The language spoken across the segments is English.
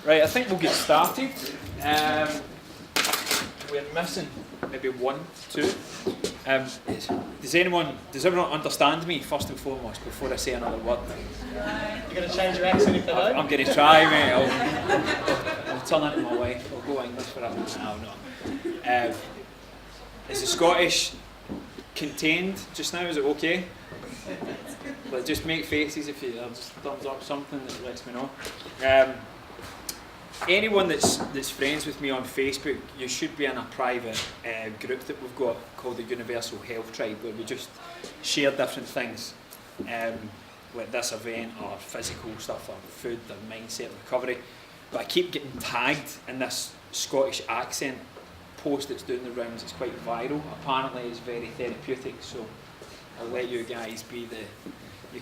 Right, I think we'll get started. We're missing maybe 1, 2. Does everyone understand me first and foremost before I say another word? You're going to change your accent if they don't? I'm going to try, mate. I'll turn into my wife. I'll go English for it. No. Is the Scottish contained just now? Is it okay? Like, just make faces if you just thumbs up something that lets me know. Anyone that's friends with me on Facebook, you should be in a private group that we've got called the Universal Health Tribe, where we just share different things, like this event or physical stuff or food or mindset recovery. But I keep getting tagged in this Scottish accent post that's doing the rounds. It's quite viral. Apparently it's very therapeutic, so I'll let you guys you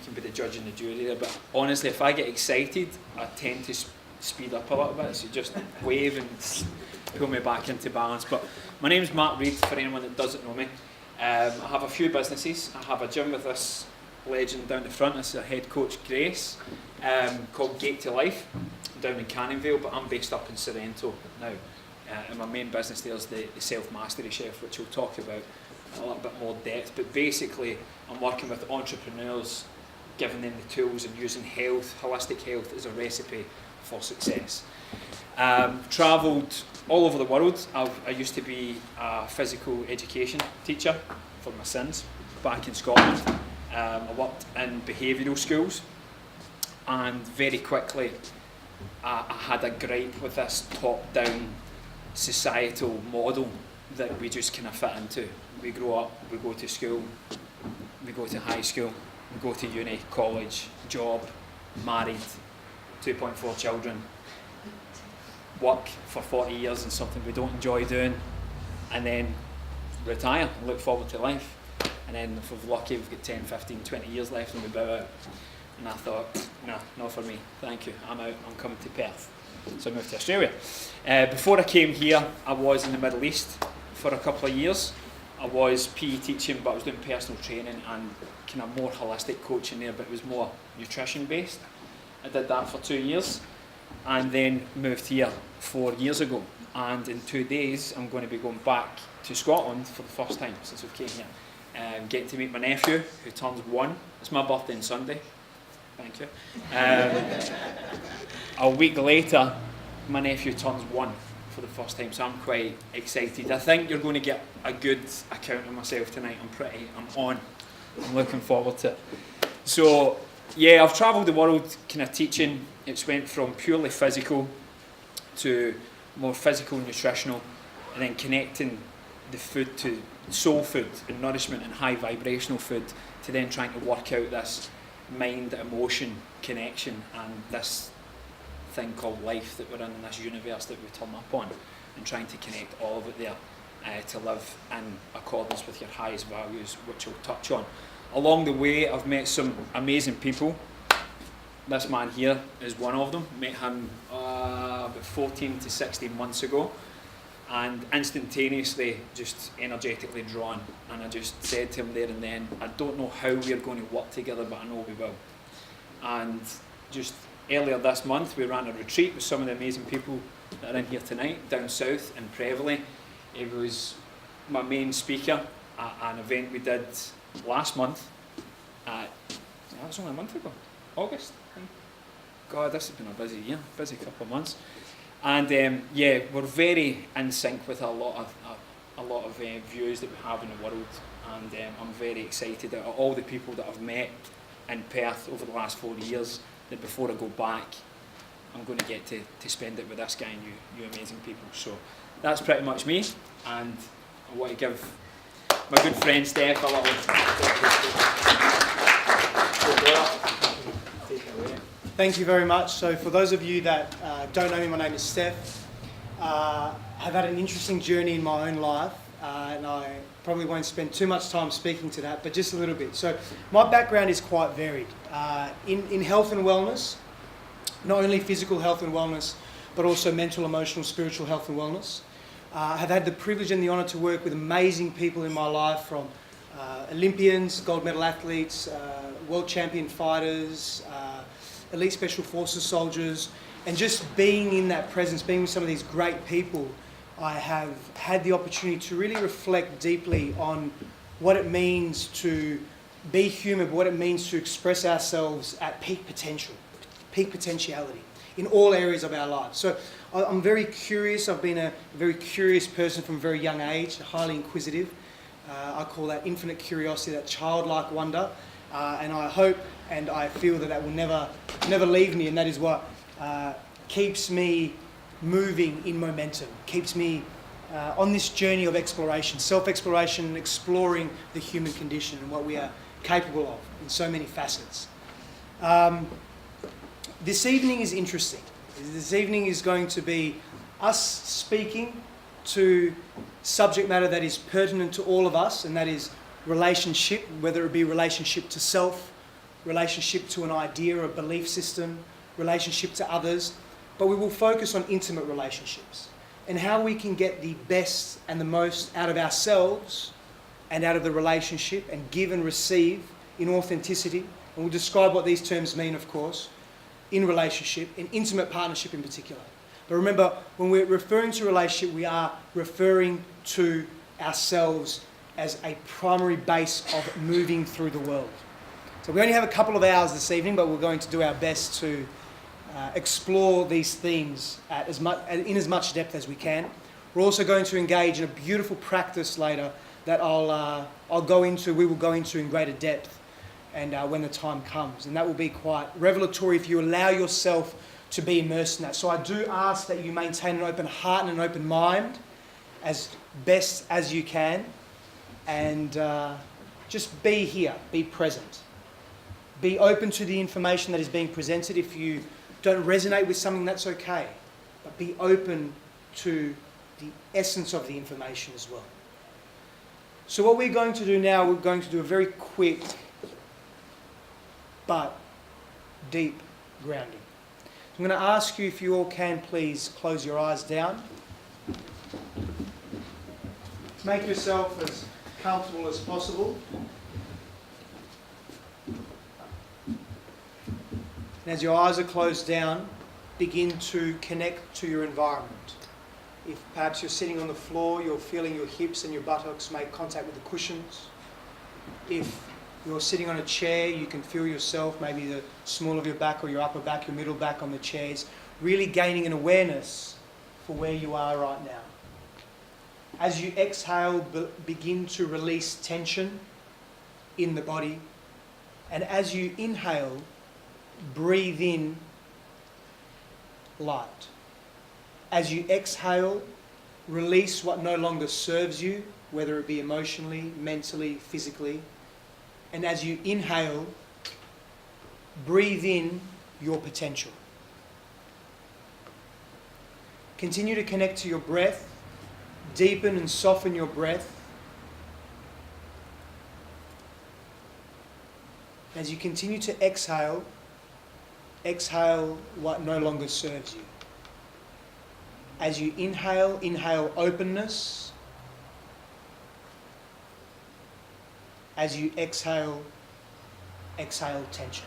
can be the judge and the jury there. But honestly, if I get excited, I tend to speed up a little bit, so just wave and pull me back into balance. But my name's Mark Reid, for anyone that doesn't know me. I have a few businesses. I have a gym with this legend down the front. This is a head coach, Grace, called Gate to Life, down in Canningvale, but I'm based up in Sorrento now. And my main business there is the Self-Mastery Chef, which we'll talk about in a little bit more depth. But basically, I'm working with entrepreneurs, giving them the tools and using health, holistic health, as a recipe for success. Travelled all over the world. I used to be a physical education teacher for my sins back in Scotland. I worked in behavioural schools, and very quickly I had a gripe with this top-down societal model that we just kind of fit into. We grow up, we go to school, we go to high school, we go to uni, college, job, married, 2.4 children, work for 40 years in something we don't enjoy doing, and then retire and look forward to life. And then if we're lucky, we've got 10, 15, 20 years left and we bow out. And I thought, nah, not for me, thank you, I'm out, I'm coming to Perth. So I moved to Australia. Before I came here, I was in the Middle East for a couple of years. I was PE teaching, but I was doing personal training and kind of more holistic coaching there, but it was more nutrition based. I did that for 2 years and then moved here 4 years ago. And in 2 days, I'm going to be going back to Scotland for the first time since we came here. Getting to meet my nephew, who turns 1. It's my birthday on Sunday. Thank you. A week later, my nephew turns 1 for the first time, so I'm quite excited. I think you're going to get a good account of myself tonight. I'm looking forward to it. So, yeah, I've travelled the world kind of teaching. It's went from purely physical to more physical, nutritional, and then connecting the food to soul food and nourishment and high vibrational food, to then trying to work out this mind-emotion connection and this thing called life that we're in this universe that we turn up on, and trying to connect all of it there to live in accordance with your highest values, which we'll touch on. Along the way, I've met some amazing people. This man here is one of them. Met him about 14 to 16 months ago, and instantaneously just energetically drawn. And I just said to him there and then, I don't know how we're going to work together, but I know we will. And just earlier this month, we ran a retreat with some of the amazing people that are in here tonight, down south in Preveley. He was my main speaker at an event we did last month. That was only a month ago, August. God, this has been a busy year, busy couple of months. And yeah, we're very in sync with a lot of views that we have in the world. And I'm very excited at all the people that I've met in Perth over the last 4 years, that before I go back, I'm going to get to spend it with this guy and you amazing people. So that's pretty much me, and I want to give my good friend Steph a little. Thank you very much. So for those of you that don't know me, my name is Steph. I've had an interesting journey in my own life, and I probably won't spend too much time speaking to that, but just a little bit. So my background is quite varied. In health and wellness, not only physical health and wellness, but also mental, emotional, spiritual health and wellness. I have had the privilege and the honour to work with amazing people in my life, from Olympians, gold medal athletes, world champion fighters, elite special forces soldiers, and just being in that presence, being with some of these great people, I have had the opportunity to really reflect deeply on what it means to be human, but what it means to express ourselves at peak potential, peak potentiality in all areas of our lives. So I'm very curious. I've been a very curious person from a very young age, highly inquisitive. I call that infinite curiosity, that childlike wonder. And I hope and I feel that will never leave me, and that is what keeps me moving in momentum, keeps me on this journey of exploration, self-exploration, exploring the human condition and what we are capable of in so many facets. This evening is interesting. This evening is going to be us speaking to subject matter that is pertinent to all of us, and that is relationship, whether it be relationship to self, relationship to an idea or belief system, relationship to others, but we will focus on intimate relationships and how we can get the best and the most out of ourselves and out of the relationship and give and receive in authenticity. And we'll describe what these terms mean, of course, in relationship, in intimate partnership in particular. But remember, when we're referring to relationship, we are referring to ourselves as a primary base of moving through the world. So we only have a couple of hours this evening, but we're going to do our best to explore these themes in as much depth as we can. We're also going to engage in a beautiful practice later that we will go into in greater depth and when the time comes. And that will be quite revelatory if you allow yourself to be immersed in that. So I do ask that you maintain an open heart and an open mind as best as you can, and just be here, be present. Be open to the information that is being presented. If you don't resonate with something, that's okay. But be open to the essence of the information as well. So what we're going to do now, we're going to do a very quick but deep grounding. I'm going to ask you if you all can please close your eyes down. Make yourself as comfortable as possible. And as your eyes are closed down, begin to connect to your environment. If perhaps you're sitting on the floor, you're feeling your hips and your buttocks make contact with the cushions. If you're sitting on a chair, you can feel yourself, maybe the small of your back or your upper back, your middle back on the chairs, really gaining an awareness for where you are right now. As you exhale, begin to release tension in the body. And as you inhale, breathe in light. As you exhale, release what no longer serves you, whether it be emotionally, mentally, physically. And as you inhale, breathe in your potential. Continue to connect to your breath. Deepen and soften your breath. As you continue to exhale, exhale what no longer serves you. As you inhale, inhale openness. As you exhale, exhale tension.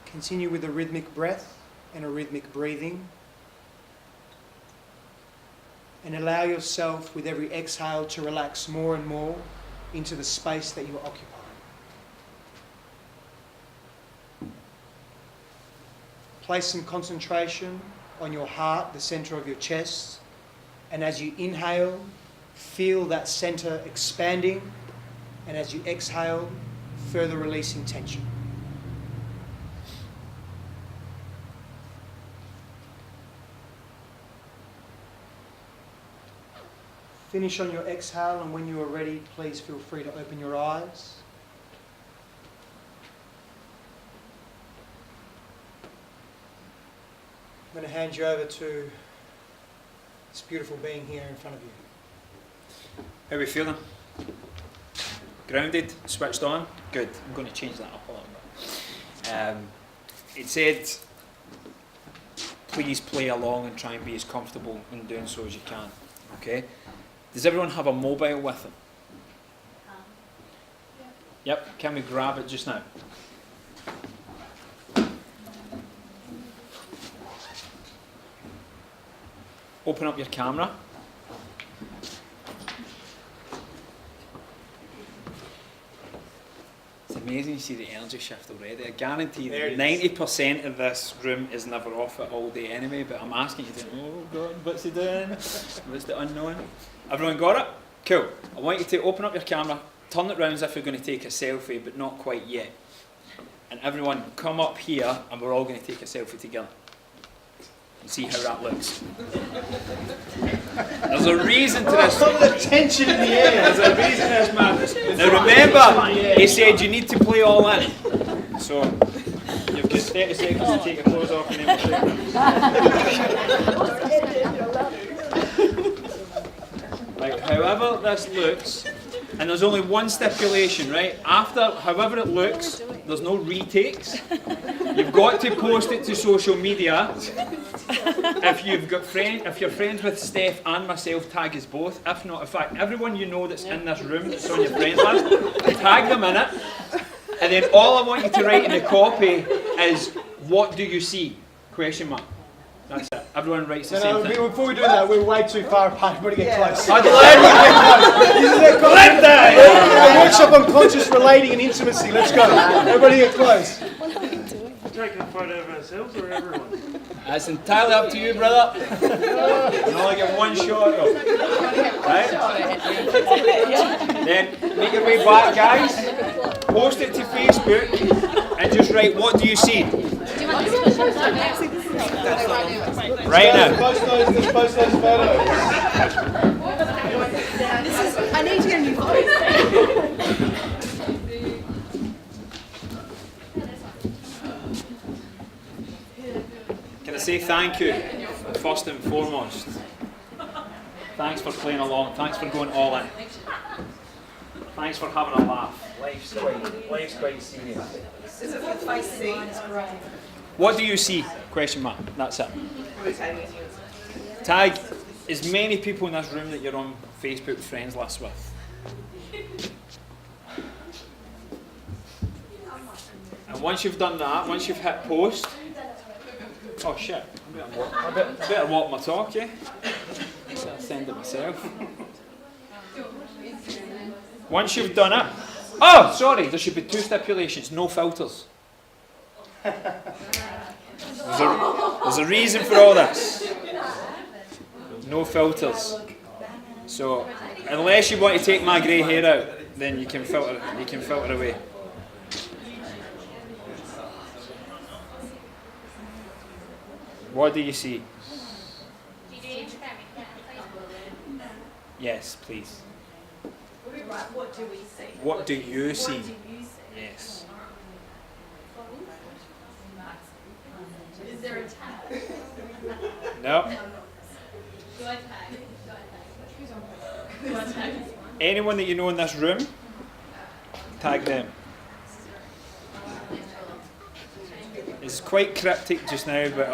Continue with a rhythmic breath and a rhythmic breathing. And allow yourself with every exhale to relax more and more into the space that you occupy. Place some concentration on your heart, the center of your chest. And as you inhale, feel that center expanding. And as you exhale, further releasing tension. Finish on your exhale, and when you are ready, please feel free to open your eyes. I'm going to hand you over to this beautiful being here in front of you. How are we feeling? Grounded? Switched on? Good. I'm going to change that up a little bit. It said, please play along and try and be as comfortable in doing so as you can. Okay? Does everyone have a mobile with them? Yep, can we grab it just now? Open up your camera. It's amazing you see the energy shift already. I guarantee that 90% of this room is never off it all day anyway, but I'm asking you to, oh God, what's he doing? What's the unknown? Everyone got it? Cool. I want you to open up your camera, turn it round as if you're going to take a selfie, but not quite yet. And everyone come up here and we're all going to take a selfie together. And see how that looks. There's a reason to this. Some of the tension in the air. There's a reason to this madness. Now remember, he said you need to play all in. So, you've got 30 seconds to take your clothes off and then we'll Right, however this looks, and there's only one stipulation, right? After, however it looks, there's no retakes. You've got to post it to social media. If you're friends with Steph and myself, tag us both. If not, in fact, everyone you know that's in this room, that's on your friends list, tag them in it. And then all I want you to write in the copy is, what do you see? Question mark. That's it. Everyone writes the same thing. Before we do that, we're way too far apart. We're going to get close. I'd like to A workshop on conscious relating and intimacy. Let's go. Everybody get close. Taking a photo of ourselves or everyone? That's entirely up to you, brother. You only get one shot though. Right? Then make your way back, guys. Post it to Facebook and just write, what do you see? Right now. Post those photos. I need to get a new phone. Can I say thank you, first and foremost. Thanks for playing along. Thanks for going all in. Thanks for having a laugh. Life's quite serious. What do you see? Question mark. That's it. Tag as many people in this room that you're on Facebook friends list with. And once you've done that, once you've hit post, oh shit, I better walk my talk, yeah? I'll send it myself. Once you've done it, oh, sorry, there should be two stipulations, no filters. There's a reason for all this. No filters. So, unless you want to take my grey hair out, then you can filter away. What do you see? Yes, please. What do we see? What do you see? Yes. Is there a tag? No. Do I tag? Do I tag? Anyone that you know in this room, tag them. It's quite cryptic just now, but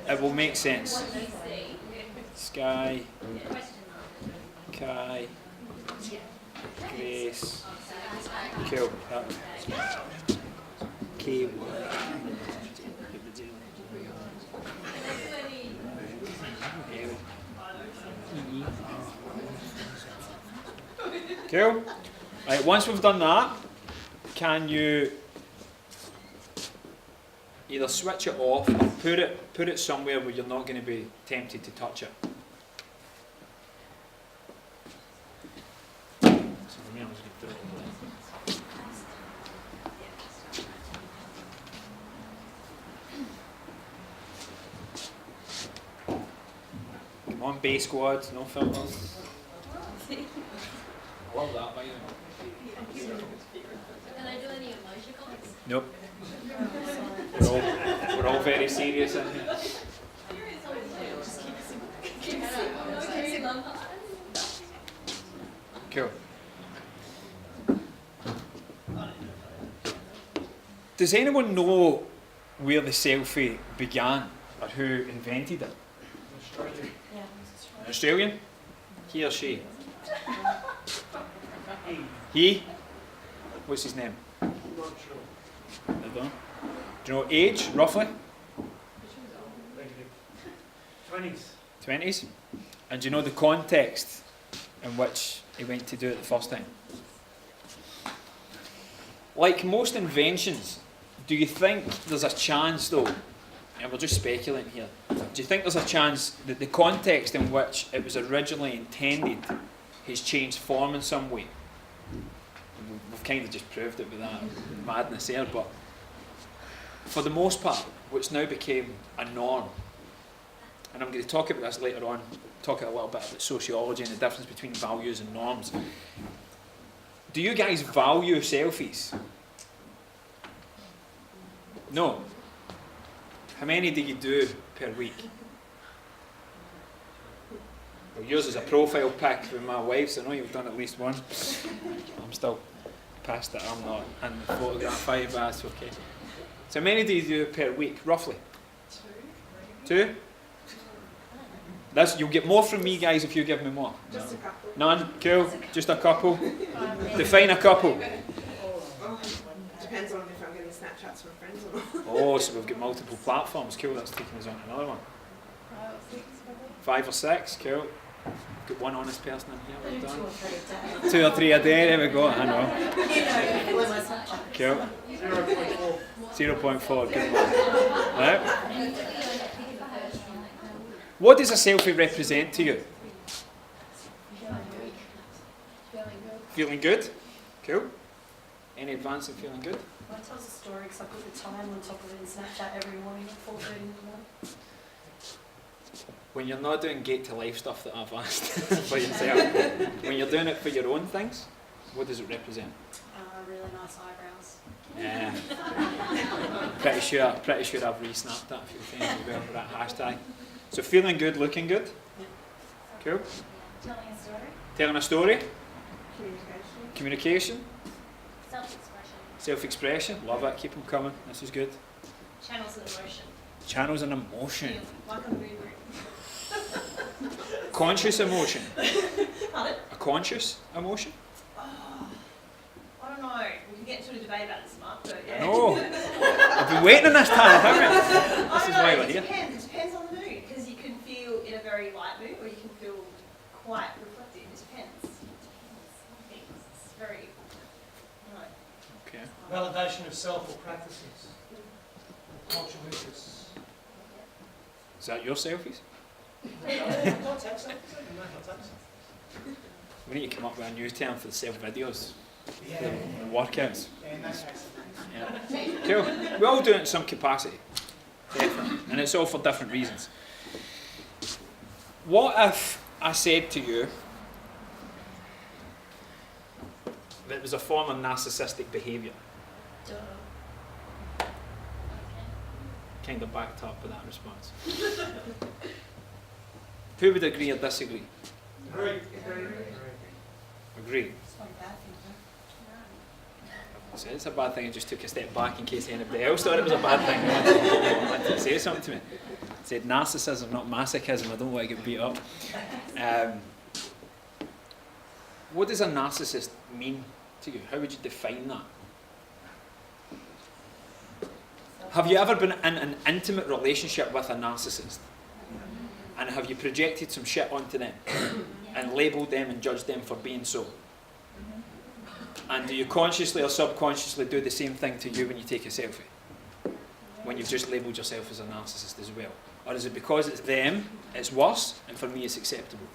it will make sense. Sky, Kai, Grace, cool. K. Cool. Right, once we've done that, can you either switch it off or put it somewhere where you're not going to be tempted to touch it? So for me, I'm just going to throw it away. Come on, B squad, no filters. I love that, by the way. Can I do any emoticons? Nope. We're all very serious in here. Cool. Does anyone know where the selfie began or who invented it? An Australian? He or she? He? What's his name? Not sure. I don't know. Do you know age, roughly? Thank you. 20s. 20s? And do you know the context in which he went to do it the first time? Like most inventions, do you think there's a chance though, and we're just speculating here, do you think there's a chance that the context in which it was originally intended has changed form in some way? We've kind of just proved it with that madness there, but for the most part, what's now became a norm, and I'm going to talk about this later on, talk a little bit about sociology and the difference between values and norms. Do you guys value selfies? No. How many do you do per week? Well, yours is a profile pic with my wife's. I know you've done at least one. I'm still past it. I'm not in the photograph either, but that's okay. So how many do you do per week, roughly? Two? You'll get more from me, guys, if you give me more. Just a couple. None? Cool. Just a couple? Define a couple. Depends on if I'm getting Snapchats from friends or not. Oh, so we've got multiple platforms. Cool, that's taking us on to another one. 5 or 6, cool. Got one honest person in here, well done. 2 or 3 a day, there we go, I know. Cool. 0.4. 0.4, good one. Right. What does a selfie represent to you? Feeling good? Cool. Any advance in feeling good? Well, it tells a story because I put the time on top of it in Snapchat every morning at 4:30 in the morning. When you're not doing gate to life stuff that I've asked for yourself, when you're doing it for your own things, what does it represent? Really nice eyebrows. Yeah. pretty sure I've re-snapped that a few times as well for that hashtag. So feeling good, looking good. Cool. Telling a story. Telling a story. Communication. Communication. Self-expression. Self-expression. Love it. Keep them coming. This is good. Channels of emotion. Channels and emotion. Like a mood ring. Conscious emotion. Pardon? A conscious emotion? Oh, I don't know. We can get into a debate about this, Mark, but yeah. No. I've been waiting on this time, haven't I? This is why we're It here. depends. It depends on the mood, because you can feel in a very light mood, or you can feel quite reflective. It depends. It's very, I don't know. Okay. Validation of self or practices. Cultural interests. Is that your selfies? We need to come up with a new term for the self-videos. Yeah. The workouts. Yeah, in that case. Yeah. Cool. We all do it in some capacity. Definitely. And it's all for different reasons. What if I said to you that it was a form of narcissistic behaviour? Duh. Kind of backed up with that response. Who would agree or disagree? Agree. Agree. It's not a bad thing, I said it's a bad thing. I just took a step back in case anybody else thought it was a bad thing. I wanted to say something to me. I said narcissism, not masochism. I don't want to get beat up. What does a narcissist mean to you? How would you define that? Have you ever been in an intimate relationship with a narcissist? And have you projected some shit onto them and labelled them and judged them for being so? And do you consciously or subconsciously do the same thing to you when you take a selfie? When you've just labelled yourself as a narcissist as well? Or is it because it's them, it's worse, and for me it's acceptable?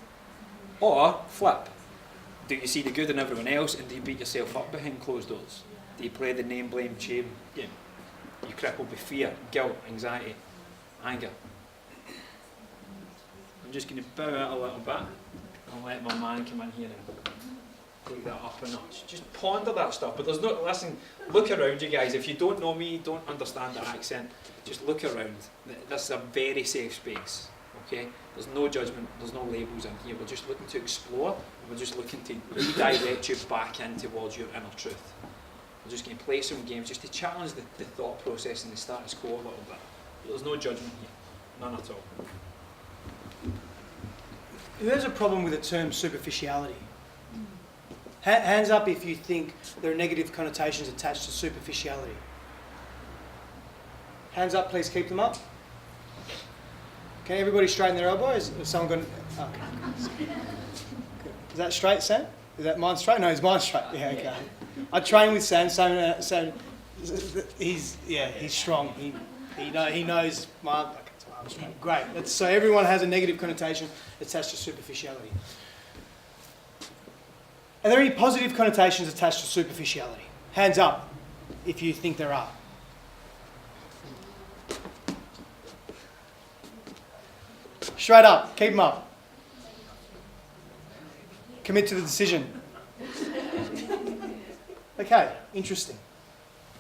Or, flip, do you see the good in everyone else and do you beat yourself up behind closed doors? Do you play the name, blame, shame game? Are you crippled with fear, guilt, anxiety, anger? I'm just going to bow out a little bit and let my man come in here and take that up a notch. Just ponder that stuff. But there's no, listen, look around you guys. If you don't know me, don't understand the accent, just look around. This is a very safe space, okay? There's no judgment, there's no labels in here. We're just looking to explore, and we're just looking to redirect you back in towards your inner truth. We're just going to play some games just to challenge the thought process and the status quo a little bit. But there's no judgment here, none at all. Who has a problem with the term superficiality? Hands up if you think there are negative connotations attached to superficiality. Hands up, please keep them up. Can everybody straighten their elbow? Is someone got... Okay. Is that straight, Sam? Is that mine straight? No, is mine straight? Yeah, okay. I train with Sam, so he's strong. He knows my... Okay, so I'm straight. Great. So everyone has a negative connotation attached to superficiality. Are there any positive connotations attached to superficiality? Hands up if you think there are. Straight up, keep them up. Commit to the decision. Okay, interesting.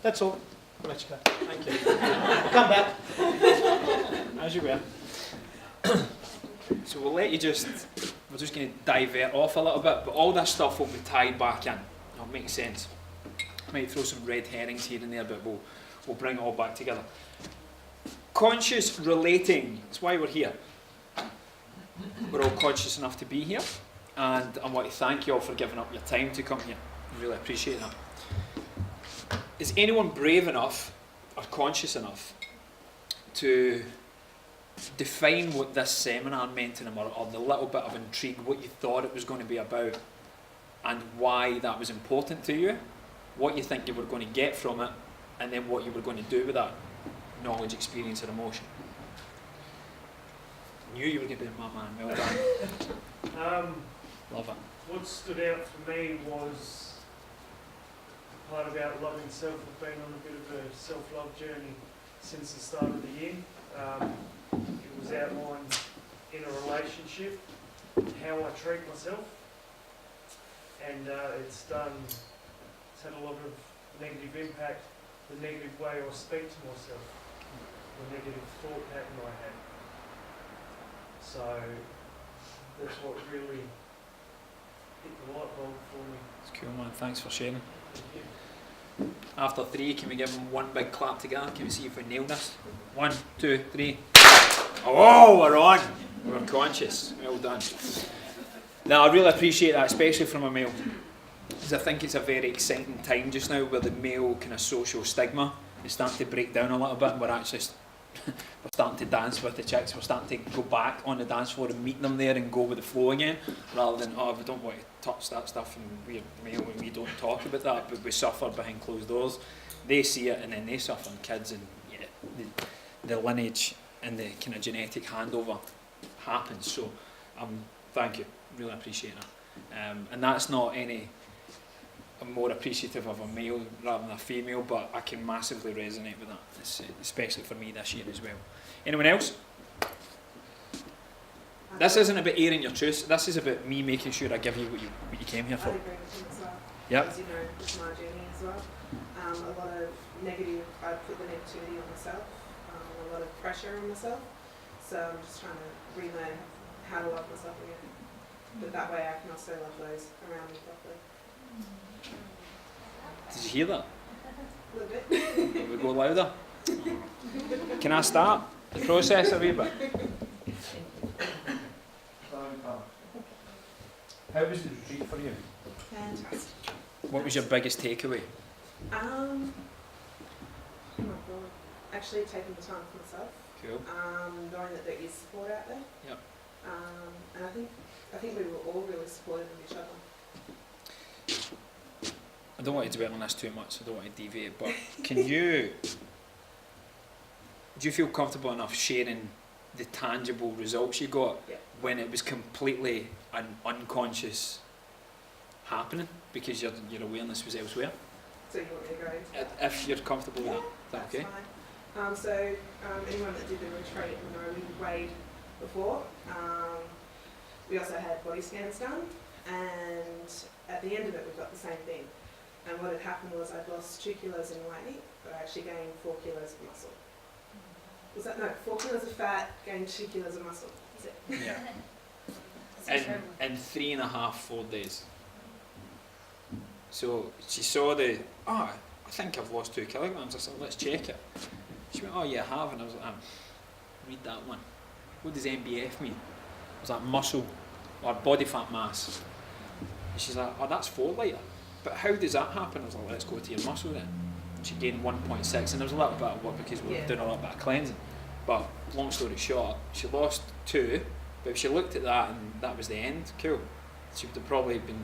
That's all. I'll let you go. Thank you. Come back. As you were. So we're just going to divert off a little bit, but all this stuff will be tied back in. It'll make sense. Might throw some red herrings here and there, but we'll bring it all back together. Conscious relating, that's why we're here. We're all conscious enough to be here, and I want to thank you all for giving up your time to come here. I really appreciate that. Is anyone brave enough or conscious enough to define what this seminar meant to them, or the little bit of intrigue, what you thought it was going to be about, and why that was important to you, what you think you were going to get from it, and then what you were going to do with that knowledge, experience, or emotion? Knew you were going to be my man. Well done. Love it. What stood out for me was the part about loving self. I've been on a bit of a self-love journey since the start of the year. It was outlined in a relationship, how I treat myself, and it's had a lot of negative impact, the negative way I speak to myself, the negative thought pattern I had. So that's what really hit the light bulb for me. It's cool, man. Thanks for sharing. After 3, can we give them one big clap together? Can we see if we nailed this? 1, 2, 3. Oh, we're on. We're conscious. Well done. Now, I really appreciate that, especially from a male, because I think it's a very exciting time just now where the male kind of social stigma is starting to break down a little bit, and we're actually we're starting to dance with the chicks. We're starting to go back on the dance floor and meet them there and go with the flow again, rather than, oh, we don't want to touch that stuff and we're male and we don't talk about that, but we suffer behind closed doors. They see it and then they suffer, and kids, and the lineage and the kind of genetic handover happens. So thank you, really appreciate that. And that's not any, I'm more appreciative of a male rather than a female, but I can massively resonate with that, especially for me this year as well. Anyone else? This isn't about airing your truth, this is about me making sure I give you what you came here for. I agree with you as well. Yep. As you know, it's my journey as well. A lot of negative, I put the negativity on myself, a lot of pressure on myself. So I'm just trying to relearn how to love myself again. But that way I can also love those around me properly. Did you hear that? A little bit. Can we go louder? Can I start the process a wee bit? How was the retreat for you? Fantastic. What was your biggest takeaway? Oh my god. Actually taking the time for myself. Cool. Knowing that there is support out there. Yep. And I think we were all really supportive of each other. I don't want to dwell on this too much, I don't want to deviate, but do you feel comfortable enough sharing the tangible results you got when it was completely an unconscious happening because your awareness was elsewhere? So you want me to go into that? If you're comfortable with that, is that okay? Fine. So anyone that did the retreat will know we weighed before. We also had body scans done, and at the end of it we got the same thing. And what had happened was I'd lost 2 kilos in weight, but I actually gained 4 kilos of muscle. Was that, no, 4 kilos of fat, gained 2 kilos of muscle. Is it? Yeah. In 3.5, 4 days. So she saw I think I've lost 2 kilograms. I said, let's check it. She went, oh yeah, I have. And I was like, read that one. What does MBF mean? Was that muscle or body fat mass? She's like, oh, that's 4 litre. But how does that happen? I was like, let's go to your muscle then. She gained 1.6, and there was a little bit of work because we were doing a little bit of cleansing. But long story short, she lost 2, but if she looked at that and that was the end, cool. She would have probably been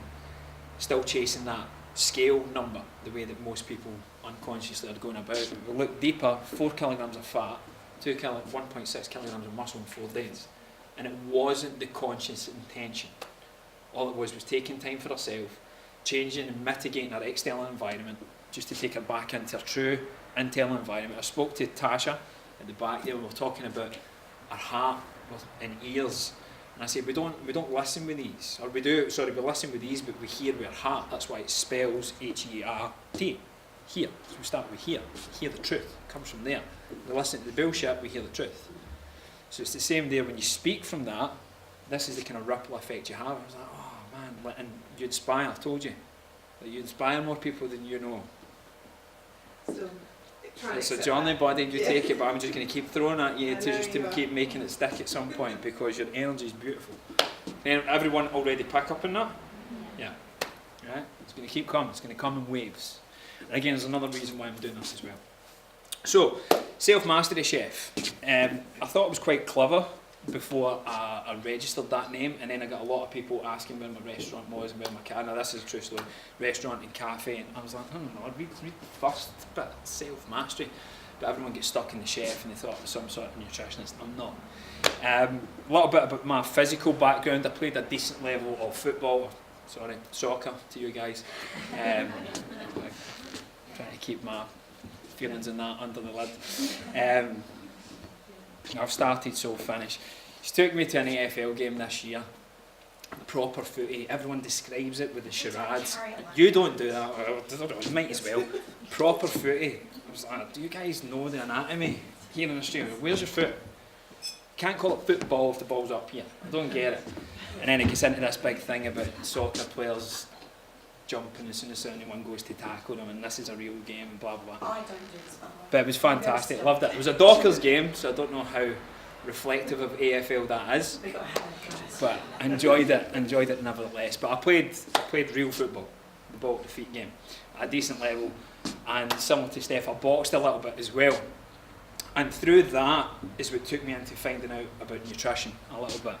still chasing that scale number the way that most people unconsciously are going about. If we look deeper, 4 kilograms of fat, 1.6 kilograms of muscle in 4 days. And it wasn't the conscious intention. All it was taking time for herself, changing and mitigating her external environment, just to take her back into her true internal environment. I spoke to Tasha at the back there, we were talking about her heart and ears. And I said, we don't listen with these. Or we listen with these, but we hear with our heart. That's why it spells H-E-R-T. Hear. So we start with hear. Hear the truth. It comes from there. We listen to the bullshit, we hear the truth. So it's the same there when you speak from that. This is the kind of ripple effect you have. I was like, oh man, and you inspire, I told you. That you inspire more people than you know. Still trying to It's a accept journey, that. buddy, you Yeah. take it, but I'm just going to keep throwing at you I to know just you to are. keep making it stick at some point, because your energy is beautiful. And everyone already pick up on that? Yeah. Right? It's going to keep coming. It's going to come in waves. And again, there's another reason why I'm doing this as well. So, self-mastery chef. I thought it was quite clever before I registered that name, and then I got a lot of people asking where my restaurant was and where my cafe. Now this is a true story. Restaurant and cafe, and I was like, I don't know, read the first bit, self-mastery. But everyone gets stuck in the chef, and they thought I was some sort of nutritionist. I'm not. A little bit about my physical background. I played a decent level of football, soccer to you guys. Trying to keep my feelings in that under the lid. I've started, so finished. She took me to an AFL game this year. Proper footy. Everyone describes it with the charades. You don't do that. You might as well. Proper footy. I was like, do you guys know the anatomy here in Australia? Where's your foot? Can't call it football if the ball's up here. I don't get it. And then it gets into this big thing about soccer players jumping as soon as anyone goes to tackle them, and this is a real game, and blah blah blah. I don't do this one. But it was fantastic. Loved it. It was a Dockers game, so I don't know how reflective of AFL that is, We got to have it, guys. but I enjoyed it nevertheless. But I played real football, the ball to feet game, at a decent level, and similar to Steph, I boxed a little bit as well. And through that is what took me into finding out about nutrition a little bit.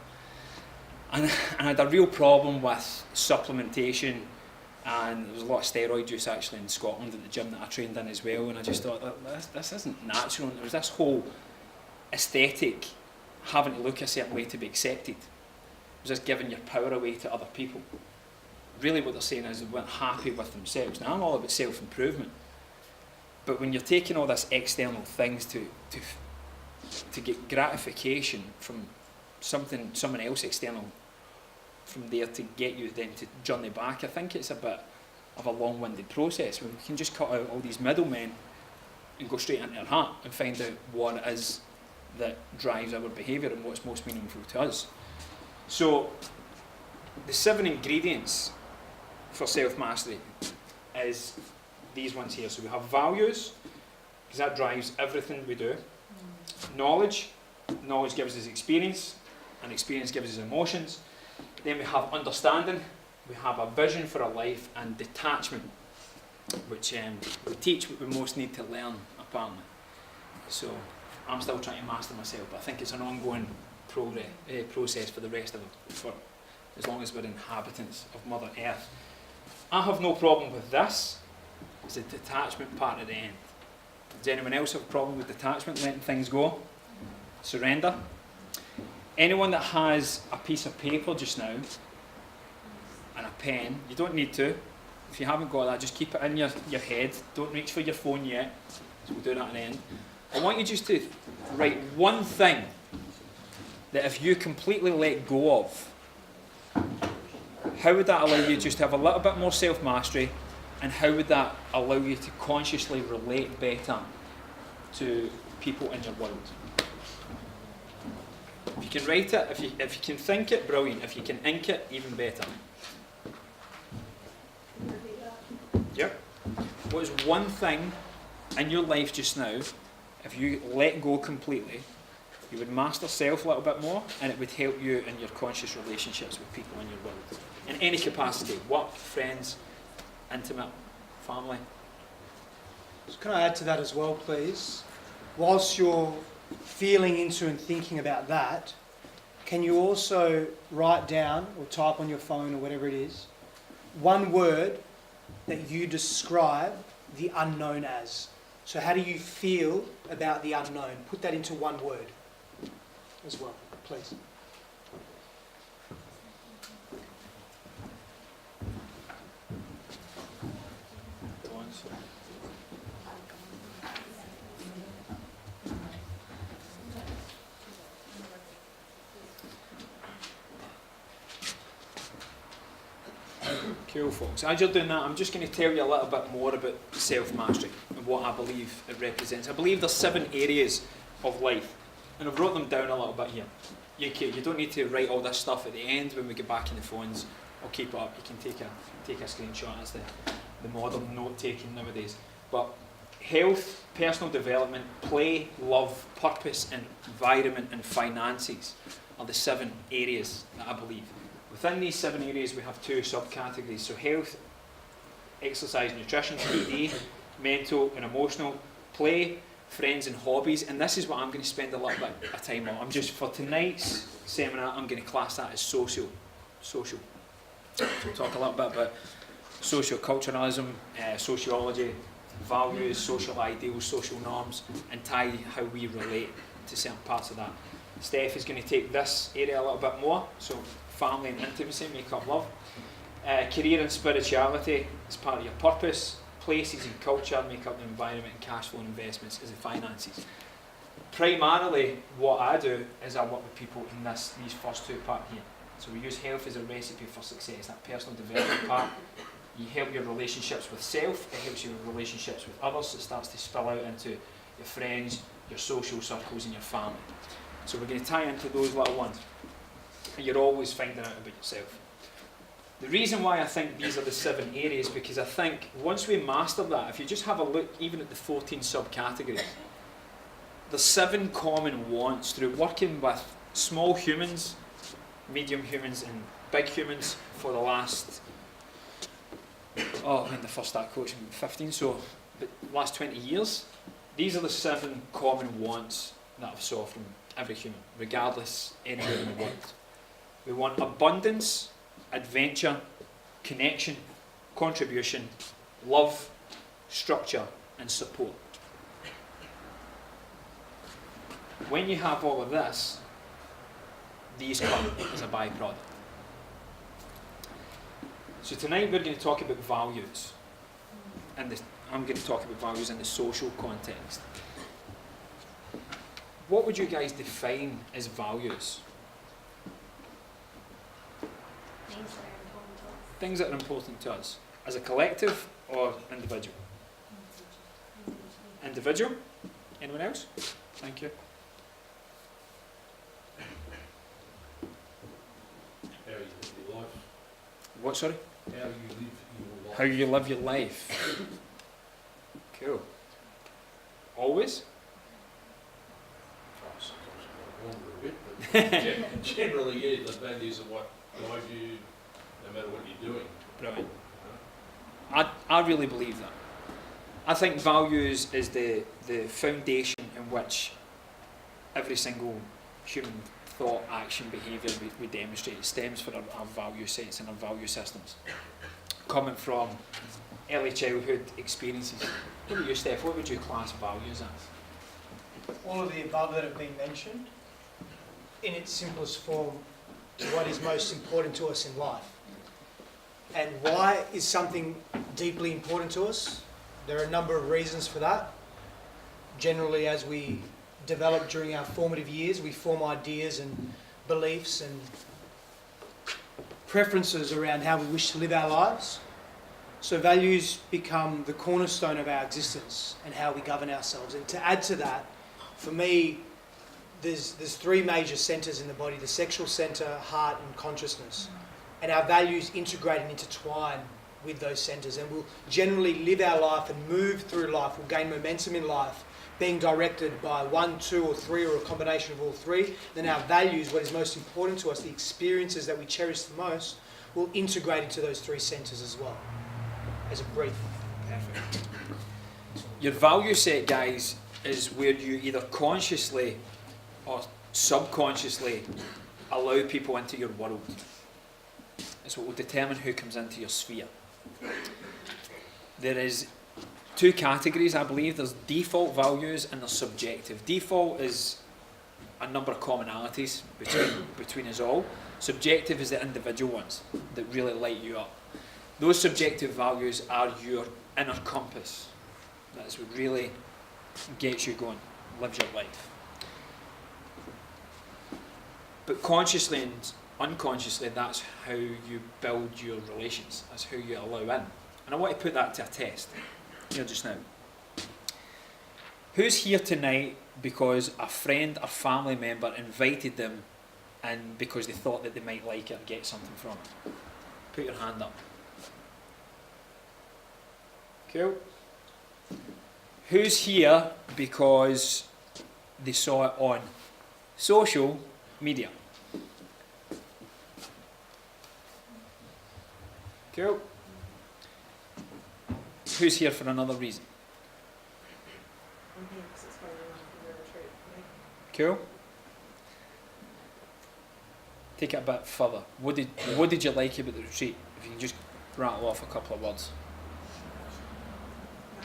And I had a real problem with supplementation, and there was a lot of steroid use actually in Scotland at the gym that I trained in as well, and I just thought, this isn't natural. And there was this whole aesthetic, having to look a certain way to be accepted. It was just giving your power away to other people. Really what they're saying is they weren't happy with themselves. Now I'm all about self-improvement. But when you're taking all this external things to get gratification from someone else external, from there to get you then to journey back, I think it's a bit of a long-winded process. We can just cut out all these middlemen and go straight into our heart and find out what it is that drives our behaviour and what's most meaningful to us. So the 7 ingredients for self-mastery is these ones here. So we have values, because that drives everything we do. Knowledge gives us experience, and experience gives us emotions. Then we have understanding, we have a vision for our life, and detachment, which we teach what we most need to learn, apparently. So I'm still trying to master myself, but I think it's an ongoing process for the rest of us, for as long as we're inhabitants of Mother Earth. I have no problem with this. It's the detachment part at the end. Does anyone else have a problem with detachment, letting things go? Surrender. Anyone that has a piece of paper just now and a pen, you don't need to. If you haven't got that, just keep it in your head. Don't reach for your phone yet. So we'll do that at the end. I want you just to write one thing that if you completely let go of, how would that allow you just to have a little bit more self-mastery, and how would that allow you to consciously relate better to people in your world? If you can write it, if you can think it, brilliant. If you can ink it, even better. Yep. What is one thing in your life just now, if you let go completely, you would master self a little bit more, and it would help you in your conscious relationships with people in your world? in any capacity, work, friends, intimate, family. So can I add to that as well, please? Whilst you're feeling into and thinking about that, can you also write down or type on your phone or whatever it is, one word that you describe the unknown as? So how do you feel about the unknown? Put that into one word as well, please. Cool, folks. As you're doing that, I'm just going to tell you a little bit more about self-mastery and what I believe it represents. I believe there's 7 areas of life, and I've wrote them down a little bit here. You don't need to write all this stuff at the end when we get back in the phones. I'll keep it up. You can take a screenshot. That's the modern note-taking nowadays. But health, personal development, play, love, purpose, and environment and finances are the 7 areas that I believe. Within these 7 areas, we have 2 subcategories. So health, exercise, nutrition, PD, mental and emotional, play, friends and hobbies. And this is what I'm going to spend a little bit of time on. For tonight's seminar, I'm going to class that as social. So we'll talk a little bit about socioculturalism, sociology, values, social ideals, social norms, and tie how we relate to certain parts of that. Steph is going to take this area a little bit more. So family and intimacy, make up love. Career and spirituality is part of your purpose. Places and culture make up the environment, and cash flow and investments is the finances. Primarily, what I do is I work with people in these first 2 parts here. So we use health as a recipe for success, that personal development part. You help your relationships with self, it helps your relationships with others, it starts to spill out into your friends, your social circles and your family. So we're going to tie into those little ones. And you're always finding out about yourself. The reason why I think these are the 7 areas, because I think once we master that, if you just have a look even at the 14 subcategories, there's 7 common wants through working with small humans, medium humans and big humans for the last, when they first started coaching, 15, so the last 20 years. These are the 7 common wants that I've saw from every human, regardless anywhere in the world. We want abundance, adventure, connection, contribution, love, structure, and support. When you have all of this, these come as a byproduct. So tonight we're going to talk about values. And I'm going to talk about values in the social context. What would you guys define as values? Things that are important to us. As a collective or individual? Individual? Anyone else? Thank you. How you live your life. What, sorry? How you live your life. How you live your life. Cool. Always? Oh, sometimes I wander a bit, but generally, yeah, the values are what guide you no matter what you're doing. Brilliant. I really believe that. I think values is the foundation in which every single human thought, action, behaviour we demonstrate. It stems from our value sets and our value systems. Coming from early childhood experiences. What about you, Steph? What would you class values as? All of the above that have been mentioned, in its simplest form, what is most important to us in life. And why is something deeply important to us? There are a number of reasons for that. Generally, as we develop during our formative years, we form ideas and beliefs and preferences around how we wish to live our lives. So values become the cornerstone of our existence and how we govern ourselves. And to add to that, for me, there's 3 major centres in the body: the sexual centre, heart and consciousness. And our values integrate and intertwine with those centres, and we'll generally live our life and move through life. We'll gain momentum in life, being directed by 1, 2 or 3 or a combination of all 3. Then our values, what is most important to us, the experiences that we cherish the most, will integrate into those three centres as well, as a brief. Perfect. Your value set, guys, is where you either consciously or subconsciously allow people into your world. It's what will determine who comes into your sphere. There is two categories, I believe. There's default values and there's subjective. Default is a number of commonalities between us all. Subjective is the individual ones that really light you up. Those subjective values are your inner compass. That's what really gets you going, lives your life. But consciously and unconsciously, that's how you build your relations. That's who you allow in. And I want to put that to a test here just now. Who's here tonight because a friend or family member invited them and because they thought that they might like it or get something from it? Put your hand up. Cool. Who's here because they saw it on social media? Cool. Who's here for another reason? I'm here because it's going on a retreat for me. Cool. Take it a bit further. What did you like about the retreat? If you can just rattle off a couple of words. I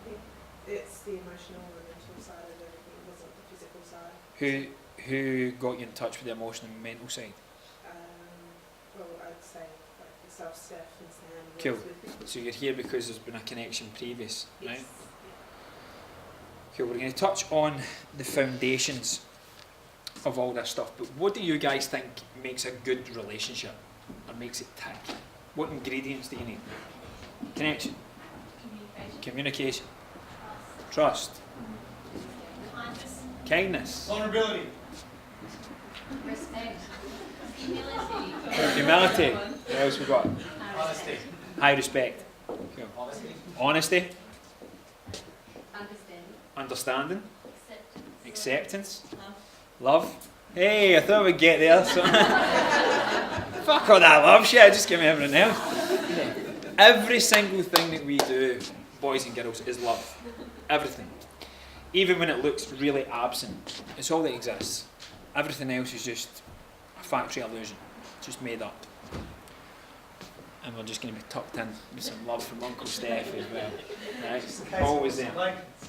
think it's the emotional and mental side of everything. It wasn't the physical side. Who got you in touch with the emotional and mental side? Well, I'd say like yourself, Steph, and Sam. Cool. was with me. So you're here because there's been a connection previous, right? Yes. Okay, we're going to touch on the foundations of all this stuff, but what do you guys think makes a good relationship or makes it tick? What ingredients do you need? Connection, communication, trust, kindness, Vulnerability. Respect. Humility. humility. What else we got? Honesty. High respect. Cool. Honesty, understanding, acceptance, love. Hey, I thought we'd get there. So fuck all that love shit, just give me everything else. Every single thing that we do, boys and girls, is love. Everything. Even when it looks really absent, it's all that exists. Everything else is just a factory illusion. It's just made up. And we're just going to be tucked in with some love from Uncle Steph as well. Right? Always there. Blankets.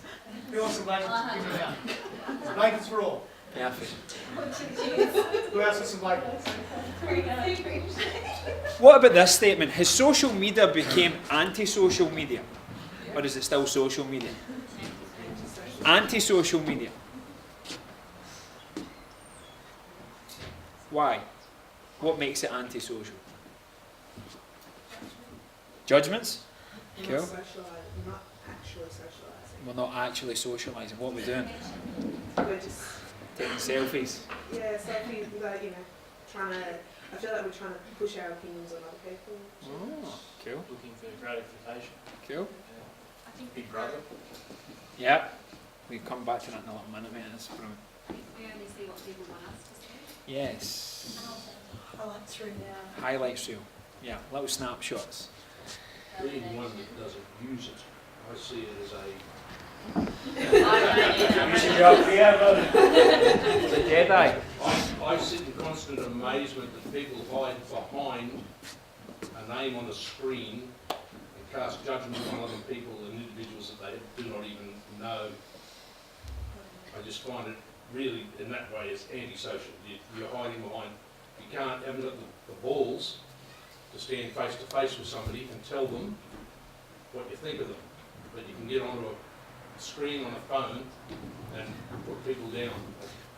Who wants some blankets? Give me that. Blankets for all. Perfect. Who else wants some blankets? What about this statement? Has social media become anti-social media? Or is it still social media? Anti-social media. Why? What makes it anti-social? Judgments? You're Cool. not actually socialising. We're not actually socialising. What are we doing? We're just, Taking selfies. yeah, selfies without, trying to, I feel like we're trying to push our opinions on other people. Oh, cool. Looking for gratification. Cool. Big brother. Yeah. We'll come back to that in a little minute, mate. That's brilliant. We only see what people want us to see. Yes. Highlights reel now. Highlights reel. Yeah, little snapshots. Being one that doesn't use it, I see it as a The Jedi. I sit in constant amazement that people hide behind a name on a screen and cast judgment on other people and individuals that they do not even know. I just find it really, in that way, it's antisocial. You're hiding behind, you haven't got the balls to stand face to face with somebody and tell them what you think of them. But you can get onto a screen on a phone and put people down.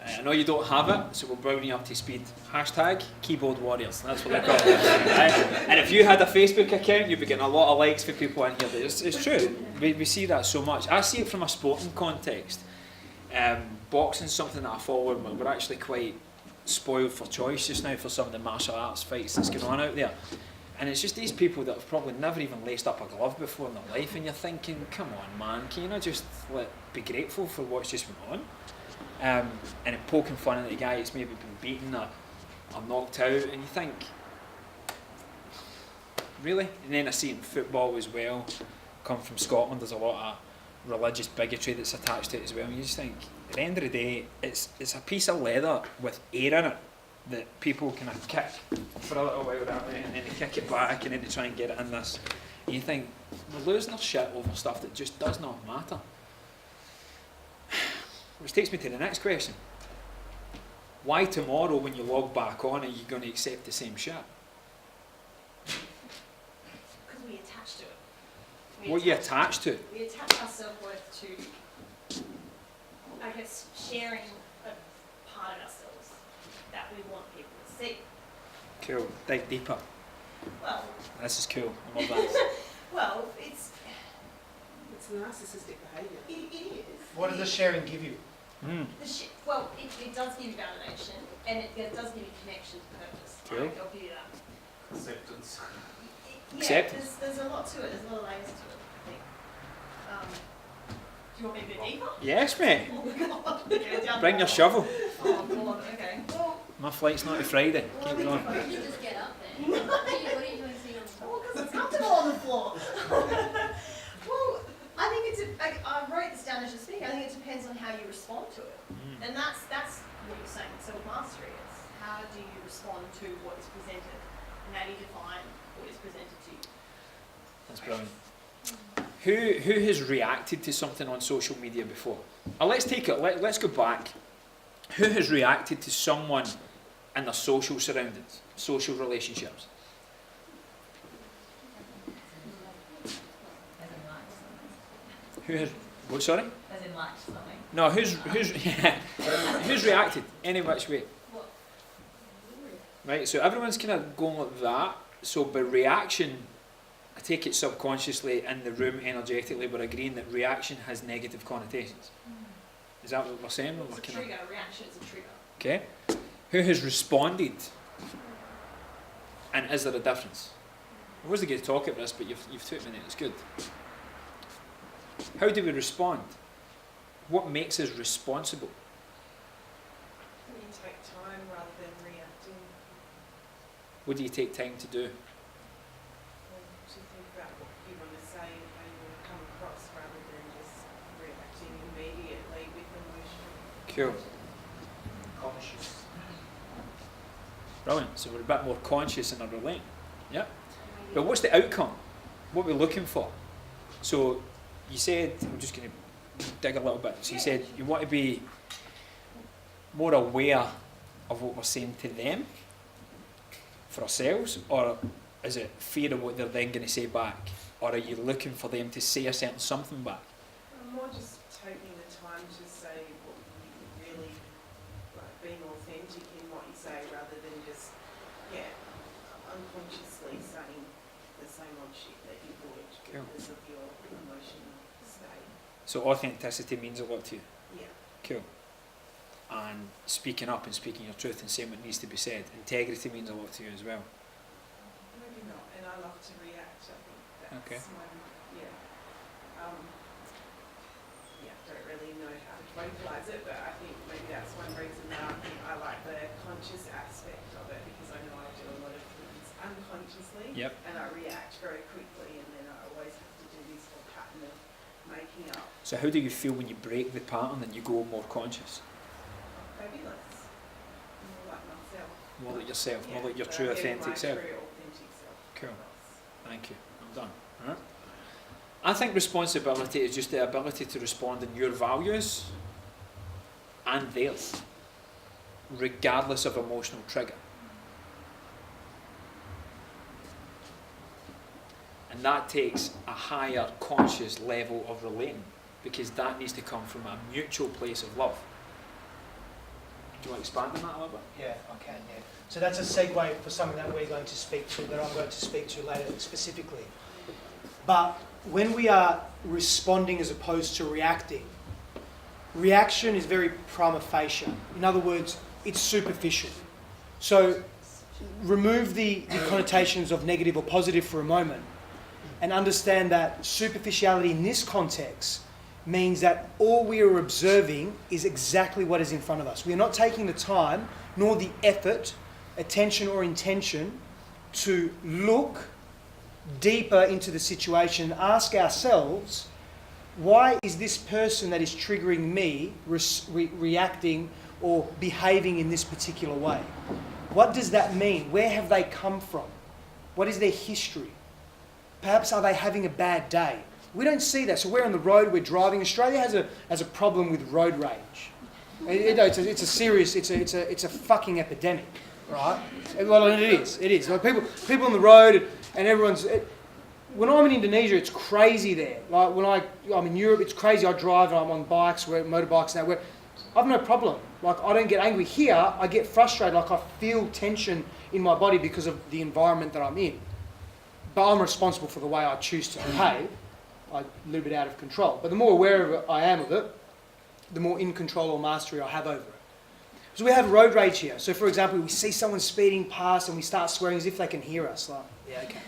I know you don't have it, so we'll bring you up to speed. Hashtag keyboard warriors. That's what they call it. Right? And if you had a Facebook account, you'd be getting a lot of likes for people in here. But it's true. We see that so much. I see it from a sporting context. Boxing's something that I follow, but we're actually quite spoiled for choice just now for some of the martial arts fights that's going on out there. And it's just these people that have probably never even laced up a glove before in their life, and you're thinking, come on, man, can you not just be grateful for what's just went on? And then poking fun at the guy that's maybe been beaten or knocked out, and you think, really? And then I see it in football as well. Come from Scotland, there's a lot of religious bigotry that's attached to it as well. And you just think, at the end of the day, it's a piece of leather with air in it that people kind of kick for a little while that way, and then they kick it back, and then they try and get it in this. And you think, we're losing our shit over stuff that just does not matter. Which takes me to the next question. Why tomorrow, when you log back on, are you going to accept the same shit? Because we attach to it. What are you attached to? We attach our self-worth to, I guess, sharing a part of ourselves that we want people to see. Cool. Dig deeper. Well, This is cool. I love that. well, it's It's narcissistic behaviour. it is. What does the sharing give you? Well, it does give you validation, and it does give you connection to purpose. Cool. I'll give you that. Acceptance. Yeah, Acceptance. there's a lot to it. There's a lot of layers to it, I think. Do you want me to go deeper? Yes, mate. Oh, God. Okay, down Bring the your hole. shovel. Oh, God. Okay. Well, My flight's not to Friday. Keep it on. Why don't you just get up then? What are you doing sitting on the floor? because it's comfortable on the floor. Well, I think I wrote this down as you're speaking. I think it depends on how you respond to it. And that's what you're saying, self-mastery is. How do you respond to what is presented? And how do you define what is presented to you? That's brilliant. Who has reacted to something on social media before? Let's take it. Let's go back. Who has reacted to someone in their social surroundings, social relationships? Who has? What? Sorry. As in like something. No. Who's reacted any which way? Right. So everyone's kind of going like that. So by reaction, I take it subconsciously in the room energetically, we're agreeing that reaction has negative connotations. Is that what we're saying? It's a trigger. Reaction is a trigger. Okay. Who has responded? And is there a difference? I wasn't going to talk about this, but you've took me there. It's good. How do we respond? What makes us responsible? When you take time rather than reacting, What do you take time to do? to think about what you want to say and how you want to come across rather than just reacting immediately with emotion. Cool. Conscious. Brilliant. So we're a bit more conscious in our relating. Yeah. But what's the outcome? What we're looking for? So you said, I'm just going to dig a little bit. So you said you want to be more aware of what we're saying to them for ourselves, or is it fear of what they're then going to say back? Or are you looking for them to say a certain something back? I'm more just taking the time to say what you really, like being authentic in what you say rather than just, unconsciously saying the same old shit that you would Cool. because of your emotional state. So authenticity means a lot to you. Yeah. Cool. And speaking up and speaking your truth and saying what needs to be said. Integrity means a lot to you as well. Maybe not, and I love to react, I think that's Okay. my, don't really know how to vocalise it, but I think maybe that's one reason that I think I like the conscious aspect of it, because I know I do a lot of things unconsciously, Yep. and I react very quickly, and then I always have to do this whole pattern of making up So how do you feel when you break the pattern and you go more conscious? fabulous, more like myself. More like yourself, more Yeah, like your but true I'm getting authentic my self. true authentic self Cool. across. Thank you. I'm done. Alright. I think responsibility is just the ability to respond in your values and theirs, regardless of emotional trigger. And that takes a higher conscious level of relating, because that needs to come from a mutual place of love. Do you want to expand on that a little bit? Yeah, I can, yeah. So that's a segue for something that we're going to speak to, that I'm going to speak to later specifically. But when we are responding as opposed to reacting, reaction is very prima facie. In other words, it's superficial. So remove the connotations of negative or positive for a moment and understand that superficiality in this context means that all we are observing is exactly what is in front of us. We are not taking the time nor the effort, attention or intention to look deeper into the situation and ask ourselves, why is this person that is triggering me reacting or behaving in this particular way? What does that mean? Where have they come from? What is their history? Perhaps are they having a bad day? We don't see that. So we're on the road, we're driving. Australia has a problem with road rage. It's a serious, it's a fucking epidemic, right? Well, it is. Like people on the road and everyone's. When I'm in Indonesia, it's crazy there. Like when I'm in Europe, it's crazy. I drive and I'm on bikes, motorbikes now. I've no problem. Like I don't get angry. Here, I get frustrated. Like I feel tension in my body because of the environment that I'm in. But I'm responsible for the way I choose to behave. I'm a little bit out of control. But the more aware I am of it, the more in control or mastery I have over it. So we have road rage here. So for example, we see someone speeding past and we start swearing as if they can hear us. Like, yeah, okay.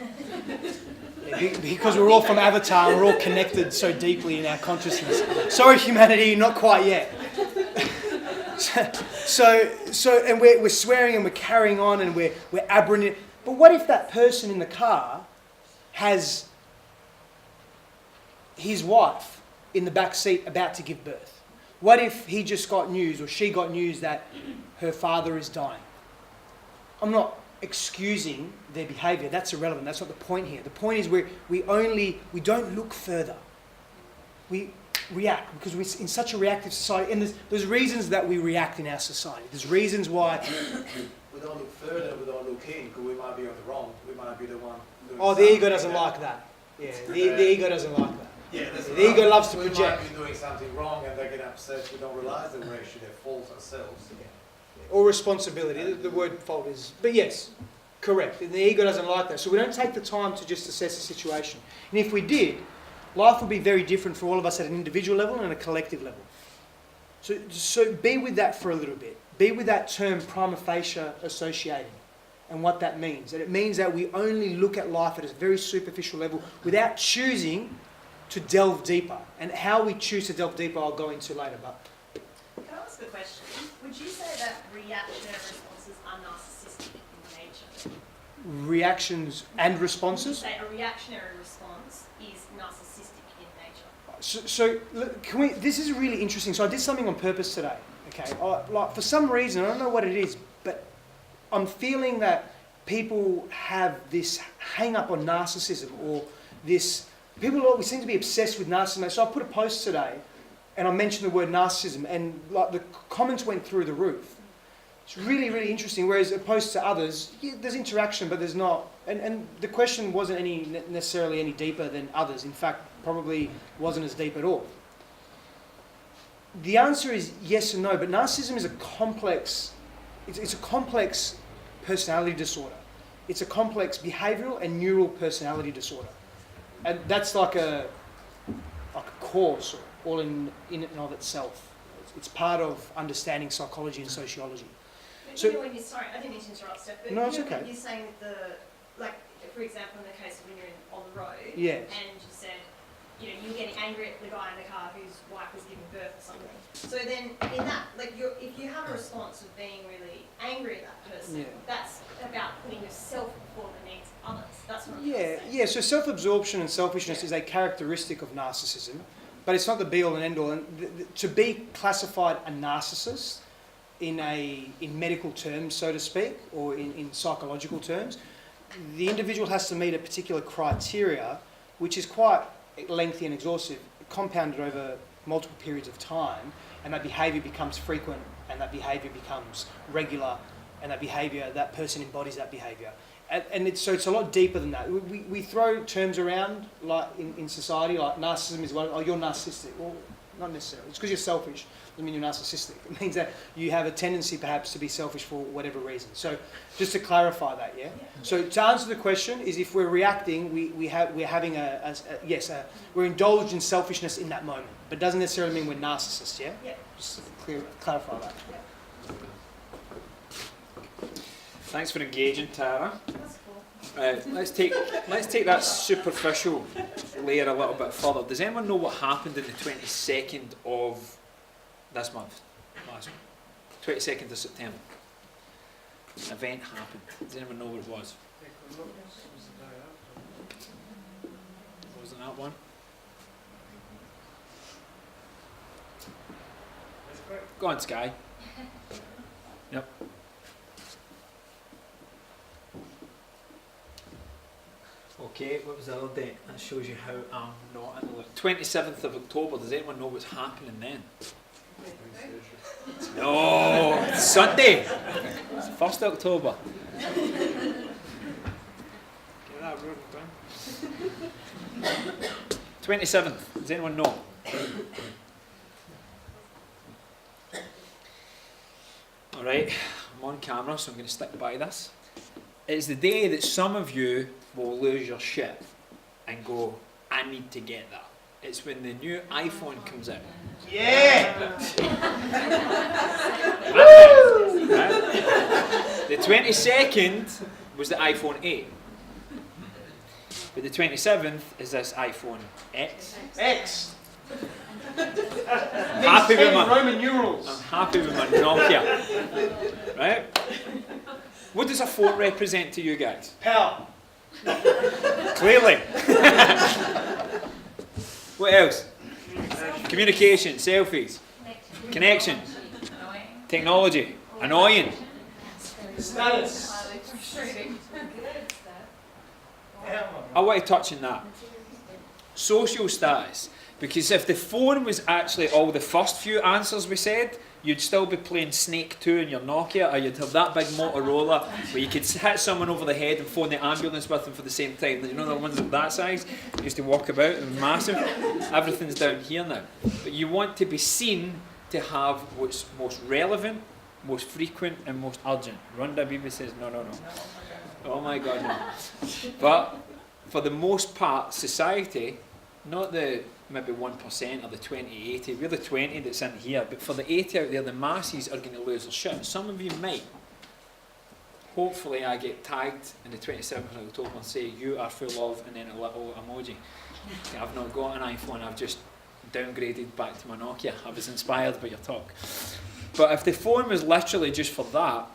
Yeah, because we're all from Avatar, we're all connected so deeply in our consciousness. Sorry, humanity, not quite yet. And we're swearing and we're carrying on and we're aberrant. But what if that person in the car has his wife in the back seat about to give birth? What if he just got news or she got news that her father is dying? I'm not excusing their behaviour. That's irrelevant. That's not the point here. The point is we don't look further. We react because we're in such a reactive society. And there's reasons that we react in our society. There's reasons why. We don't look further, we don't look in, because we might be on the wrong. We might be the one doing The ego doesn't like that. Yeah, the ego doesn't like that. Yeah, that's The ego loves to project. We might be doing something wrong and they get upset. We don't realise that we're actually at fault ourselves. Or responsibility. The word fault is... But yes, correct. And the ego doesn't like that. So we don't take the time to just assess the situation. And if we did, life would be very different for all of us at an individual level and a collective level. So be with that for a little bit. Be with that term prima facie associating and what that means. And it means that we only look at life at a very superficial level without choosing to delve deeper. And how we choose to delve deeper I'll go into later. But Can I ask a question? Would you say that reactionary responses are narcissistic in nature? reactions and responses. Say a reactionary response is narcissistic in nature. So look, this is really interesting. So I did something on purpose today. Okay, like for some reason, I don't know what it is, but I'm feeling that people have this hang up on narcissism, or this, we seem to be obsessed with narcissism. So I put a post today and I mentioned the word narcissism, and like the comments went through the roof. It's really, really interesting. Whereas opposed to others, yeah, there's interaction, but there's not. And the question wasn't necessarily any deeper than others. In fact, probably wasn't as deep at all. The answer is yes and no, but narcissism is a complex, it's a complex personality disorder. It's a complex behavioural and neural personality disorder. And that's like a course all in it and of itself. It's part of understanding psychology and sociology. But So- you know when sorry, I didn't mean to interrupt, Steph, but No, it's you know okay. when you're saying like, for example, in the case of when you're on the road, Yes. and you said, you know, you're getting angry at the guy in the car whose wife was giving birth or something. So then, in that, like, if you have a response of being really angry at that person, Yeah. that's about putting yourself before the needs of others. That's what I'm trying to say. Yeah. So self-absorption and selfishness is a characteristic of narcissism, but it's not the be-all and end-all. And to be classified a narcissist in medical terms, so to speak, or in psychological terms, the individual has to meet a particular criteria, which is quite lengthy and exhaustive, compounded over multiple periods of time, and that behaviour becomes frequent, and that behaviour becomes regular, and that person embodies that behaviour. And it's a lot deeper than that. We throw terms around like in society, like narcissism is one. Oh, you're narcissistic. Well, not necessarily. It's because you're selfish. Doesn't mean you're narcissistic. It means that you have a tendency perhaps to be selfish for whatever reason. So just to clarify that, yeah. So to answer the question is, if we're reacting, we're indulged in selfishness in that moment, but doesn't necessarily mean we're narcissists, yeah. Yeah. Just to clarify that. Thanks for engaging, Tara. That's cool. Let's take that superficial layer a little bit further. Does anyone know what happened in the 22nd of this month? Last month. 22nd of September. An event happened. Does anyone know what it was? Wasn't that one? That's correct. Go on, Sky. Yep. Okay, what was the other date? That shows you how I'm not in the loop. 27th of October. Does anyone know what's happening then? No, it's Sunday. It's 1st October. Get that written down. 27th. Does anyone know? All right, I'm on camera, so I'm going to stick by this. It's the day that some of you will lose your shit and go, I need to get that. It's when the new iPhone comes out. Yeah! The 22nd was the iPhone 8. But the 27th is this iPhone X. X. Happy with my Roman numerals. I'm happy with my Nokia. Right? What does a phone represent to you guys? Power. Clearly. What else? Communication, selfies, connection, technology, annoying. Status. I want to touch on that. Social status. Because if the phone was actually all the first few answers we said, you'd still be playing Snake 2 in your Nokia, or you'd have that big Motorola where you could hit someone over the head and phone the ambulance with them for the same time. You know the ones of that size? You used to walk about, and massive. Everything's down here now. But you want to be seen to have what's most relevant, most frequent, and most urgent. Rhonda Bibi says, no. Oh my God, no. But for the most part, society, not the maybe 1% or the 20, 80, we're the 20 that's in here, but for the 80 out there, the masses are going to lose their shit. Some of you might. Hopefully I get tagged in the 27th of October and say, you are full of, and then a little emoji. Okay, I've not got an iPhone, I've just downgraded back to my Nokia. I was inspired by your talk. But if the phone was literally just for that,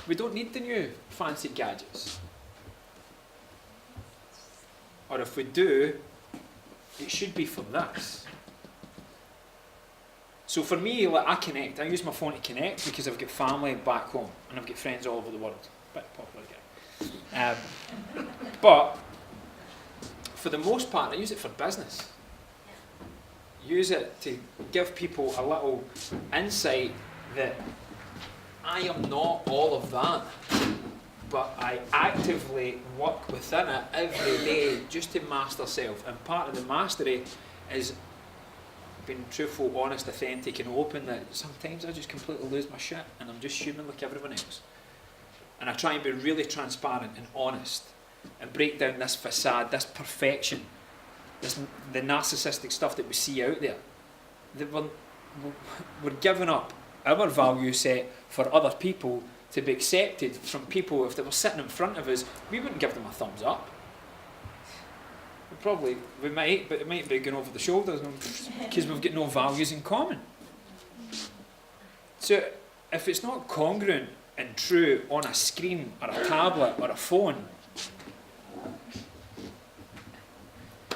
we don't need the new fancy gadgets. Or if we do, it should be for this. So for me, like, I connect. I use my phone to connect because I've got family back home and I've got friends all over the world. Bit popular guy. But for the most part, I use it for business. Use it to give people a little insight that I am not all of that, but I actively work within it every day just to master self. And part of the mastery is being truthful, honest, authentic, and open. That sometimes I just completely lose my shit and I'm just human like everyone else. And I try and be really transparent and honest and break down this facade, this perfection, the narcissistic stuff that we see out there. That we're giving up our value set for other people to be accepted from people. If they were sitting in front of us, we wouldn't give them a thumbs up. We might, but it might be going over the shoulders because we've got no values in common. So if it's not congruent and true on a screen or a tablet or a phone,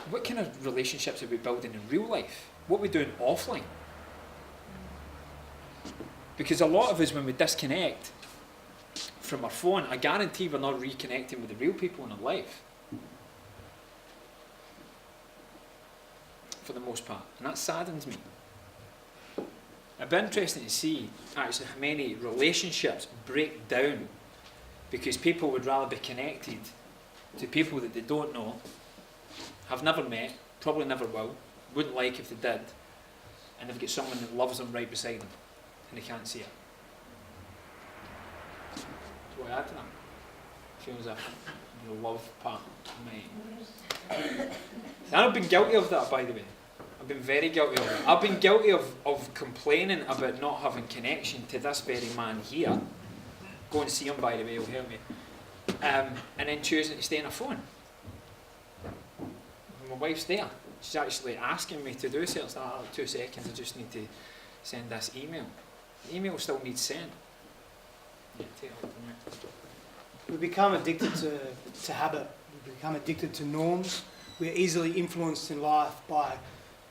what kind of relationships are we building in real life? What are we doing offline? Because a lot of us, when we disconnect from our phone, I guarantee we're not reconnecting with the real people in our life. For the most part. And that saddens me. It'd be interesting to see actually how many relationships break down because people would rather be connected to people that they don't know, have never met, probably never will, wouldn't like if they did, and they've got someone that loves them right beside them and they can't see it. So what I add to that? Feels like the love part of me. And I've been guilty of that, by the way. I've been very guilty of it. I've been guilty of complaining about not having connection to this very man here. Go and see him, by the way, he'll help me. And then choosing to stay on a phone. My wife's there. She's actually asking me to do something. Oh, 2 seconds, I just need to send this email. The email still needs sent. Yeah, take it up from there. We become addicted to habit. We become addicted to norms. We are easily influenced in life by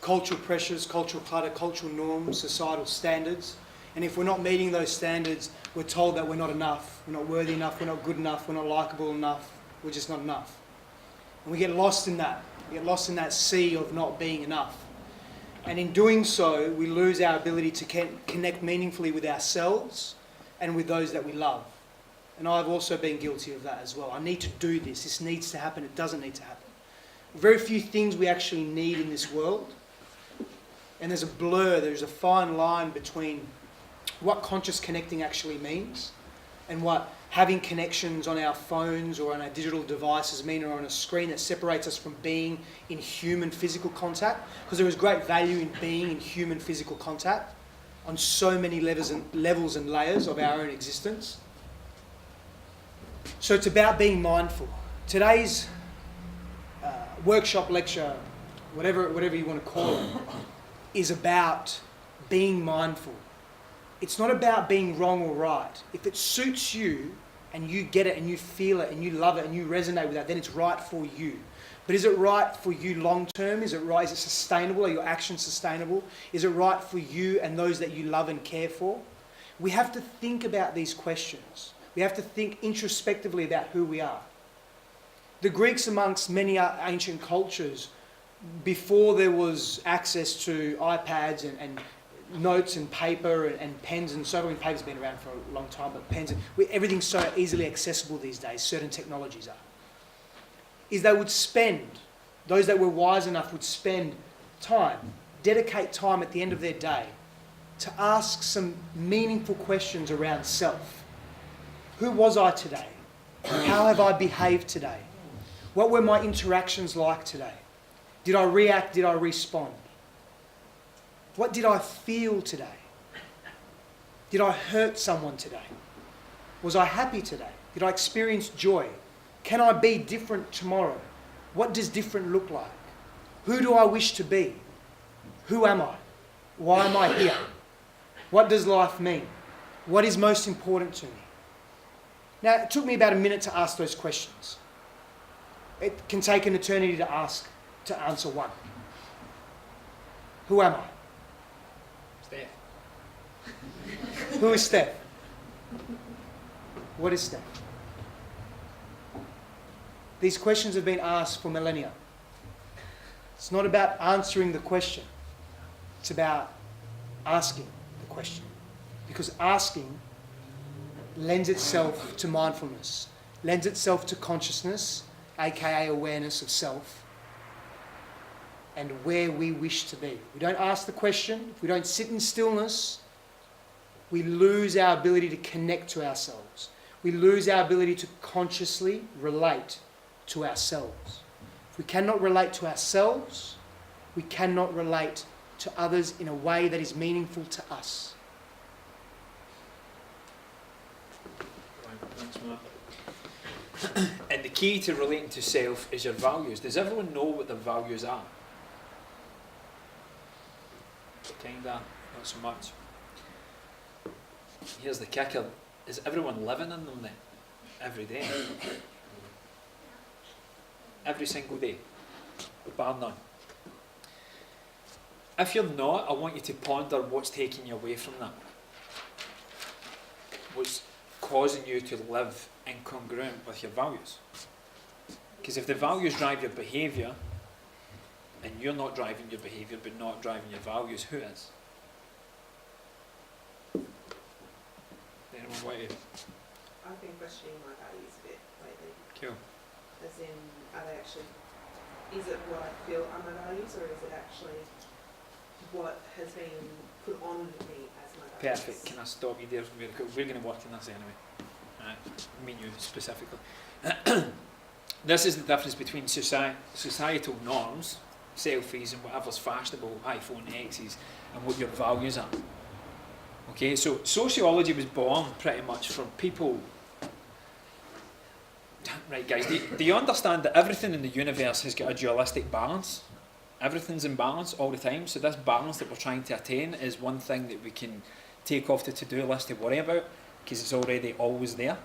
cultural pressures, cultural clutter, cultural norms, societal standards. And if we're not meeting those standards, we're told that we're not enough, we're not worthy enough, we're not good enough, we're not likeable enough, we're just not enough. And we get lost in that. We get lost in that sea of not being enough. And in doing so, we lose our ability to connect meaningfully with ourselves and with those that we love. And I've also been guilty of that as well. I need to do this. This needs to happen. It doesn't need to happen. Very few things we actually need in this world. And there's a blur, there's a fine line between what conscious connecting actually means and what having connections on our phones or on our digital devices mean, or on a screen that separates us from being in human physical contact. Because there is great value in being in human physical contact on so many levels and layers of our own existence. So it's about being mindful. Today's workshop, lecture, whatever you want to call it, is about being mindful. It's not about being wrong or right. If it suits you and you get it and you feel it and you love it and you resonate with that, then it's right for you. But is it right for you long term? Is it right? Is it sustainable? Are your actions sustainable? Is it right for you and those that you love and care for? We have to think about these questions. We have to think introspectively about who we are. The Greeks, amongst many ancient cultures, before there was access to iPads and notes and paper and pens, and so on, paper's been around for a long time, but pens, everything's so easily accessible these days, certain technologies are, is they would spend, those that were wise enough would spend time, dedicate time at the end of their day to ask some meaningful questions around self. Who was I today? How have I behaved today? What were my interactions like today? Did I react? Did I respond? What did I feel today? Did I hurt someone today? Was I happy today? Did I experience joy? Can I be different tomorrow? What does different look like? Who do I wish to be? Who am I? Why am I here? What does life mean? What is most important to me? Now, it took me about a minute to ask those questions. It can take an eternity to answer one. Who am I? Steph. Who is Steph? What is Steph? These questions have been asked for millennia. It's not about answering the question. It's about asking the question. Because asking lends itself to mindfulness, lends itself to consciousness, aka awareness of self, and where we wish to be. We don't ask the question, if we don't sit in stillness, we lose our ability to connect to ourselves. We lose our ability to consciously relate to ourselves. If we cannot relate to ourselves, we cannot relate to others in a way that is meaningful to us. Thanks, Matt. And the key to relating to self is your values. Does everyone know what their values are? Kinda, not so much. Here's the kicker. Is everyone living in them then? Every day? Every single day? Bar none. If you're not, I want you to ponder what's taking you away from that. What's causing you to live incongruent with your values. Because if the values drive your behaviour, and you're not driving your behaviour but not driving your values, who is? Anyone want to? I've been questioning my values a bit lately. Cool. As in, are they actually, is it what I feel are my values, or is it actually what has been put on me as my values? Perfect. Can I stop you there? We're going to work on this anyway. Right. I mean you specifically. This is the difference between societal norms, selfies and whatever's fashionable, iPhone X's, and what your values are. Okay, so sociology was born pretty much from people. Right, guys, do you understand that everything in the universe has got a dualistic balance? Everything's in balance all the time, so this balance that we're trying to attain is one thing that we can take off the to-do list to worry about, because it's already always there.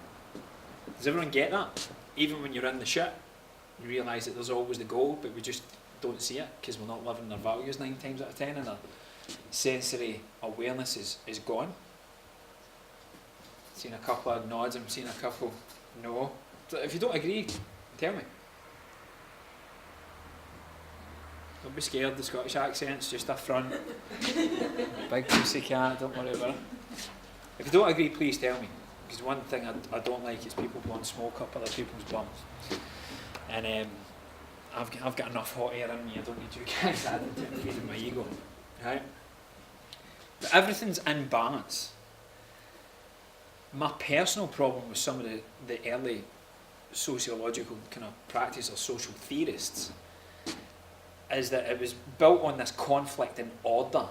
Does everyone get that? Even when you're in the shit, You realise that there's always the goal, but we just don't see it because we're not living their values 9 times out of 10, and our sensory awareness is gone. Seen a couple of nods, I'm seeing a couple no. So if you don't agree, tell me. Don't be scared, the Scottish accent's just a front. Big pussy cat, don't worry about it. If you don't agree, please tell me. Because one thing I don't like is people blowing smoke up other people's bums. And I've got enough hot air in me, I don't need you guys adding to feeding my ego. Right? But everything's in balance. My personal problem with some of the early sociological kind of practice or social theorists is that it was built on this conflict and order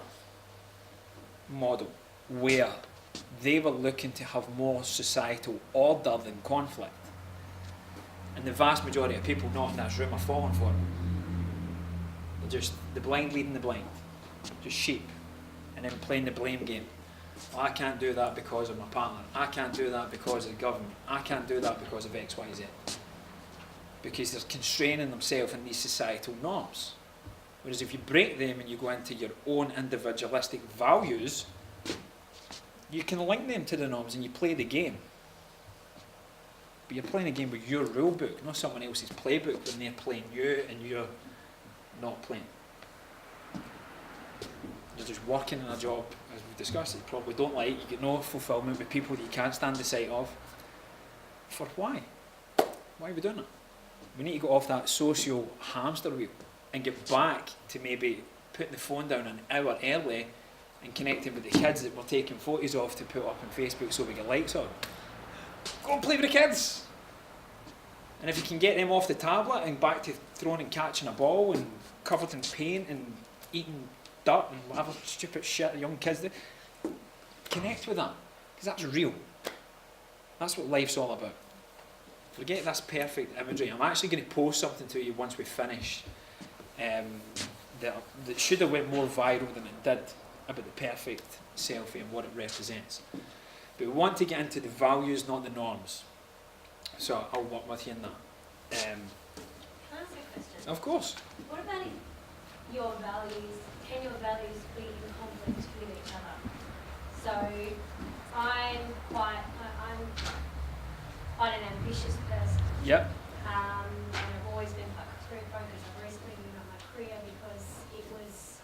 model where they were looking to have more societal order than conflict. And the vast majority of people not in this room are falling for it. They're just the blind leading the blind. Just sheep. And then playing the blame game. Well, I can't do that because of my partner. I can't do that because of the government. I can't do that because of X, Y, Z. Because they're constraining themselves in these societal norms. Whereas if you break them and you go into your own individualistic values, you can link them to the norms and you play the game. But you're playing a game with your rule book, not someone else's playbook when they're playing you and you're not playing. You're just working in a job, as we've discussed, that you probably don't like. You get no fulfilment with people that you can't stand the sight of. For why? Why are we doing it? We need to go off that social hamster wheel and get back to maybe putting the phone down an hour early and connecting with the kids that we're taking photos of to put up on Facebook so we get likes on. Go and play with the kids! And if you can get them off the tablet and back to throwing and catching a ball and covered in paint and eating dirt and whatever stupid shit the young kids do, connect with that, because that's real. That's what life's all about. Forget this perfect imagery. I'm actually going to post something to you once we finish that should have went more viral than it did about the perfect selfie and what it represents. But we want to get into the values, not the norms. So I'll work with you in that. Can I ask a question? Of course. What about your values? Can your values be in conflict with each other? So I'm quite an ambitious person. Yep. And I've always been quite career focused. I've recently given up my career because it was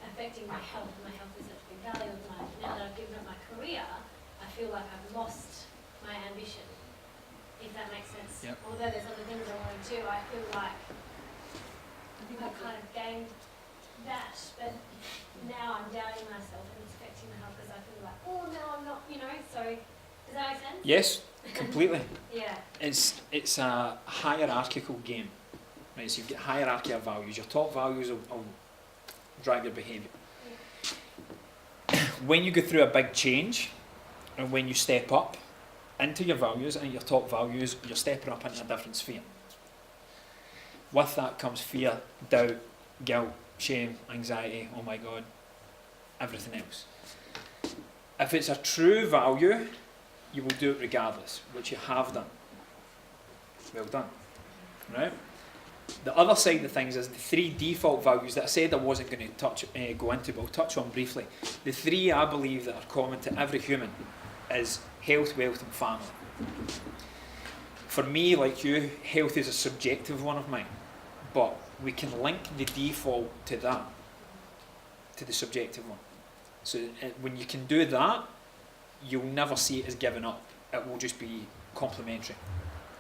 affecting my health. My health is such a big value of mine. Now that I've given up my career, I feel like I've lost my ambition, if that makes sense. Yep. Although there's other things I want to do, I feel like I've kind of gained that, but now I'm doubting myself and it's affecting my health because I feel like, oh no, I'm not, so does that make sense? Yes, completely. Yeah. It's a hierarchical game. Right, so you've got hierarchy of values. Your top values will drive your behaviour. Yeah. When you go through a big change, and when you step up into your values and your top values, you're stepping up into a different sphere. With that comes fear, doubt, guilt, shame, anxiety, oh my God, everything else. If it's a true value, you will do it regardless, which you have done. Well done. Right? The other side of things is the 3 default values that I said I wasn't going to go into, but I'll touch on briefly. The 3 I believe that are common to every human is health, wealth and family. For me, like you, health is a subjective one of mine, but we can link the default to that, to the subjective one. So when you can do that, you'll never see it as giving up. It will just be complementary.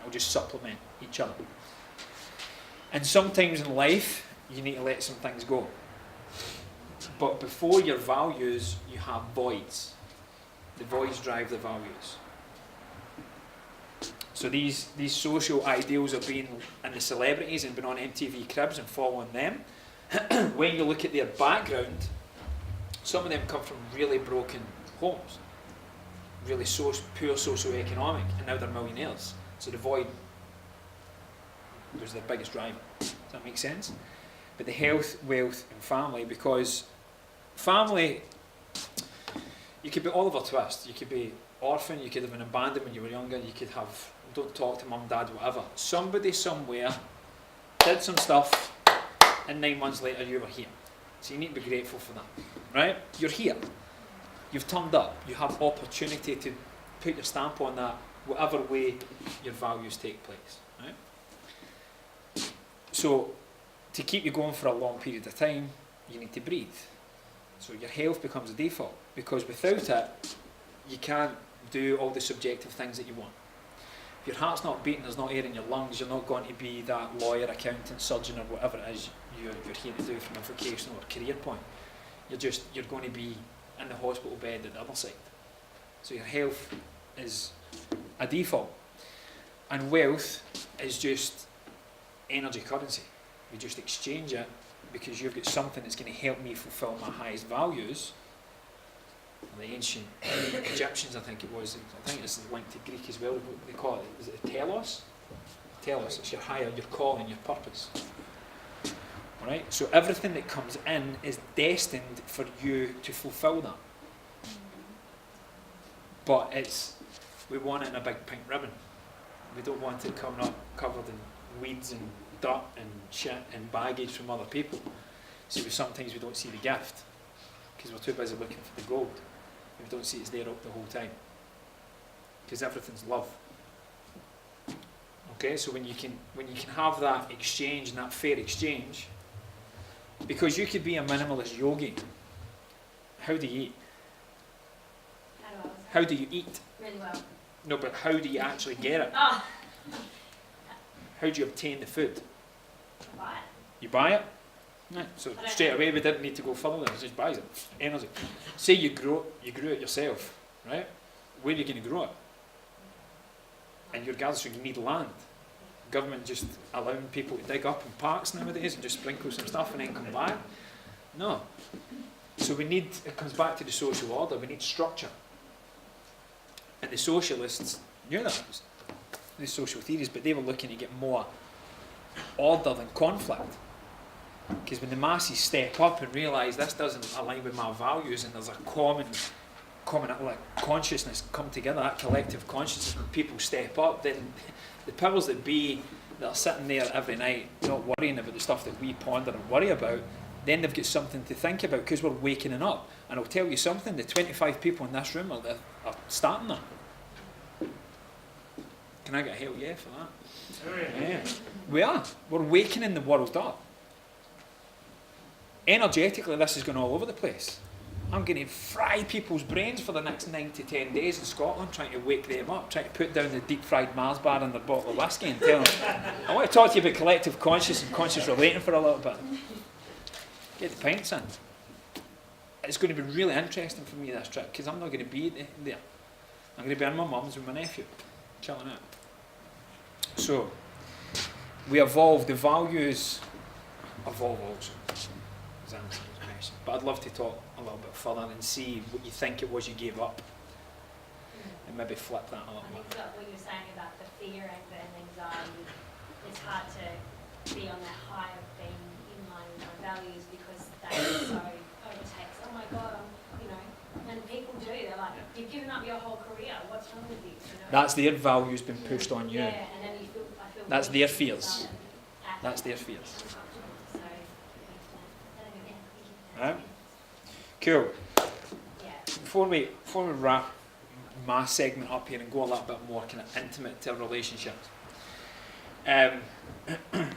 It will just supplement each other. And sometimes in life, you need to let some things go. But before your values, you have voids. The voids drive the values. So these social ideals of being in the celebrities and being on MTV Cribs and following them, when you look at their background, some of them come from really broken homes, really poor socio-economic, and now they're millionaires. So the void was their biggest driver. Does that make sense? But the health, wealth and family, because family, you could be Oliver Twist, you could be orphan, you could have been abandoned when you were younger, you could have, don't talk to mum, dad, whatever. Somebody somewhere did some stuff, and 9 months later you were here. So you need to be grateful for that, right? You're here. You've turned up. You have opportunity to put your stamp on that, whatever way your values take place, right? So to keep you going for a long period of time, you need to breathe. So your health becomes a default, because without it, you can't do all the subjective things that you want. If your heart's not beating, there's not air in your lungs, you're not going to be that lawyer, accountant, surgeon, or whatever it is you're here to do from a vocational or career point. You're going to be in the hospital bed at the other side. So your health is a default. And wealth is just energy currency. We just exchange it because you've got something that's going to help me fulfill my highest values. The ancient Egyptians, I think it was, I think it's linked to Greek as well, what they call it, is it telos? Telos, it's your higher, your calling, your purpose. Alright, so everything that comes in is destined for you to fulfill that. But we want it in a big pink ribbon. We don't want it coming up covered in weeds and dirt and shit and baggage from other people. So sometimes we don't see the gift because we're too busy looking for the gold. We don't see it's there up the whole time because everything's love. Okay, so when you can have that exchange and that fair exchange, because you could be a minimalist yogi. How do you eat? How do you eat? Really well. No, but how do you actually get it? Ah, How do you obtain the food? buy it. You buy it? Right. So straight away we didn't need to go further, it just buys it. Energy. Say you grew it yourself, right? Where are you going to grow it? And your garden, so you need land. Government just allowing people to dig up in parks nowadays and just sprinkle some stuff and then come back? No. So it comes back to the social order, we need structure. And the socialists knew that, the social theories, but they were looking to get more order than conflict. Because when the masses step up and realise this doesn't align with my values and there's a common like, consciousness come together, that collective consciousness, when people step up, then the powers that be that are sitting there every night not worrying about the stuff that we ponder and worry about, then they've got something to think about because we're waking up. And I'll tell you something, the 25 people in this room are starting that. Can I get a hell yeah for that? Yeah. We are. We're waking the world up. Energetically, this is going all over the place. I'm going to fry people's brains for the next 9 to 10 days in Scotland, trying to wake them up, trying to put down the deep-fried Mars bar in their bottle of whiskey and tell them, I want to talk to you about collective conscious and conscious relating for a little bit. Get the pints in. It's going to be really interesting for me, this trip, because I'm not going to be there. I'm going to be in my mum's with my nephew, chilling out. So, we evolve, the values evolve also. But I'd love to talk a little bit further and see what you think it was you gave up and maybe flip that a little I bit. think that what you're saying about the fear and anxiety, it's hard to be on that high of being in line with my values because that so overtakes. Oh my God, and people do. They're like, you've given up your whole career. What's wrong with you? That's their values being pushed on you. Yeah, and then I feel. That's their fears. That's their fears. So, Right? Cool. yeah. Before we wrap my segment up here and go a little bit more kind of intimate to relationships. Can I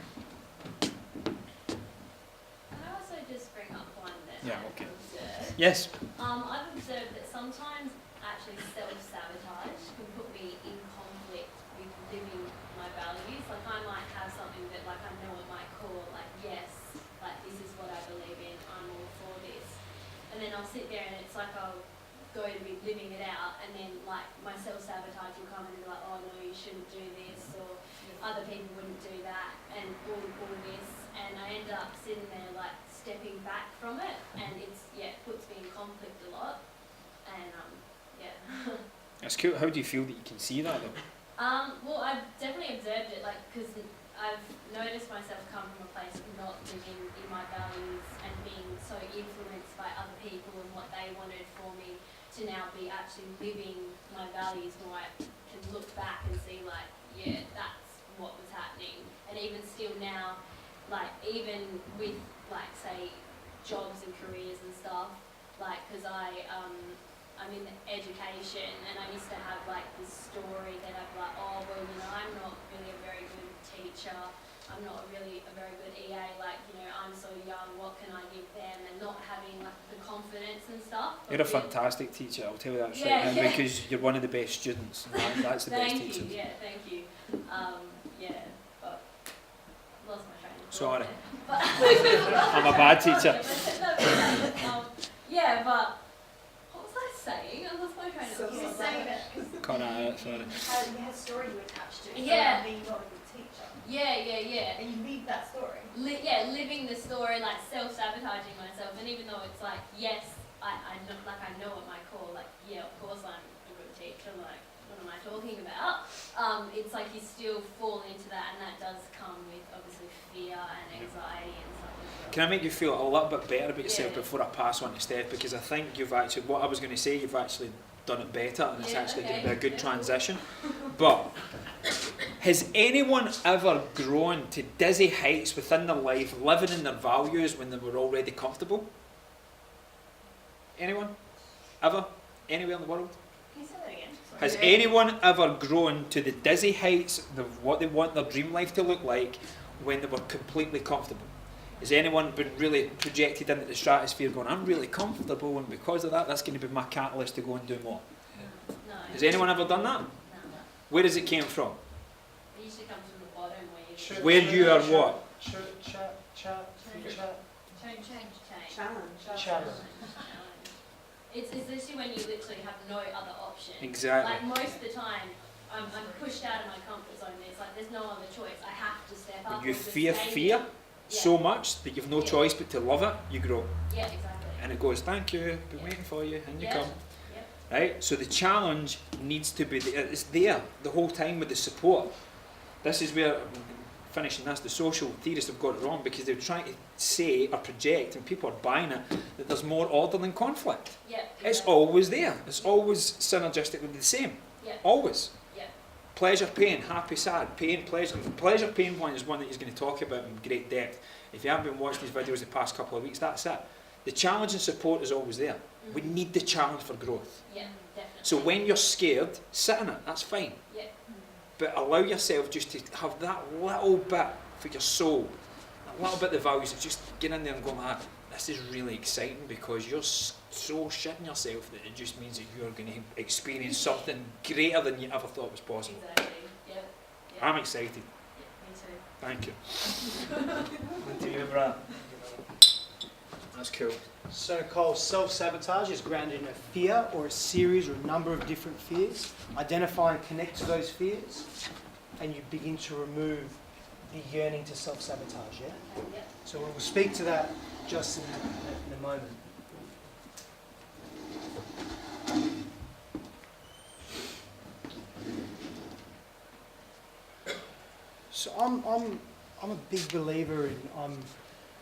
also just bring up one that Yeah, I've okay. observed? Yes. I've observed that sometimes actually self-sabotage can put me in conflict with living my values. Like I might have something that like I know at my core, like yes, like this is what I believe in, I'm all for this. And then I'll sit there and it's like I'll go to be living it out and then like my self-sabotage will come and be like, oh no, you shouldn't do this, or other people wouldn't do that, and all this, and I end up sitting there like stepping back from it, and it puts me in conflict a lot, and yeah. That's cool. How do you feel that you can see that though? Well, I've definitely observed it, like, because I've noticed myself come from a place of not living in my values and being so influenced by other people and what they wanted for me to now be actually living my values, where I can look back and see like, yeah, that's what was happening. And even still now, like even with like say jobs and careers and stuff, like because I'm in education and I used to have like this story that I'd be like, oh well, you know, I'm not really a very good teacher, I'm not really a very good EA, like, you know, I'm so young, what can I give them, and not having like the confidence and stuff. You're a fantastic teacher, I'll tell you that straight Yeah, now, yeah. because you're one of the best students. And that's the best Thank teacher. you, yeah, thank you. Yeah, but lost my train of thought Sorry. there. But I'm a bad teacher. Yeah, but what was I saying? I lost my train of So- thought. You were saying that because Can't sorry. you had a story you attached to it. Yeah. So being not a good teacher. Yeah. And you leave that story. Living the story, like self-sabotaging myself, and even though it's like, yes, I know at my core, like, yeah, of course I'm a good teacher, like, what am I talking about? It's like you still fall into that, and that does come with obviously fear and anxiety and stuff as well. Can I make you feel a little bit better about yourself Yeah. before I pass on to Steph? Because I think you've actually, what I was going to say, you've actually done it better, and it's Yeah, actually okay. going to be a good Yeah. transition. But has anyone ever grown to dizzy heights within their life, living in their values when they were already comfortable? Anyone? Ever? Anywhere in the world? Can you say that again? Sorry. Has anyone ever grown to the dizzy heights of what they want their dream life to look like when they were completely comfortable? Has anyone been really projected into the stratosphere going, I'm really comfortable, and because of that, that's going to be my catalyst to go and do more? No. Has anyone ever done that? No. Where does it came from? It usually comes from the bottom where you Where you are what? change. Challenge. It's literally when you literally have no other option. Exactly. Like most of the time, I'm pushed out of my comfort zone. It's like there's no other choice. I have to step up. You or just fear stay fear there. so much that you've no Yeah. choice but to love it, you grow. Yeah, exactly. And it goes, thank you, been Yeah. waiting for you, and you Yeah. come. Yep. Right? So the challenge needs to be, it's there the whole time with the support. This is where, finishing this, the social theorists have got it wrong, because they're trying to say or project, and people are buying it, that there's more order than conflict. Yeah. It's exactly. always there. It's always synergistically the same. Yeah. Always. Yeah. Pleasure, pain, happy, sad, pain, pleasure. The pleasure, pain one is one that he's going to talk about in great depth. If you haven't been watching these videos the past couple of weeks, that's it. The challenge and support is always there. We need the challenge for growth. Yeah, definitely. So when you're scared, sit in it, that's fine. Yeah. But allow yourself just to have that little bit for your soul, that little bit of the values, and just get in there and go, ah, this is really exciting, because you're so shitting yourself that it just means that you're going to experience something greater than you ever thought was possible. Exactly. Yeah. Yeah. I'm excited. Yeah, me too. Thank you. To you, Brad. That's cool. So Nicole, self-sabotage is grounded in a fear or a series or a number of different fears. Identify and connect to those fears, and you begin to remove the yearning to self-sabotage, yeah? Okay, yeah. So we'll speak to that just in a moment. So I'm a big believer in, I'm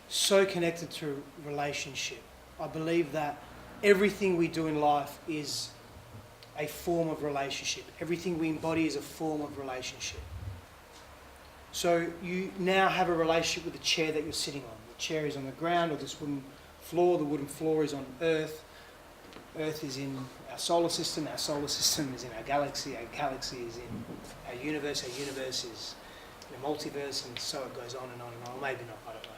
so connected to relationship. I believe that everything we do in life is a form of relationship. Everything we embody is a form of relationship. So you now have a relationship with the chair that you're sitting on. The chair is on the ground, or this wooden floor. The wooden floor is on Earth. Earth is in our solar system is in our galaxy is in our universe is in a multiverse, and so it goes on and on and on. Maybe not, I don't know.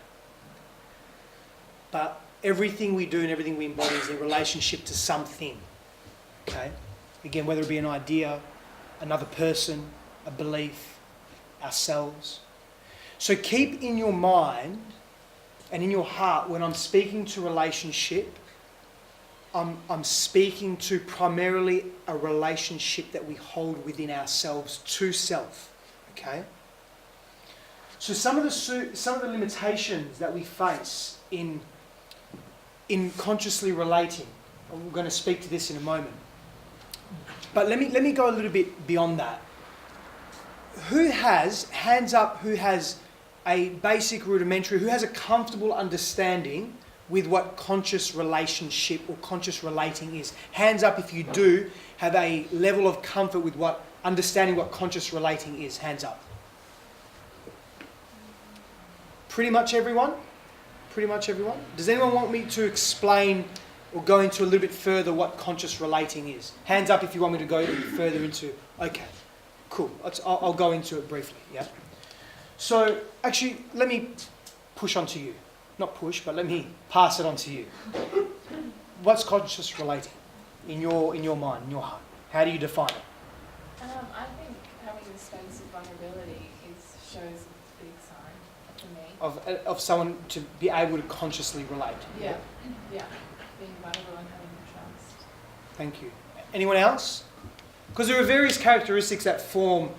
But everything we do and everything we embody is in relationship to something. Okay? Again, whether it be an idea, another person, a belief, ourselves. So keep in your mind and in your heart, when I'm speaking to relationship, I'm speaking to primarily a relationship that we hold within ourselves to self. Okay? So some of the limitations that we face in consciously relating, and we're going to speak to this in a moment. But let me go a little bit beyond that. Who has, hands up, who has a basic rudimentary, who has a comfortable understanding with what conscious relationship or conscious relating is? Hands up if you do have a level of comfort with what, understanding what conscious relating is. Hands up. Pretty much everyone? Pretty much everyone? Does anyone want me to explain or go into a little bit further what conscious relating is? Hands up if you want me to go further into. Okay, cool. I'll go into it briefly, yeah? So, actually, let me push onto you. Not push, but let me pass it on to you. What's conscious relating in your mind, in your heart? How do you define it? I think having the space of vulnerability shows a big sign for me. Of someone to be able to consciously relate. Yeah. Being vulnerable and having trust. Thank you. Anyone else? Because there are various characteristics that form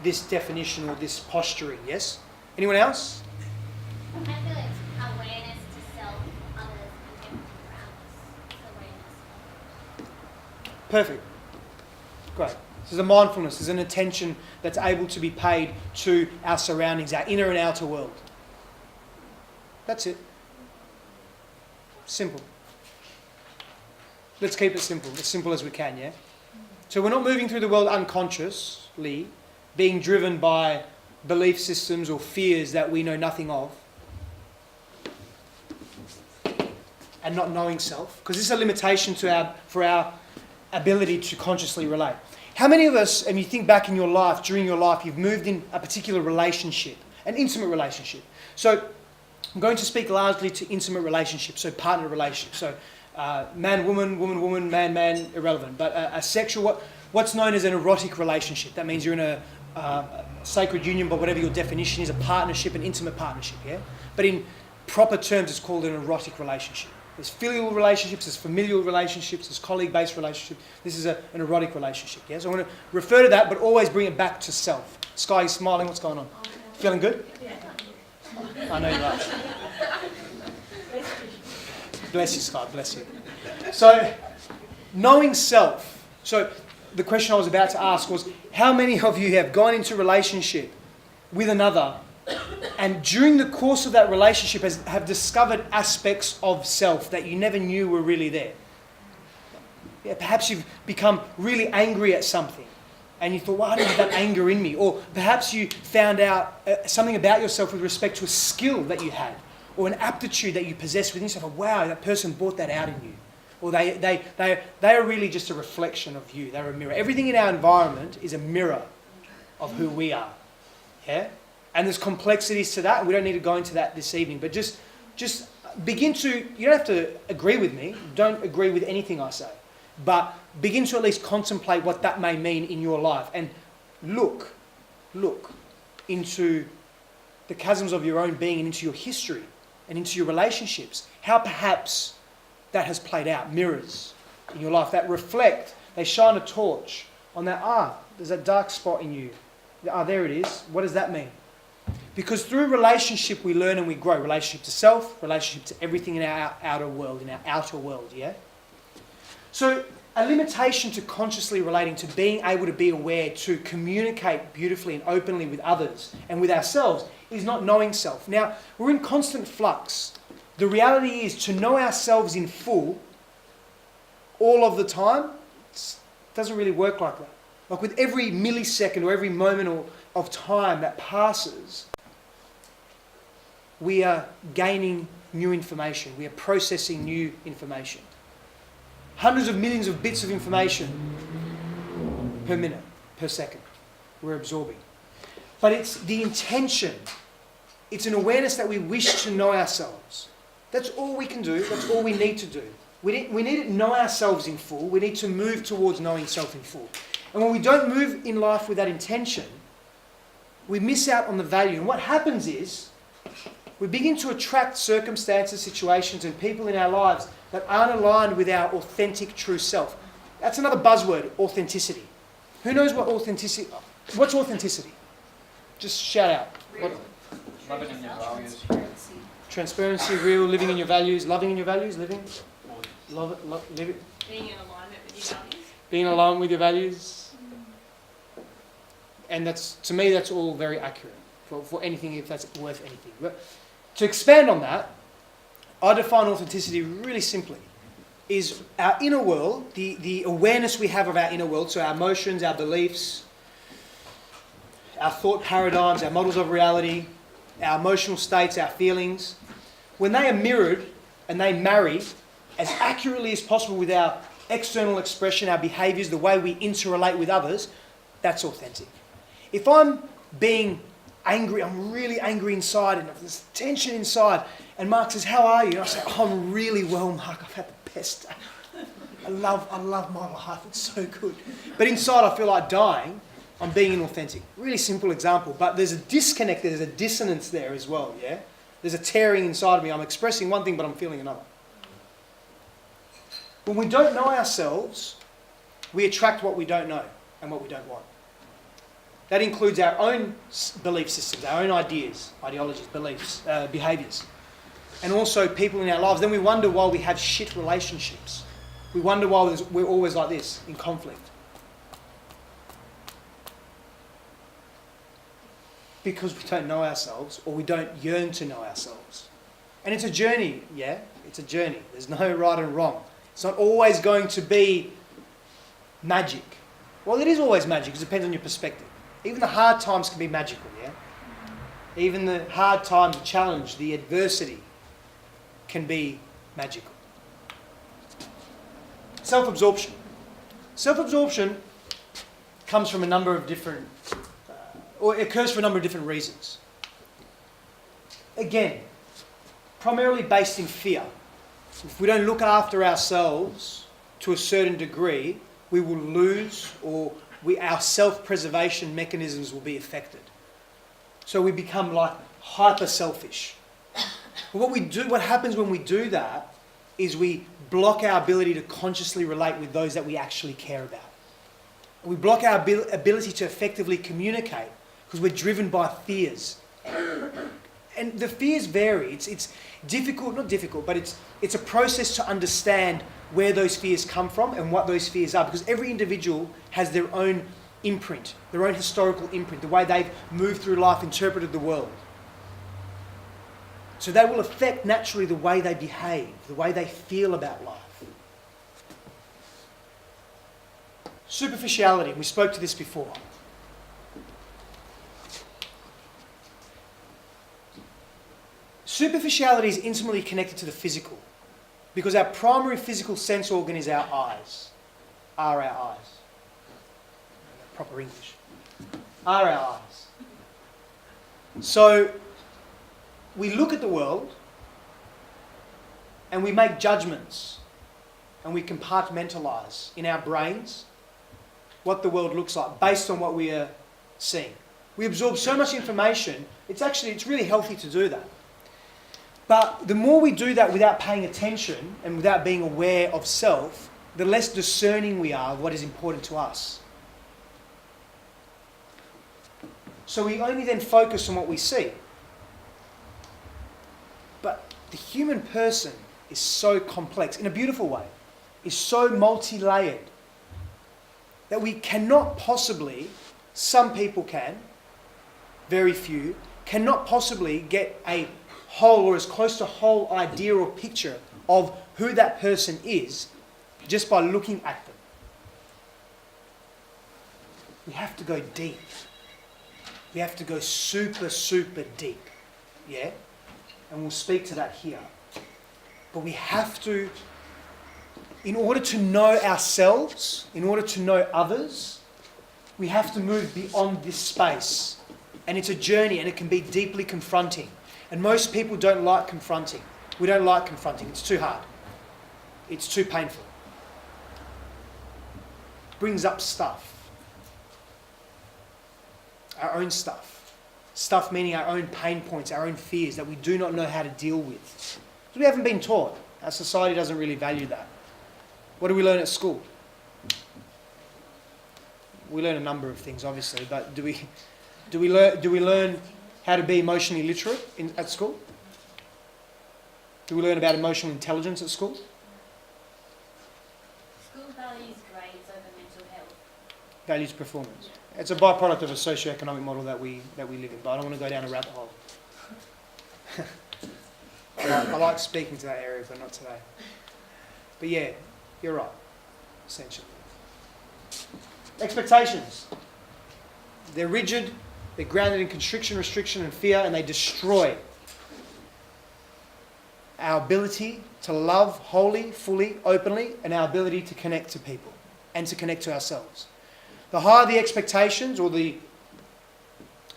this definition or this posturing, yes? Anyone else? I feel it's awareness to self, others, and everything around us. It's awareness. Perfect. Great. This is a mindfulness, there's an attention that's able to be paid to our surroundings, our inner and outer world. That's it. Simple. Let's keep it simple, as simple as we can, yeah? So we're not moving through the world unconsciously, being driven by belief systems or fears that we know nothing of, and not knowing self, because this is a limitation for our ability to consciously relate. How many of us, and you think back in your life, during your life, you've moved in a particular relationship, an intimate relationship? So I'm going to speak largely to intimate relationships, so partner relationships. So man, woman, man, irrelevant. But a sexual, what's known as an erotic relationship. That means you're in a sacred union, but whatever your definition is, a partnership, an intimate partnership, yeah? But in proper terms, it's called an erotic relationship. There's filial relationships, there's familial relationships, there's colleague-based relationships. This is an erotic relationship, yeah? So I want to refer to that, but always bring it back to self. Sky, you smiling, what's going on? Feeling good? Yeah. I know you are. Bless you, Sky, bless you. So, knowing self. So, the question I was about to ask was, how many of you have gone into a relationship with another and during the course of that relationship have discovered aspects of self that you never knew were really there? Yeah, perhaps you've become really angry at something and you thought, well, I don't have that anger in me. Or perhaps you found out something about yourself with respect to a skill that you had or an aptitude that you possessed within yourself. Wow, that person brought that out in you. Or they are really just a reflection of you. They're a mirror. Everything in our environment is a mirror of who we are. Yeah? And there's complexities to that. We don't need to go into that this evening. But just begin to, you don't have to agree with me. Don't agree with anything I say. But begin to at least contemplate what that may mean in your life. And look into the chasms of your own being and into your history and into your relationships. How perhaps that has played out. Mirrors in your life that reflect, they shine a torch on that, there's a dark spot in you. There it is. What does that mean? Because through relationship we learn and we grow. Relationship to self, relationship to everything in our outer world, yeah? So a limitation to consciously relating, to being able to be aware, to communicate beautifully and openly with others and with ourselves is not knowing self. Now, we're in constant flux. The reality is to know ourselves in full all of the time doesn't really work like that. Like with every millisecond or every moment of time that passes, we are gaining new information. We are processing new information. Hundreds of millions of bits of information per minute, per second, we're absorbing. But it's the intention. It's an awareness that we wish to know ourselves. That's all we can do. That's all we need to do. We need to know ourselves in full. We need to move towards knowing self in full. And when we don't move in life with that intention, we miss out on the value. And what happens is we begin to attract circumstances, situations, and people in our lives that aren't aligned with our authentic, true self. That's another buzzword, authenticity. Who knows what authenticity... What's authenticity? Just shout out. Living in your values. Transparency, real, living in your values, loving in your values, living... Love it, live it. Being in alignment with your values. Being in alignment with your values. And that's, to me, that's all very accurate for anything, if that's worth anything. But to expand on that, I define authenticity really simply. Is our inner world, the awareness we have of our inner world, so our emotions, our beliefs, our thought paradigms, our models of reality, our emotional states, our feelings, when they are mirrored and they marry as accurately as possible with our external expression, our behaviours, the way we interrelate with others, that's authentic. If I'm being angry, I'm really angry inside and there's tension inside, and Mark says, "How are you?" And I say, "Oh, I'm really well, Mark. I've had the best day. I love my life. It's so good." But inside I feel like dying. I'm being inauthentic. Really simple example, but there's a disconnect, there's a dissonance there as well, yeah? There's a tearing inside of me. I'm expressing one thing, but I'm feeling another. When we don't know ourselves, we attract what we don't know and what we don't want. That includes our own belief systems, our own ideas, ideologies, beliefs, behaviours, and also people in our lives. Then we wonder why we have shit relationships. We wonder why we're always like this, in conflict. Because we don't know ourselves, or we don't yearn to know ourselves. And it's a journey, yeah? It's a journey. There's no right and wrong. It's not always going to be magic. Well, it is always magic. It depends on your perspective. Even the hard times can be magical, yeah? Even the hard times, the challenge, the adversity can be magical. Self-absorption. Self-absorption comes from a number of different, or it occurs for a number of different reasons. Again, primarily based in fear. If we don't look after ourselves to a certain degree, we will lose, or our self-preservation mechanisms will be affected. So we become like hyper-selfish. But what happens when we do that is we block our ability to consciously relate with those that we actually care about. We block our ability to effectively communicate because we're driven by fears. And the fears vary. It's difficult, not difficult, but it's a process to understand where those fears come from and what those fears are, because every individual has their own imprint, their own historical imprint, the way they've moved through life, interpreted the world. So they will affect naturally the way they behave, the way they feel about life. Superficiality, we spoke to this before. Superficiality is intimately connected to the physical, because our primary physical sense organ is our eyes. Are our eyes. Proper English. Are our eyes. So we look at the world and we make judgments and we compartmentalise in our brains what the world looks like based on what we are seeing. We absorb so much information, it's really healthy to do that. But the more we do that without paying attention and without being aware of self, the less discerning we are of what is important to us. So we only then focus on what we see. But the human person is so complex, in a beautiful way, is so multi-layered, that we cannot possibly, some people can, very few, cannot possibly get a whole or as close to whole idea or picture of who that person is just by looking at them. We have to go deep. We have to go super, super deep. Yeah? And we'll speak to that here. But we have to, in order to know ourselves, in order to know others, we have to move beyond this space. And it's a journey, and it can be deeply confronting. And most people don't like confronting. We don't like confronting. It's too hard. It's too painful. It brings up stuff. Our own stuff. Stuff meaning our own pain points, our own fears that we do not know how to deal with. Because we haven't been taught. Our society doesn't really value that. What do we learn at school? We learn a number of things, obviously, but do we learn how to be emotionally literate at school? Do we learn about emotional intelligence at school? School values grades over mental health. Values performance. It's a byproduct of a socio-economic model that we live in, but I don't want to go down a rabbit hole. I like speaking to that area, but not today. But yeah, you're right, essentially. Expectations. They're rigid, They're grounded in constriction, restriction, and fear, and they destroy our ability to love wholly, fully, openly, and our ability to connect to people and to connect to ourselves. The higher the expectations, or the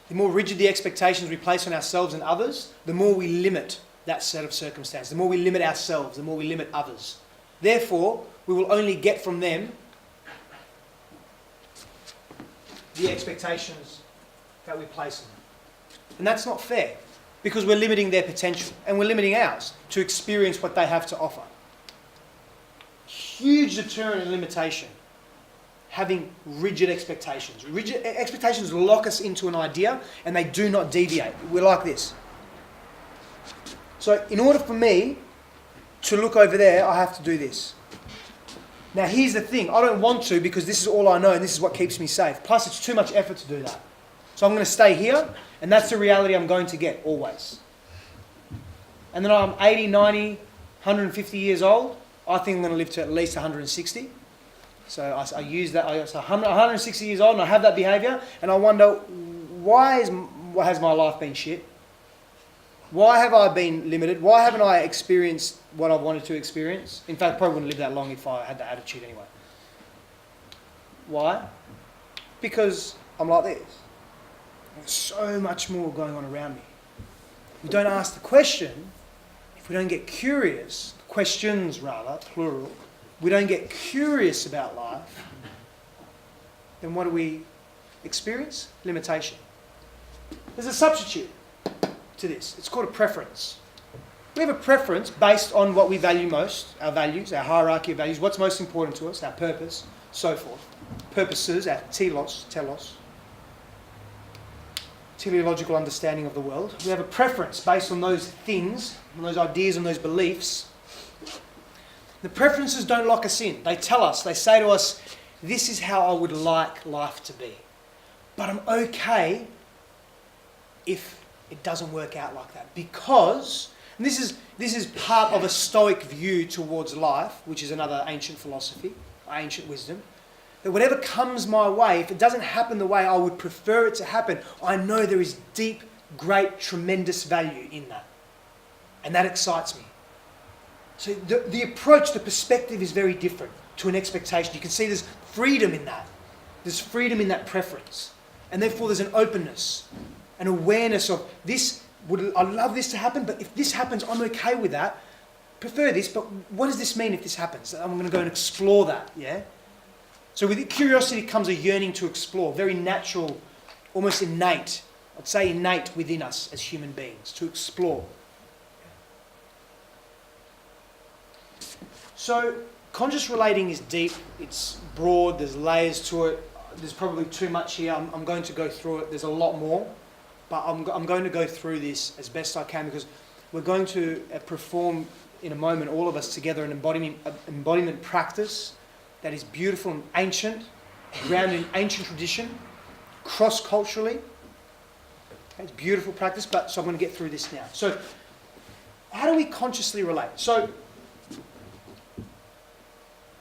more rigid the expectations we place on ourselves and others, the more we limit that set of circumstances. The more we limit ourselves, the more we limit others. Therefore, we will only get from them the expectations that we place on them. And that's not fair, because we're limiting their potential and we're limiting ours to experience what they have to offer. Huge deterrent and limitation, having rigid expectations. Rigid expectations lock us into an idea and they do not deviate. We're like this. So in order for me to look over there, I have to do this. Now here's the thing, I don't want to, because this is all I know and this is what keeps me safe. Plus it's too much effort to do that. So I'm going to stay here, and that's the reality I'm going to get, always. And then I'm 80, 90, 150 years old. I think I'm going to live to at least 160. So I use that, so 160 years old and I have that behaviour, and I wonder, why has my life been shit? Why have I been limited? Why haven't I experienced what I wanted to experience? In fact, I probably wouldn't live that long if I had that attitude anyway. Why? Because I'm like this. There's so much more going on around me. We don't ask the question, if we don't get curious, questions rather, plural, we don't get curious about life, then what do we experience? Limitation. There's a substitute to this. It's called a preference. We have a preference based on what we value most, our values, our hierarchy of values, what's most important to us, our purpose, so forth. Purposes, our telos, teleological understanding of the world. We have a preference based on those things, on those ideas and those beliefs. The preferences don't lock us in. They tell us, they say to us, this is how I would like life to be. But I'm okay if it doesn't work out like that. Because, and this is part of a Stoic view towards life, which is another ancient philosophy, ancient wisdom, that whatever comes my way, if it doesn't happen the way I would prefer it to happen, I know there is deep, great, tremendous value in that. And that excites me. So the approach, the perspective is very different to an expectation. You can see there's freedom in that. There's freedom in that preference. And therefore there's an openness, an awareness of this, I love this to happen, but if this happens, I'm okay with that. Prefer this, but what does this mean if this happens? I'm going to go and explore that, yeah? So with curiosity comes a yearning to explore, very natural, almost innate. I'd say innate within us as human beings, to explore. So conscious relating is deep, it's broad, there's layers to it. There's probably too much here. I'm going to go through it. There's a lot more, but I'm going to go through this as best I can, because we're going to perform in a moment, all of us together, an embodiment practice that is beautiful and ancient, grounded in ancient tradition, cross-culturally. Okay, it's beautiful practice, so I'm going to get through this now. So how do we consciously relate? So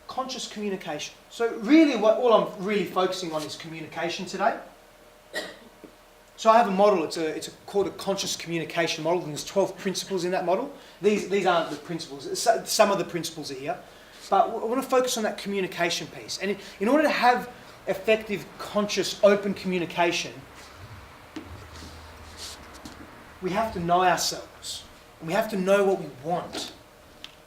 conscious communication. So really all I'm really focusing on is communication today. So I have a model, it's called a conscious communication model, and there's 12 principles in that model. These aren't the principles, some of the principles are here. But I want to focus on that communication piece. And in order to have effective, conscious, open communication, we have to know ourselves. And we have to know what we want.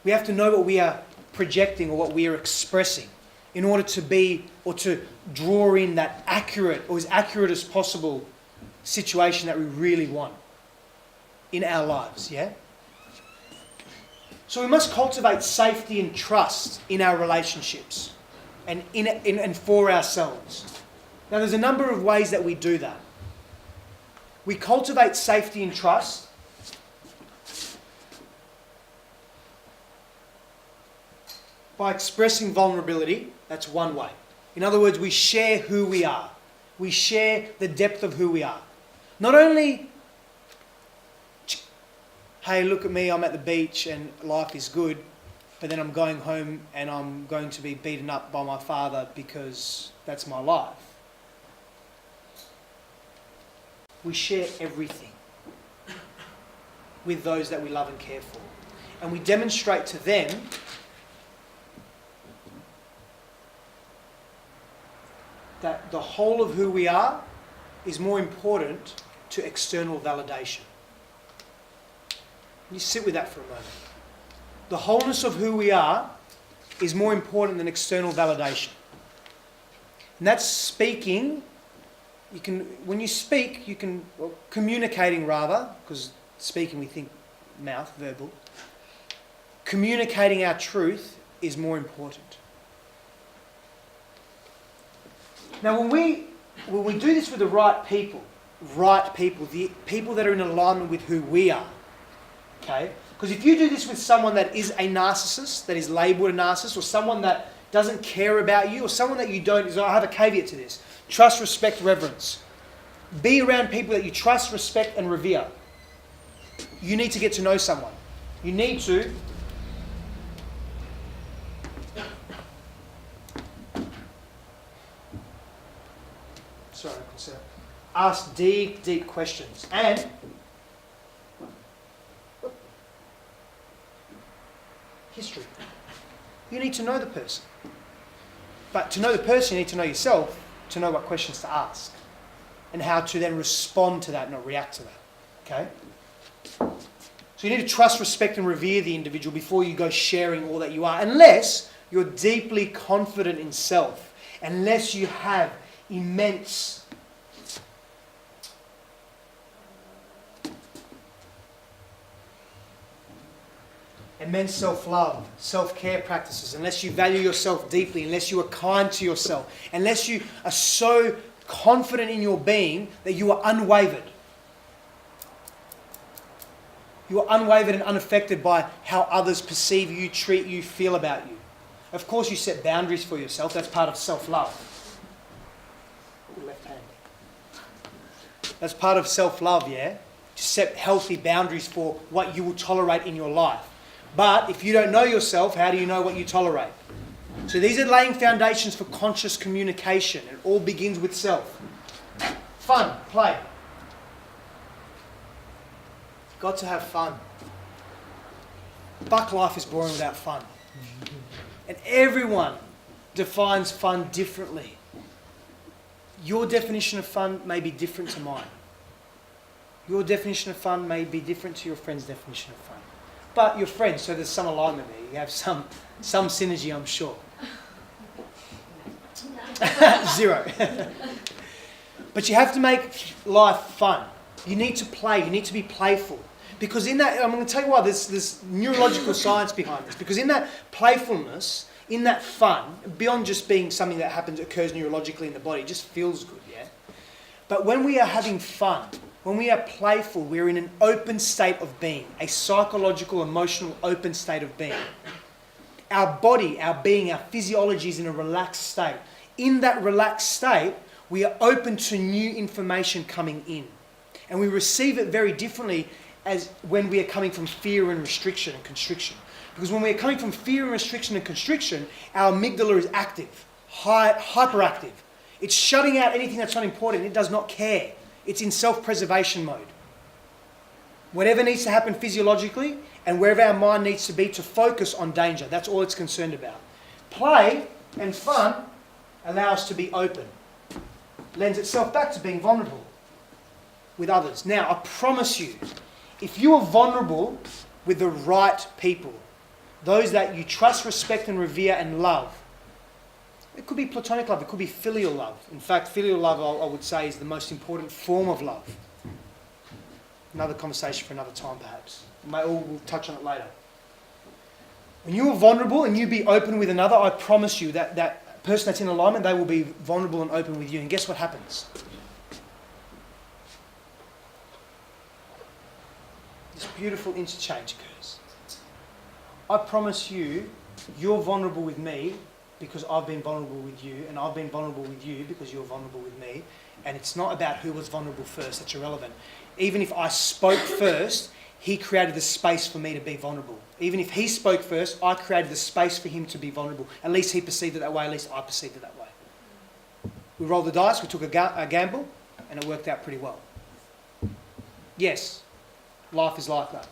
We have to know what we are projecting or what we are expressing in order to be, or to draw in that accurate, or as accurate as possible, situation that we really want in our lives, yeah? So we must cultivate safety and trust in our relationships and in and for ourselves. Now there's a number of ways that we do that. We cultivate safety and trust by expressing vulnerability. That's one way. In other words, we share who we are. We share the depth of who we are. Not only, hey, look at me, I'm at the beach and life is good, but then I'm going home and I'm going to be beaten up by my father because that's my life. we share everything with those that we love and care for. And we demonstrate to them that the whole of who we are is more important to external validation. You sit with that for a moment. The wholeness of who we are is more important than external validation. And that's speaking. When you speak, communicating rather, because speaking we think mouth, verbal. Communicating our truth is more important. Now when we do this with the right people, the people that are in alignment with who we are, okay? Because if you do this with someone that is a narcissist, that is labelled a narcissist, or someone that doesn't care about you, or someone that you don't, I have a caveat to this. Trust, respect, reverence. Be around people that you trust, respect and revere. You need to get to know someone. You need to ask deep, deep questions. And history. You need to know the person. But to know the person, you need to know yourself, to know what questions to ask. And how to then respond to that, not react to that. Okay? So you need to trust, respect and revere the individual before you go sharing all that you are. Unless you're deeply confident in self. Unless you have immense self-love, self-care practices, unless you value yourself deeply, unless you are kind to yourself, unless you are so confident in your being that you are unwavered. You are unwavered and unaffected by how others perceive you, treat you, feel about you. Of course you set boundaries for yourself, that's part of self-love. Left hand. That's part of self-love, yeah? To set healthy boundaries for what you will tolerate in your life. But if you don't know yourself, how do you know what you tolerate? So these are laying foundations for conscious communication. It all begins with self. Fun, play. You've got to have fun. Buck life is boring without fun. And everyone defines fun differently. Your definition of fun may be different to mine. Your definition of fun may be different to your friend's definition of fun. But you're friends, so there's some alignment there. You have some synergy, I'm sure. 0. But you have to make life fun. You need to play. You need to be playful. Because in that, I'm going to tell you why, there's neurological science behind this. Because in that playfulness, in that fun, beyond just being something that occurs neurologically in the body, it just feels good, yeah? But when we are having fun, when we are playful, we're in an open state of being, a psychological, emotional, open state of being. Our body, our being, our physiology is in a relaxed state. In that relaxed state, we are open to new information coming in. And we receive it very differently as when we are coming from fear and restriction and constriction. Because when we are coming from fear and restriction and constriction, our amygdala is active, hyperactive. It's shutting out anything that's not important. It does not care. It's in self-preservation mode. Whatever needs to happen physiologically and wherever our mind needs to be to focus on danger. That's all it's concerned about. Play and fun allow us to be open. Lends itself back to being vulnerable with others. Now, I promise you, if you are vulnerable with the right people, those that you trust, respect and revere and love, it could be platonic love, it could be filial love. In fact, filial love, I would say, is the most important form of love. Another conversation for another time, perhaps. We'll touch on it later. When you are vulnerable and you be open with another, I promise you that that person that's in alignment, they will be vulnerable and open with you. And guess what happens? This beautiful interchange occurs. I promise you, you're vulnerable with me because I've been vulnerable with you, and I've been vulnerable with you because you're vulnerable with me. And it's not about who was vulnerable first, that's irrelevant. Even if I spoke first, he created the space for me to be vulnerable. Even if he spoke first, I created the space for him to be vulnerable. At least he perceived it that way, at least I perceived it that way. We rolled the dice, we took a gamble, and it worked out pretty well. Yes, life is like that.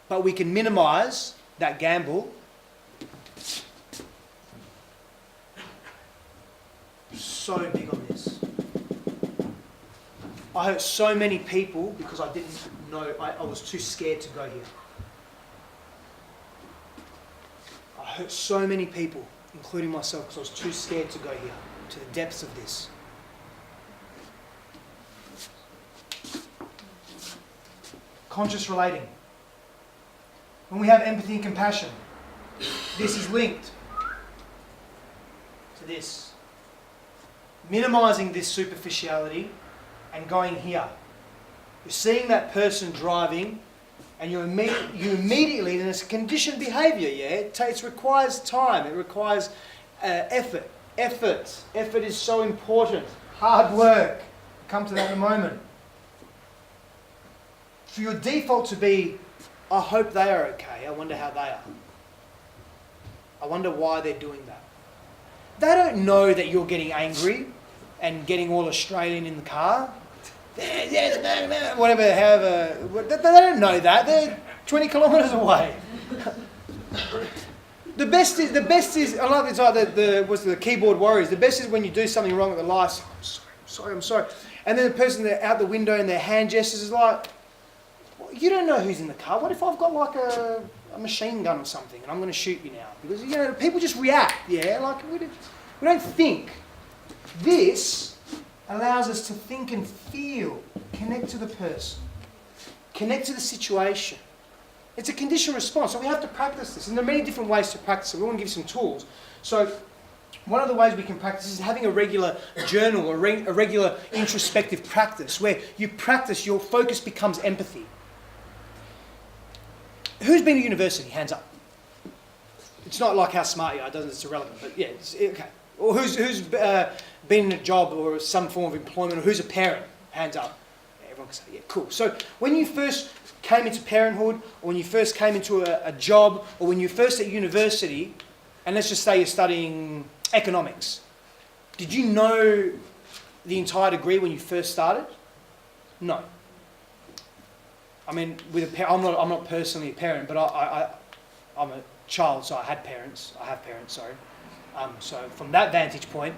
But we can minimise that gamble. So big on this. I hurt so many people because I didn't know, I was too scared to go here. I hurt so many people, including myself, because I was too scared to go here, to the depths of this. Conscious relating. When we have empathy and compassion, this is linked to this. Minimizing this superficiality and going here. You're seeing that person driving and you immediately, and it's conditioned behaviour, yeah? It requires time, it requires effort. Effort is so important. Hard work. I'll come to that in a moment. For your default to be, I hope they are okay, I wonder how they are. I wonder why they're doing that. They don't know that you're getting angry and getting all Australian in the car. Whatever, however, they don't know that. They're 20 kilometres away. The best is, I love it's like the keyboard warriors. The best is when you do something wrong at the lights. I'm sorry. And then the person out the window and their hand gestures is like, well, you don't know who's in the car. What if I've got like a machine gun or something and I'm going to shoot you now? Because, you know, people just react, yeah? Like, we don't think. This allows us to think and feel, connect to the person, connect to the situation. It's a conditioned response, so we have to practice this. And there are many different ways to practice it. We want to give you some tools. So one of the ways we can practice is having a regular journal or a regular introspective practice where you practice, your focus becomes empathy. Who's been to university? Hands up. It's not like how smart you are, it's irrelevant, but yeah, okay. Or who's been in a job or some form of employment, or who's a parent? Hands up. Yeah, everyone can say, yeah, cool. So when you first came into parenthood, or when you first came into a job, or when you're first at university, and let's just say you're studying economics, did you know the entire degree when you first started? No. I mean, I'm not personally a parent, but I'm a child, so I have parents, sorry. So from that vantage point,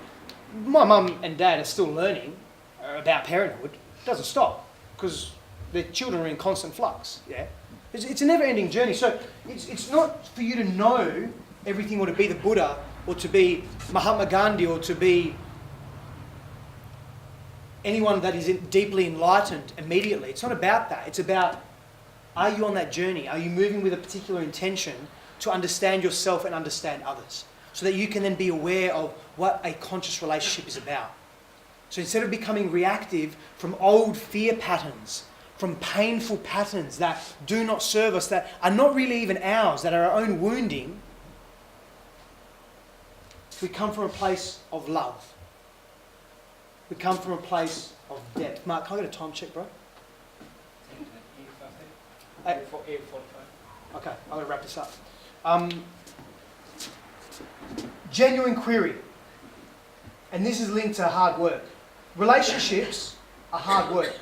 my mum and dad are still learning about parenthood. It doesn't stop, because their children are in constant flux, yeah? It's a never-ending journey. So it's not for you to know everything, or to be the Buddha, or to be Mahatma Gandhi, or to be anyone that is deeply enlightened immediately. It's not about that. It's about, are you on that journey? Are you moving with a particular intention to understand yourself and understand others, so that you can then be aware of what a conscious relationship is about? So instead of becoming reactive from old fear patterns, from painful patterns that do not serve us, that are not really even ours, that are our own wounding, we come from a place of love. We come from a place of depth. Mark, can I get a time check, bro? Okay, I'm going to wrap this up. Genuine query. And this is linked to hard work. Relationships are hard work.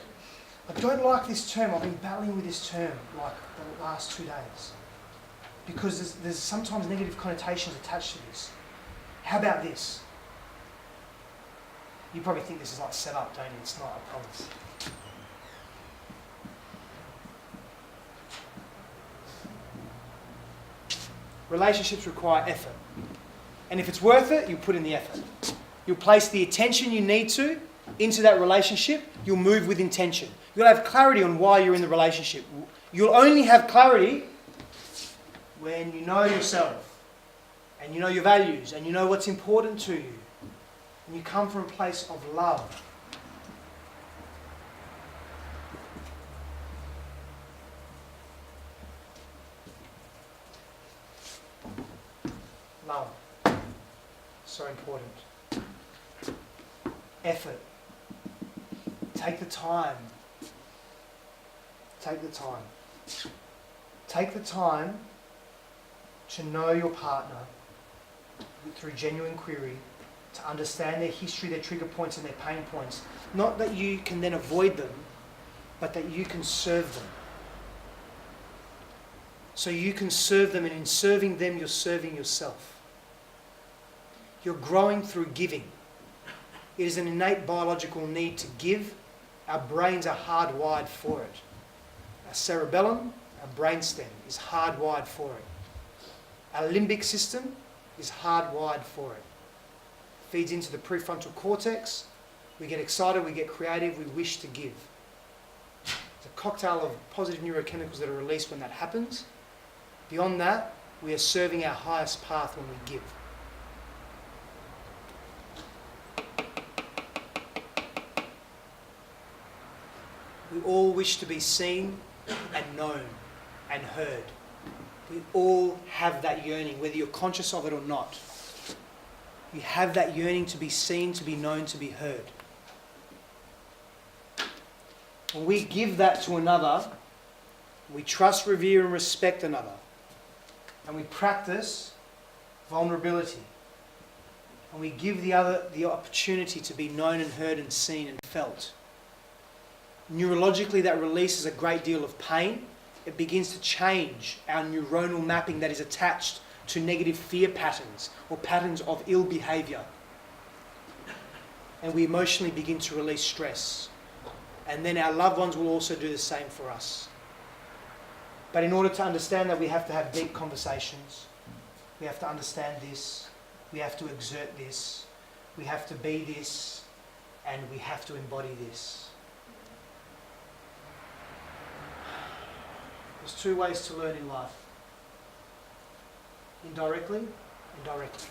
I don't like this term. I've been battling with this term like the last 2 days, because there's sometimes negative connotations attached to this. How about this? You probably think this is like set up, don't you? It's not, I promise. Relationships require effort. And if it's worth it, you'll put in the effort. You'll place the attention you need to into that relationship. You'll move with intention. You'll have clarity on why you're in the relationship. You'll only have clarity when you know yourself, and you know your values, and you know what's important to you. And you come from a place of love. Love. So important. Effort. Take the time. Take the time. Take the time to know your partner through genuine query, to understand their history, their trigger points and their pain points. Not that you can then avoid them, but that you can serve them. So you can serve them, and in serving them, you're serving yourself. You're growing through giving. It is an innate biological need to give. Our brains are hardwired for it. Our cerebellum, our brainstem, is hardwired for it. Our limbic system is hardwired for it. Feeds into the prefrontal cortex. We get excited, we get creative, we wish to give. It's a cocktail of positive neurochemicals that are released when that happens. Beyond that, we are serving our highest path when we give. We all wish to be seen and known and heard. We all have that yearning, whether you're conscious of it or not. You have that yearning to be seen, to be known, to be heard. When we give that to another, we trust, revere and respect another. And we practice vulnerability. And we give the other the opportunity to be known and heard and seen and felt. Neurologically, that releases a great deal of pain. It begins to change our neuronal mapping that is attached to negative fear patterns or patterns of ill behaviour. And we emotionally begin to release stress. And then our loved ones will also do the same for us. But in order to understand that, we have to have deep conversations. We have to understand this. We have to exert this. We have to be this. And we have to embody this. There's two ways to learn in life. Indirectly and directly.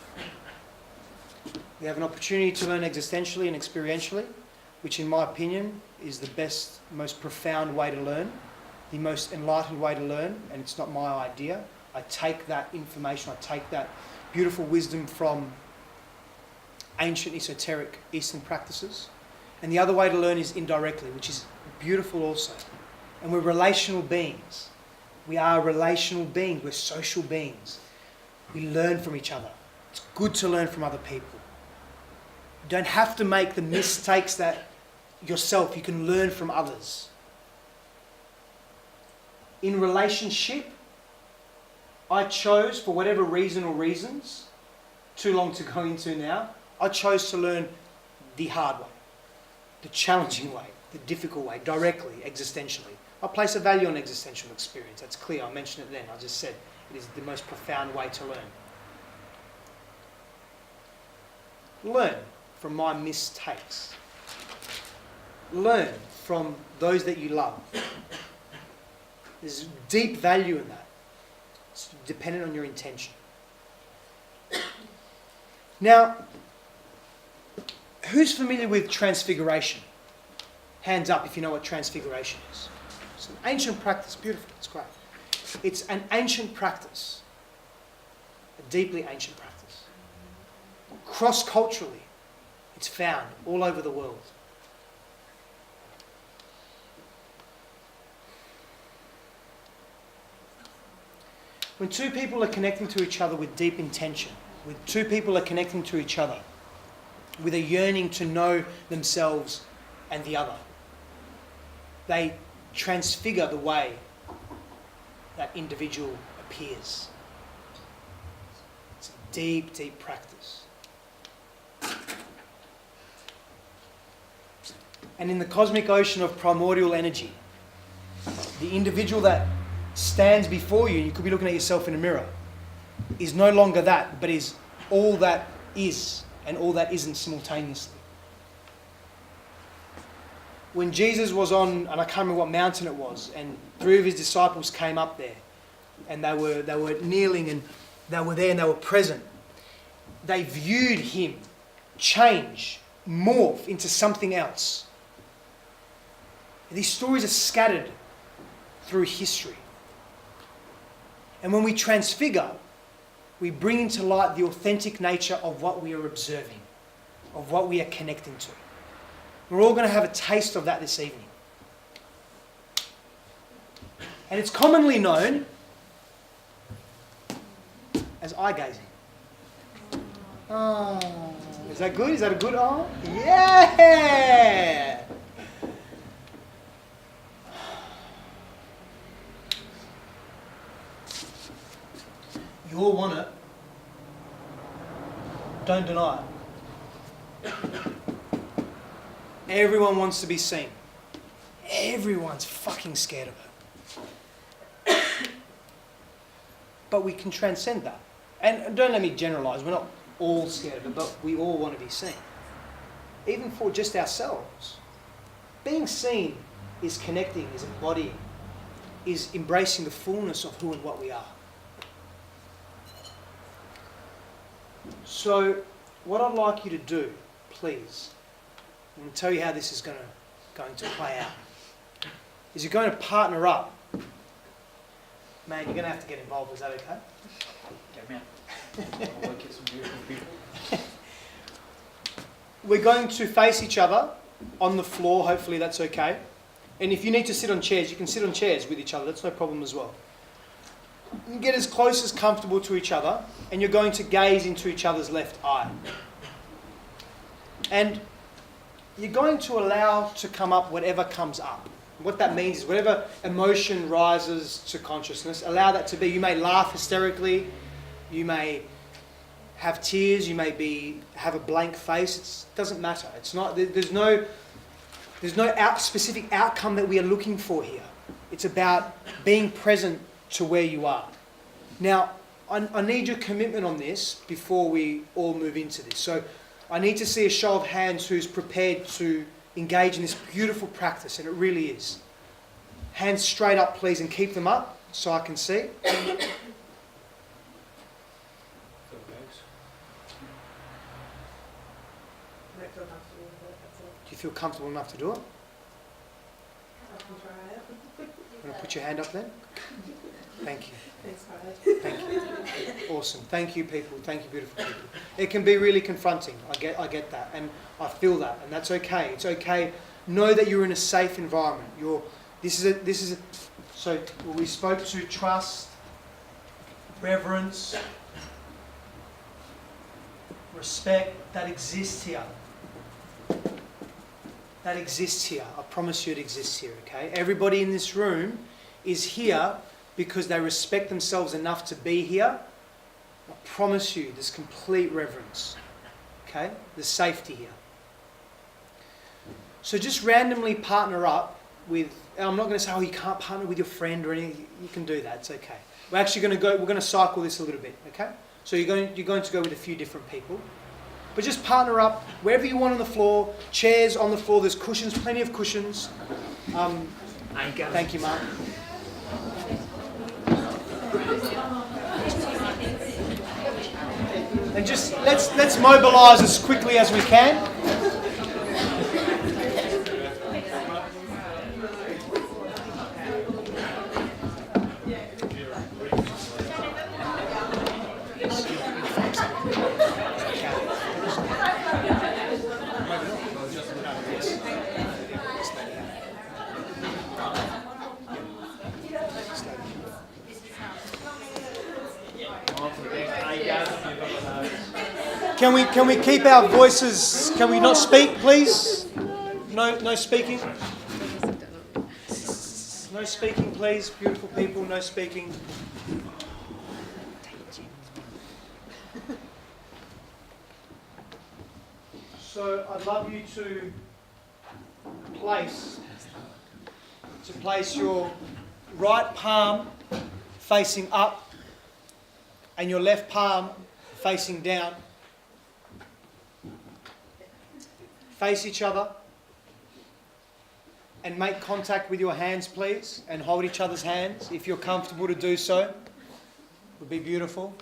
We have an opportunity to learn existentially and experientially, which in my opinion is the best, most profound way to learn, the most enlightened way to learn, and it's not my idea. I take that information, I take that beautiful wisdom from ancient esoteric Eastern practices. And the other way to learn is indirectly, which is beautiful also. And we're relational beings. We are relational beings, we're social beings. We learn from each other. It's good to learn from other people. You don't have to make the mistakes that yourself, you can learn from others. In relationship, I chose, for whatever reason or reasons, too long to go into now, I chose to learn the hard way, the challenging way, the difficult way, directly, existentially. I place a value on existential experience, that's clear, I mentioned it then, I just said it is the most profound way to learn. Learn from my mistakes. Learn from those that you love. There's deep value in that. It's dependent on your intention. Now, who's familiar with transfiguration? Hands up if you know what transfiguration is. It's an ancient practice, beautiful, it's great. It's an ancient practice, a deeply ancient practice. Cross-culturally, it's found all over the world. When two people are connecting to each other with deep intention, when two people are connecting to each other with a yearning to know themselves and the other, they transfigure the way that individual appears. It's a deep, deep practice. And in the cosmic ocean of primordial energy, the individual that stands before you, and you could be looking at yourself in a mirror, is no longer that, but is all that is and all that isn't simultaneously. When Jesus was on, and I can't remember what mountain it was, and three of his disciples came up there, and they were kneeling, and they were there, and they were present. They viewed him change, morph into something else. These stories are scattered through history. And when we transfigure, we bring into light the authentic nature of what we are observing, of what we are connecting to. We're all going to have a taste of that this evening. And it's commonly known as eye gazing. Oh, is that good? Is that a good oh? Yeah! You all want it. Don't deny it. Everyone wants to be seen. Everyone's fucking scared of it. But we can transcend that. And don't let me generalise, we're not all scared of it, but we all want to be seen. Even for just ourselves. Being seen is connecting, is embodying, is embracing the fullness of who and what we are. So, what I'd like you to do, please, I'm going to tell you how this is going to play out, is you're going to partner up. Man, you're going to have to get involved, is that okay? Get me out. I'll look at some beautiful people. We're going to face each other on the floor, hopefully that's okay. And if you need to sit on chairs, you can sit on chairs with each other, that's no problem as well. You get as close as comfortable to each other, and you're going to gaze into each other's left eye. And you're going to allow to come up whatever comes up. What that means is whatever emotion rises to consciousness, allow that to be. You may laugh hysterically, you may have tears, you may have a blank face. It doesn't matter. It's not. There's no specific outcome that we are looking for here. It's about being present to where you are. Now, I need your commitment on this before we all move into this. So I need to see a show of hands who's prepared to engage in this beautiful practice, and it really is. Hands straight up, please, and keep them up so I can see. I don't feel comfortable with it, that's all. Do you feel comfortable enough to do it? I can try it. Want to put your hand up then? Thank you. Thanks, Harley. Thank you. Awesome. Thank you, people. Thank you, beautiful people. It can be really confronting. I get that, and I feel that, and that's okay. It's okay. Know that you're in a safe environment. So we spoke to trust, reverence, respect. That exists here. That exists here. I promise you, it exists here. Okay. Everybody in this room is here because they respect themselves enough to be here. I promise you, there's complete reverence. Okay? There's safety here. So just randomly partner up with, and I'm not going to say, oh, you can't partner with your friend or anything. You can do that, it's okay. We're actually going to cycle this a little bit, okay? So you're going to go with a few different people. But just partner up wherever you want on the floor, chairs on the floor, there's cushions, plenty of cushions. Thank you, Mark. And just let's mobilise as quickly as we can. Can we keep our voices? Can we not speak, please? No speaking. No speaking, please, beautiful people. No speaking. So I'd love you to place your right palm facing up and your left palm facing down. Face each other and make contact with your hands, please, and hold each other's hands if you're comfortable to do so. It would be beautiful.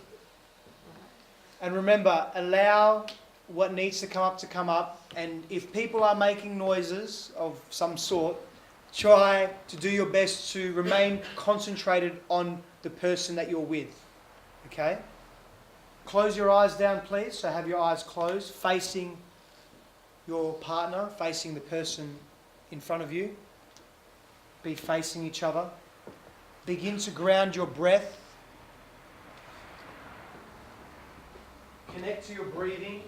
And remember, allow what needs to come up, and if people are making noises of some sort, try to do your best to remain concentrated on the person that you're with. Okay? Close your eyes down, please. So have your eyes closed, facing your partner, facing the person in front of you. Be facing each other. Begin to ground your breath. Connect to your breathing.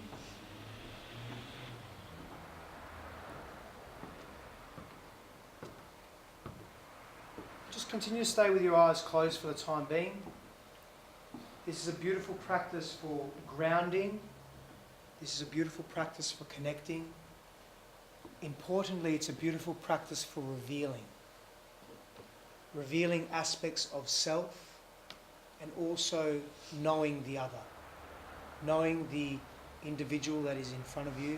Just continue to stay with your eyes closed for the time being. This is a beautiful practice for grounding. This is a beautiful practice for connecting. Importantly, it's a beautiful practice for revealing. Revealing aspects of self and also knowing the other. Knowing the individual that is in front of you,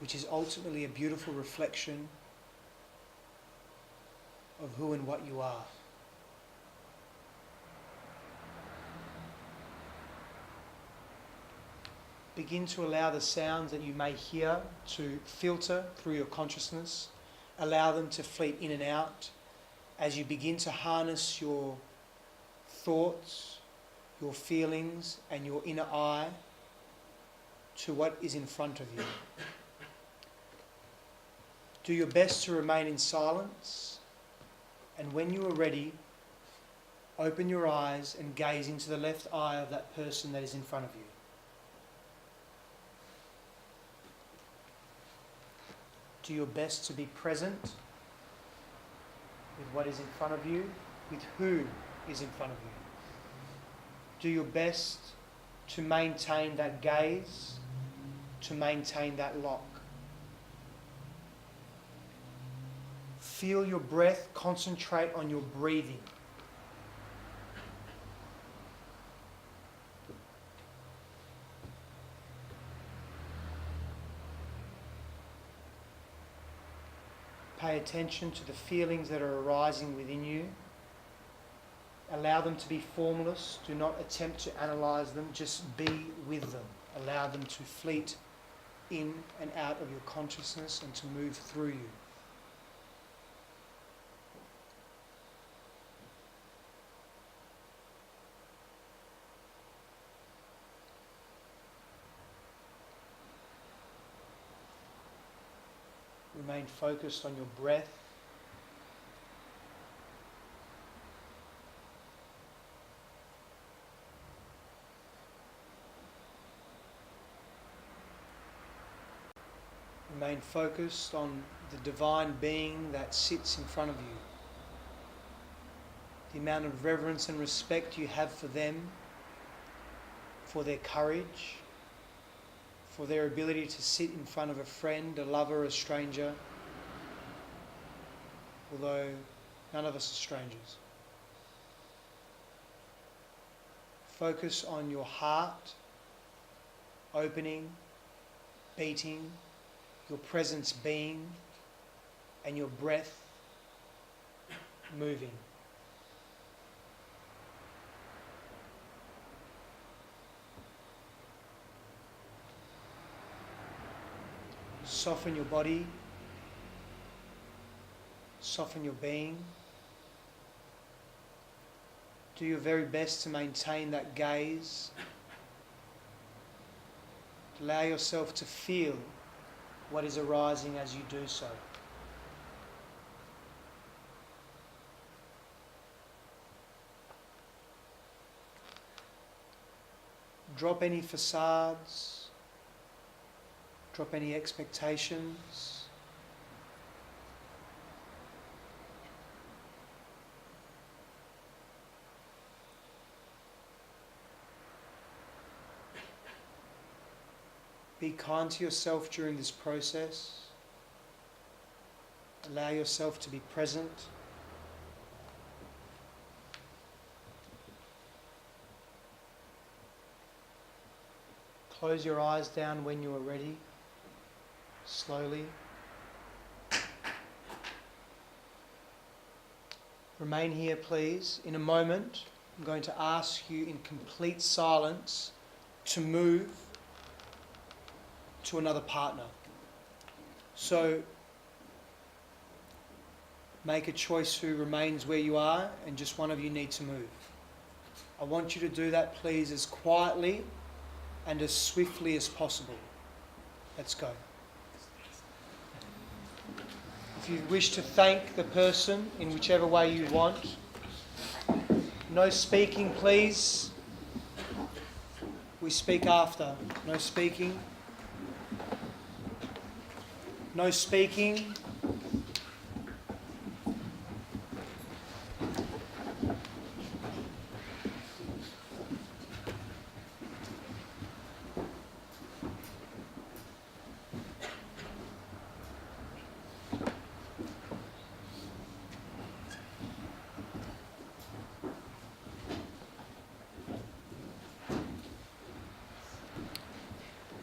which is ultimately a beautiful reflection of who and what you are. Begin to allow the sounds that you may hear to filter through your consciousness. Allow them to fleet in and out as you begin to harness your thoughts, your feelings, and your inner eye to what is in front of you. Do your best to remain in silence, and when you are ready, open your eyes and gaze into the left eye of that person that is in front of you. Do your best to be present with what is in front of you, with who is in front of you. Do your best to maintain that gaze, to maintain that lock. Feel your breath, concentrate on your breathing. Pay attention to the feelings that are arising within you. Allow them to be formless. Do not attempt to analyze them. Just be with them. Allow them to fleet in and out of your consciousness and to move through you. Remain focused on your breath. Remain focused on the divine being that sits in front of you. The amount of reverence and respect you have for them, for their courage, for their ability to sit in front of a friend, a lover, a stranger, although none of us are strangers. Focus on your heart opening, beating, your presence being, and your breath moving. Soften your body, soften your being. Do your very best to maintain that gaze. Allow yourself to feel what is arising as you do so. Drop any facades, drop any expectations. Be kind to yourself during this process. Allow yourself to be present. Close your eyes down when you are ready, slowly. Remain here, please. In a moment, I'm going to ask you in complete silence to move to another partner. So make a choice who remains where you are, and just one of you need to move. I want you to do that, please, as quietly and as swiftly as possible. Let's go. If you wish to thank the person in whichever way you want, no speaking, please. We speak after. No speaking. No speaking.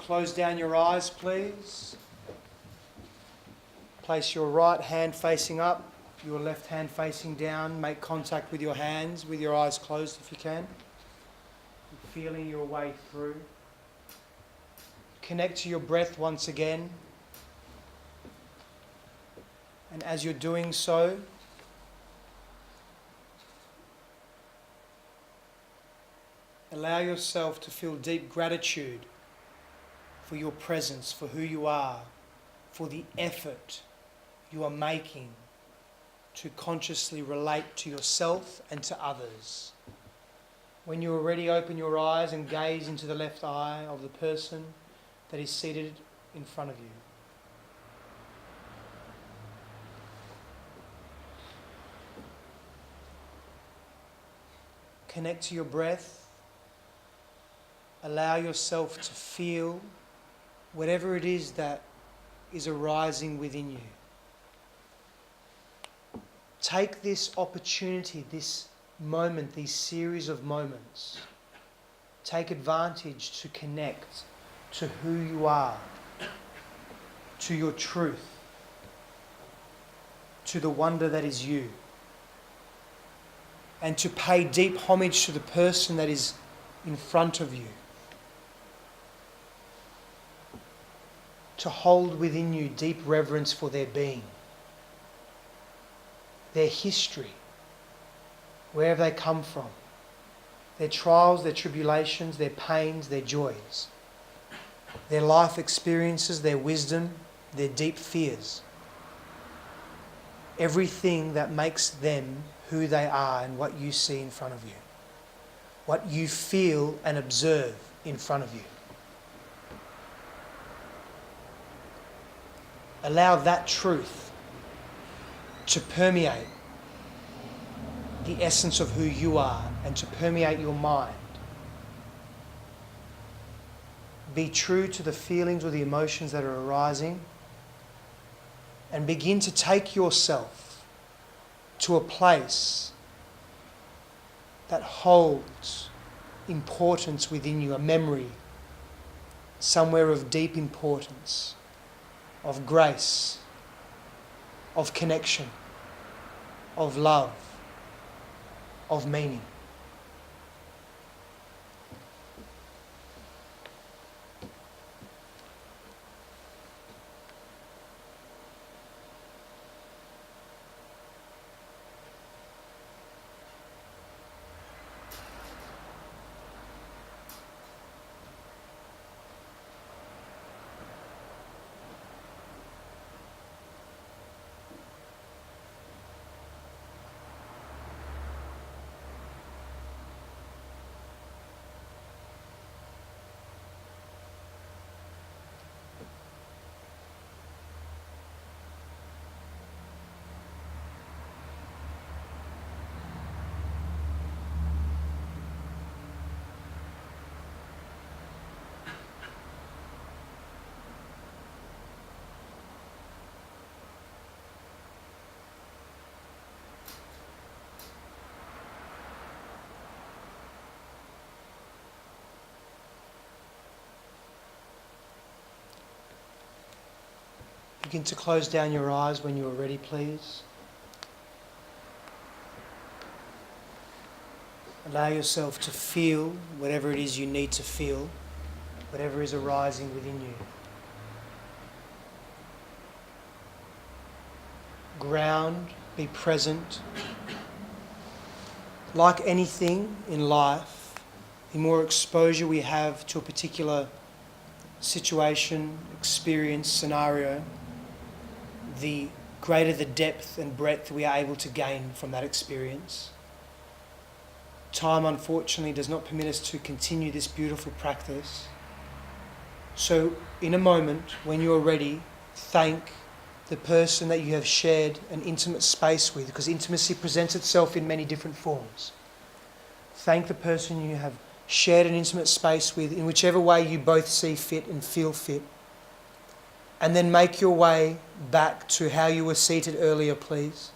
close down your eyes, please. Place your right hand facing up, your left hand facing down. Make contact with your hands, with your eyes closed if you can. Feeling your way through. Connect to your breath once again. And as you're doing so, allow yourself to feel deep gratitude for your presence, for who you are, for the effort you are making to consciously relate to yourself and to others. When you are ready, open your eyes and gaze into the left eye of the person that is seated in front of you. Connect to your breath. Allow yourself to feel whatever it is that is arising within you. Take this opportunity, this moment, these series of moments. Take advantage to connect to who you are, to your truth, to the wonder that is you, and to pay deep homage to the person that is in front of you. To hold within you deep reverence for their being, their history, where have they come from, their trials, their tribulations, their pains, their joys, their life experiences, their wisdom, their deep fears. Everything that makes them who they are and what you see in front of you, what you feel and observe in front of you. Allow that truth to permeate the essence of who you are and to permeate your mind. Be true to the feelings or the emotions that are arising and begin to take yourself to a place that holds importance within you, a memory, somewhere of deep importance, of grace, of connection, of love, of meaning. Begin to close down your eyes when you are ready, please. Allow yourself to feel whatever it is you need to feel, whatever is arising within you. Ground, be present. Like anything in life, the more exposure we have to a particular situation, experience, scenario, the greater the depth and breadth we are able to gain from that experience. Time, unfortunately, does not permit us to continue this beautiful practice. So, in a moment, when you are ready, thank the person that you have shared an intimate space with, because intimacy presents itself in many different forms. Thank the person you have shared an intimate space with in whichever way you both see fit and feel fit. And then make your way back to how you were seated earlier, please.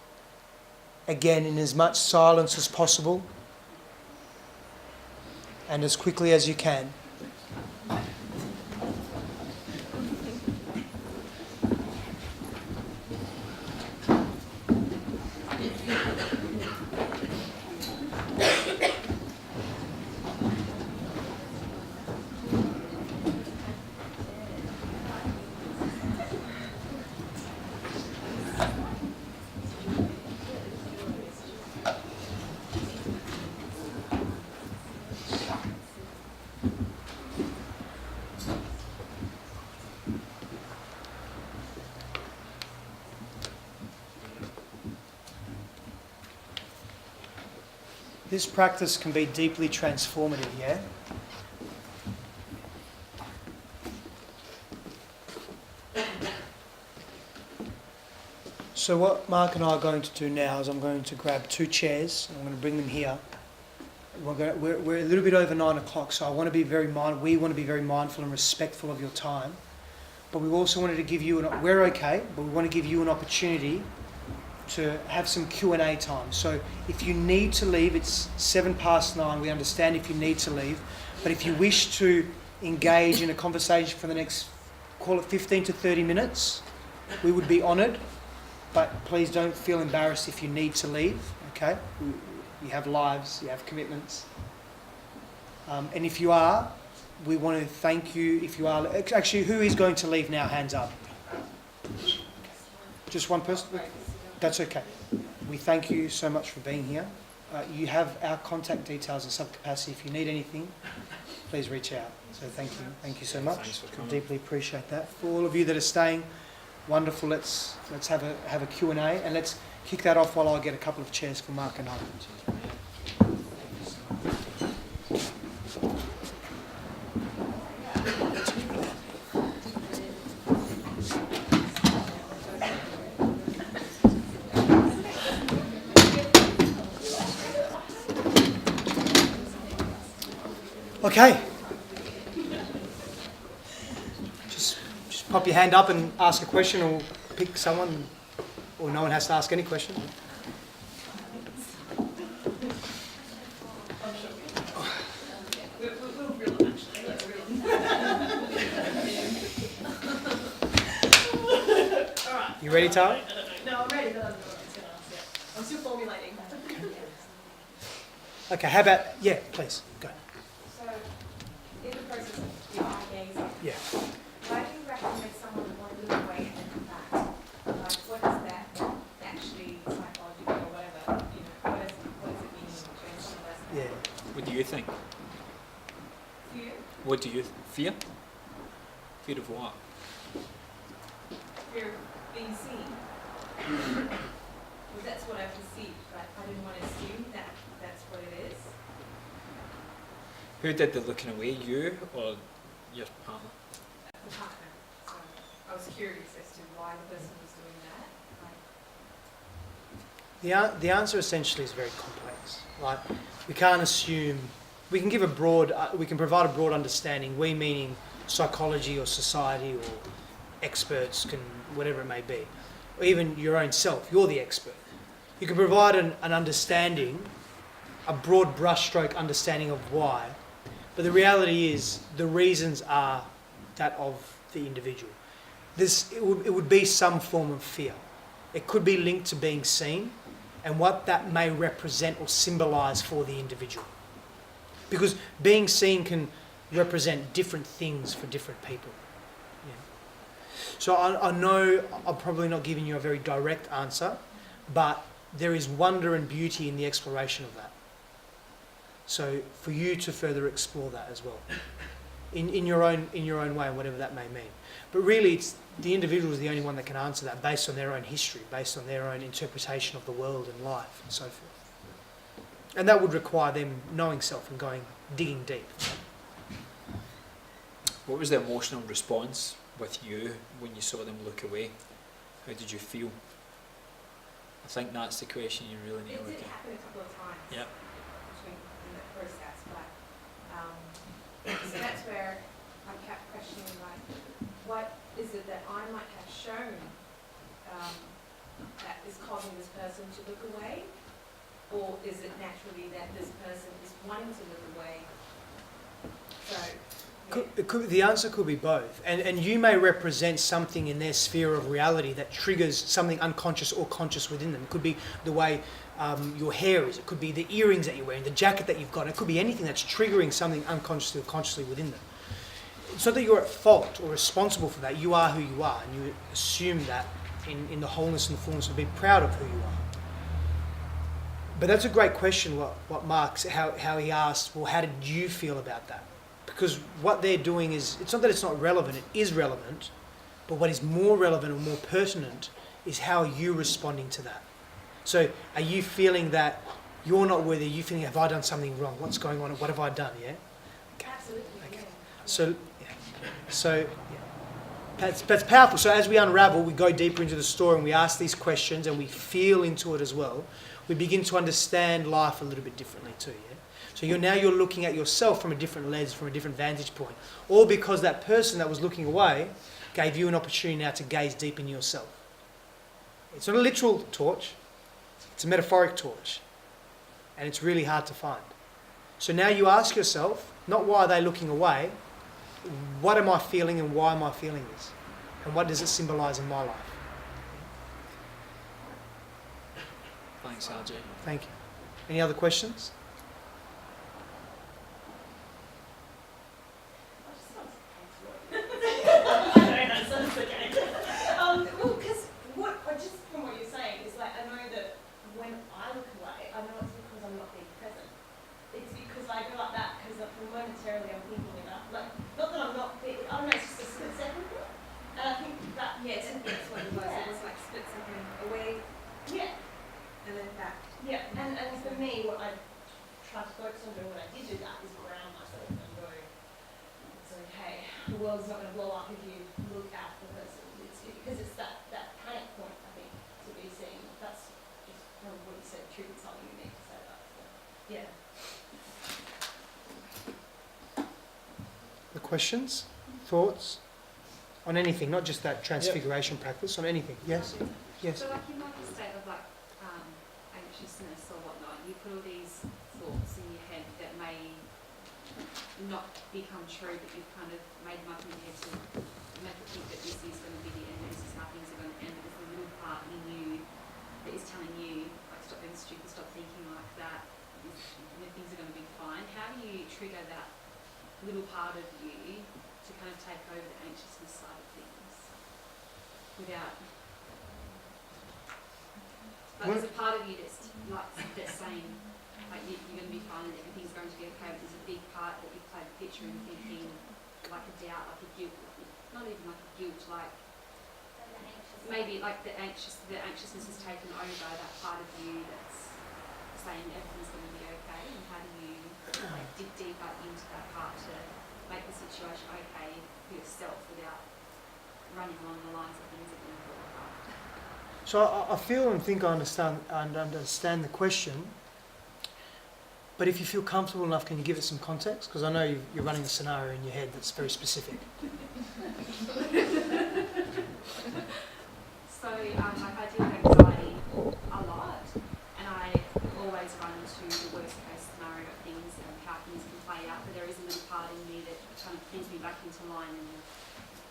Again, in as much silence as possible and as quickly as you can. this practice can be deeply transformative, yeah? So what Mark and I are going to do now is I'm going to grab 2 chairs and I'm going to bring them here. We're a little bit over 9 o'clock, so I want to be we want to be very mindful and respectful of your time. But we also wanted to give you, we're okay, but we want to give you an opportunity to have some Q&A time. So if you need to leave, it's 9:07. We understand if you need to leave. But if you wish to engage in a conversation for the next, call it 15 to 30 minutes, we would be honoured. But please don't feel embarrassed if you need to leave, okay? You have lives, you have commitments. And if you are, we want to thank you. If you are, actually, who is going to leave now? Hands up. Just one person? That's okay. We thank you so much for being here. You have our contact details in some capacity. If you need anything, please reach out. So thank you so much. Thanks for coming. Deeply appreciate that. For all of you that are staying, wonderful. Let's have a Q&A, and let's kick that off while I get a couple of chairs for Mark and I. Okay. Just pop your hand up and ask a question, or pick someone, or no one has to ask any question. You ready, Tara? No, I'm ready, but I don't know what I was going to ask yet. I'm still formulating. Okay, how about, yeah, please, go. So, in the process of your eye gazing, Yeah. why do you recommend someone want to lose weight and come back? Like, what is that actually psychological or whatever? You know, what does it mean when someone does that? Yeah. What do you think? Fear? What do you fear? Fear of what? Fear of being seen. Well, that's what I perceived, but I didn't want to assume that that's what it is. Who did the looking away, you or your partner? The partner. So I was curious as to why the person was doing that. Like, The answer essentially is very complex. Like, we can't assume, we can give we can provide a broad understanding, we meaning psychology or society or experts, whatever it may be. Or even your own self, you're the expert. You can provide an understanding, a broad brushstroke understanding of why, but the reality is the reasons are that of the individual. It would be some form of fear. It could be linked to being seen and what that may represent or symbolise for the individual. Because being seen can represent different things for different people. So I know I'm probably not giving you a very direct answer, but there is wonder and beauty in the exploration of that. So for you to further explore that as well, in your own way, whatever that may mean. But really, it's the individual is the only one that can answer that based on their own history, based on their own interpretation of the world and life and so forth. And that would require them knowing self and digging deep. What was the emotional response with you when you saw them look away? How did you feel? I think that's the question you really need to it look did at. happen a couple of times. Yeah. In the process, but so that's where I kept questioning, like, what is it that I might have shown that is causing this person to look away, or is it naturally that this person is wanting to look away? So. The answer could be both. And you may represent something in their sphere of reality that triggers something unconscious or conscious within them. It could be the way your hair is. It could be the earrings that you're wearing, the jacket that you've got. It could be anything that's triggering something unconsciously or consciously within them. It's not that you're at fault or responsible for that. You are who you are, and you assume that in the wholeness and the fullness of being proud of who you are. But that's a great question, what Mark's, how he asked, well, how did you feel about that? Because what they're doing it's not that it's not relevant, it is relevant, but what is more relevant or more pertinent is how are you responding to that. So are you feeling that you're not worthy, you think, have I done something wrong? What's going on? What have I done? Yeah. Absolutely. Okay. Yeah. So that's powerful. So as we unravel, we go deeper into the story and we ask these questions and we feel into it as well. We begin to understand life a little bit differently too. Yeah. So you're looking at yourself from a different lens, from a different vantage point, all because that person that was looking away gave you an opportunity now to gaze deep in yourself. It's not a literal torch; it's a metaphoric torch, and it's really hard to find. So now you ask yourself, not why are they looking away, what am I feeling and why am I feeling this? And what does it symbolise in my life? Thanks, RJ. Thank you. Any other questions? Well, because just from what you're saying, is like I know that when I look away, I know it's because I'm not being present. It's because I go like that because momentarily I'm thinking about, like, not that I'm not being, I don't know, it's just a split second thing. And I think that, That's what it was. It was like split second away yeah, and then back. yeah. And for me, what I try to focus on doing when I did do that is ground myself and go, it's okay. The world's not going to blow up if you look at the person. It's because it's that panic point, I think, to be seen. That's just from what you said, truth is something unique to say that. So, yeah. The questions? Thoughts? On anything, not just that transfiguration practice, on anything. Yes? Yes. So like in like a state of like anxiousness or whatnot, you put all these thoughts in your head that may not become true, but you've kind of made them up in your head to make it think that this is going to be the end, this is how things are going to end, but there's a little part in you that is telling you, like, stop being stupid, stop thinking like that, things are going to be fine. How do you trigger that little part of you to kind of take over the anxiousness side of things without... Like, there's a part of you that's like that's saying like you're going to be fine and everything's going to be okay, but there's a big part that you've played the picture and thinking like a doubt, like a guilt, not even like a guilt, like maybe like the anxiousness has taken over that part of you that's saying everything's going to be okay, and how do you like dig deeper into that part to make the situation okay for yourself without running along the lines of things that you fall apart? So I feel and think I understand the question, but if you feel comfortable enough, can you give it some context? Because I know you're running a scenario in your head that's very specific. So like I deal with anxiety a lot, and I always run into the worst case scenario of things and how things can play out, but there is a little part in me that kind of brings me back into line and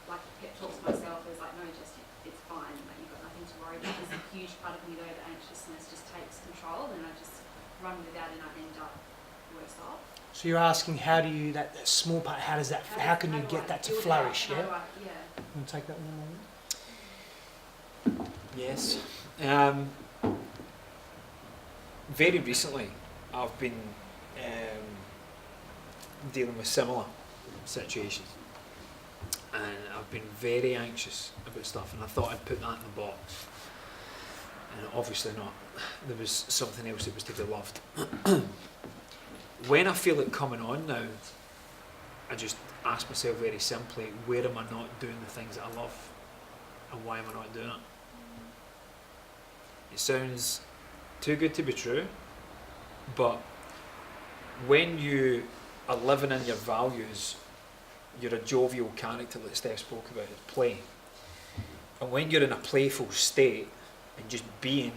like pep talks myself is like, no, just it's fine, like, you've got nothing to worry about. There's a huge part of me though that anxiousness just takes control and I just run without and I end up worse off. So you're asking, how do you, that small part, how can you get that to flourish, yeah? Yeah. You want to take that one moment? Yes. Very recently, I've been dealing with similar situations. And I've been very anxious about stuff, and I thought I'd put that in the box. And obviously not. There was something else that was to be loved. When I feel it coming on now, I just ask myself very simply, where am I not doing the things that I love? And why am I not doing it? It sounds too good to be true, but when you are living in your values, you're a jovial character that Steph spoke about, it's play. And when you're in a playful state and just being,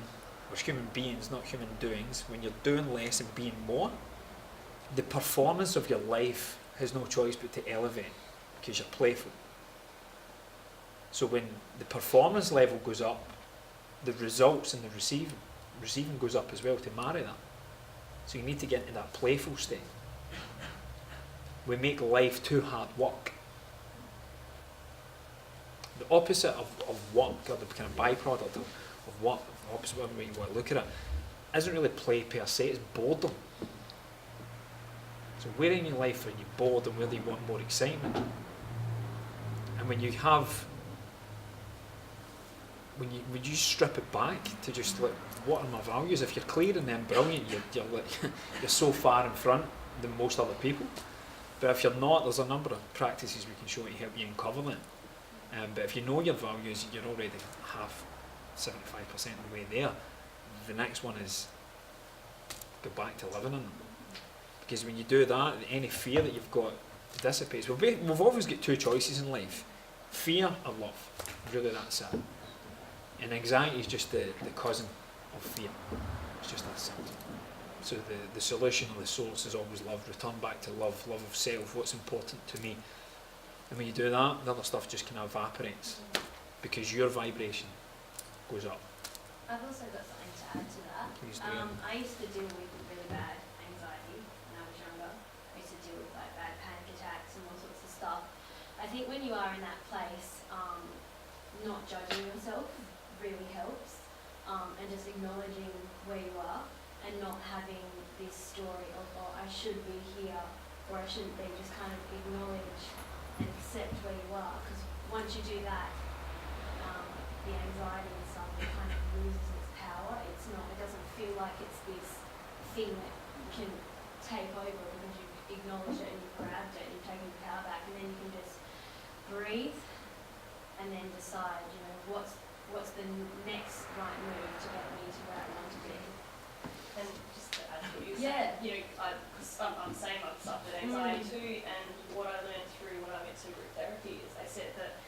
we're human beings, not human doings, when you're doing less and being more, the performance of your life has no choice but to elevate because you're playful. So when the performance level goes up, the results and the receiving goes up as well to marry that. So you need to get into that playful state. We make life too hard work. The opposite of work, or the kind of byproduct of work, the opposite of what you want to look at it, isn't really play per se, it's boredom. So where in your life are you bored and where do you want more excitement? And when you have when you strip it back to just like, what are my values? If you're clear and then brilliant, you're like you're so far in front than most other people. But if you're not, there's a number of practices we can show to help you uncover them. But if you know your values, you're already half, 75% of the way there. The next one is go back to living in them. Because when you do that, any fear that you've got dissipates. We've always got two choices in life: fear or love. Really, that's it. And anxiety is just the cousin of fear. It's just that simple. So the solution or the source is always love. Return back to love of self, what's important to me. And when you do that, the other stuff just kind of evaporates because your vibration goes up. I've also got something to add to that. Please do. I used to deal with really bad anxiety when I was younger. I used to deal with like bad panic attacks and all sorts of stuff. I think when you are in that place, not judging yourself really helps, and just acknowledging where you are and not having this story of, oh, I should be here or I shouldn't be. Just kind of acknowledge and accept where you are, because once you do that, the anxiety and stuff, it kind of loses its power. It doesn't feel like it's this thing that can take over because you've acknowledged it and you've grabbed it and you've taken the power back, and then you can just breathe and then decide, what's the next right move to get me to where I want to be. And just to add to what you Yeah. said, because I'm saying I've suffered anxiety too, and what I learned through when I went to group therapy is they said that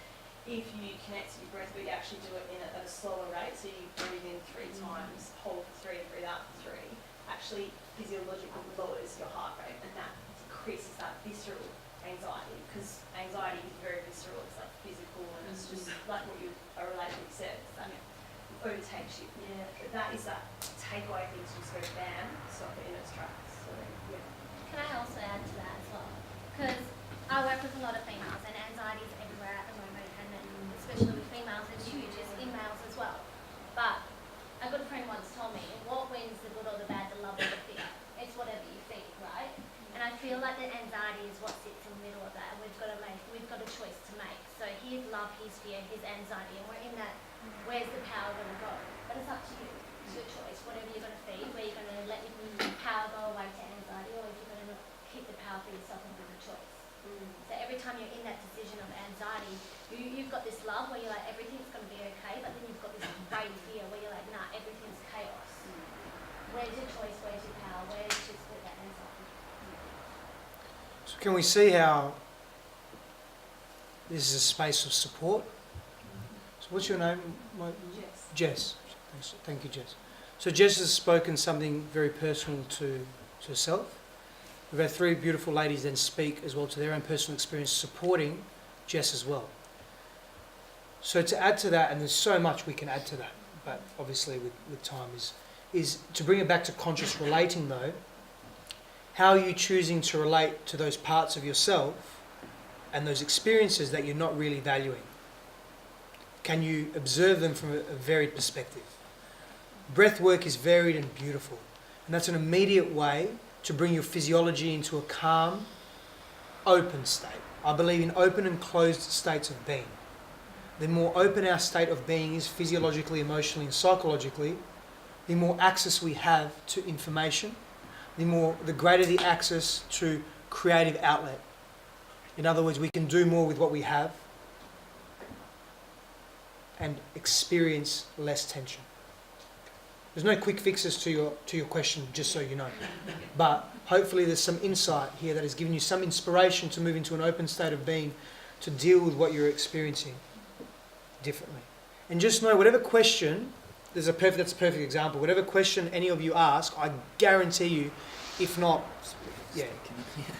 if you connect to your breath, but you actually do it at a slower rate, so you breathe in 3 times, hold for 3, breathe out for 3, actually physiologically lowers your heart rate, and that decreases that visceral anxiety, because anxiety is very visceral, it's like physical, and it's just like what you are relatedly said, it's that overtakes you. Yeah. But that is that takeaway thing to just go bam, stop it in its tracks. So yeah. Can I also add to that as well? Because I work with a lot of females, and anxiety is everywhere at the moment, and then especially with females, it's huge, it's in males as well. But a good friend once told me, what wins the good or the bad, the love or the fear? It's whatever you think, right? And I feel like the anxiety is what sits in the middle of that, and we've got a choice to make. So here's love, here's fear, here's anxiety, and we're in that, where's the power going to go? But it's up to you. It's your choice, whatever you're going to feed, where you're going to let your power go away to anxiety, or if you're going to keep the power for yourself and do the choice. So every time you're in that decision of anxiety, you've got this love where you're like, everything's going to be okay, but then you've got this great fear where you're like, nah, everything's chaos. Where's your choice? Where's your power? Where's just that anxiety? So can we see how this is a space of support? So what's your name? Jess. Thank you, Jess. So Jess has spoken something very personal to herself. We've had 3 beautiful ladies then speak as well to their own personal experience supporting Jess as well. So to add to that, and there's so much we can add to that, but obviously with time, is to bring it back to conscious relating though. How are you choosing to relate to those parts of yourself and those experiences that you're not really valuing? Can you observe them from a varied perspective? Breath work is varied and beautiful, and that's an immediate way to bring your physiology into a calm, open state. I believe in open and closed states of being. The more open our state of being is physiologically, emotionally and psychologically, the more access we have to information, the greater the access to creative outlet. In other words, we can do more with what we have and experience less tension. There's no quick fixes to your question, just so you know. But hopefully there's some insight here that has given you some inspiration to move into an open state of being, to deal with what you're experiencing differently. And just know, whatever question, that's a perfect example, whatever question any of you ask, I guarantee you, if not,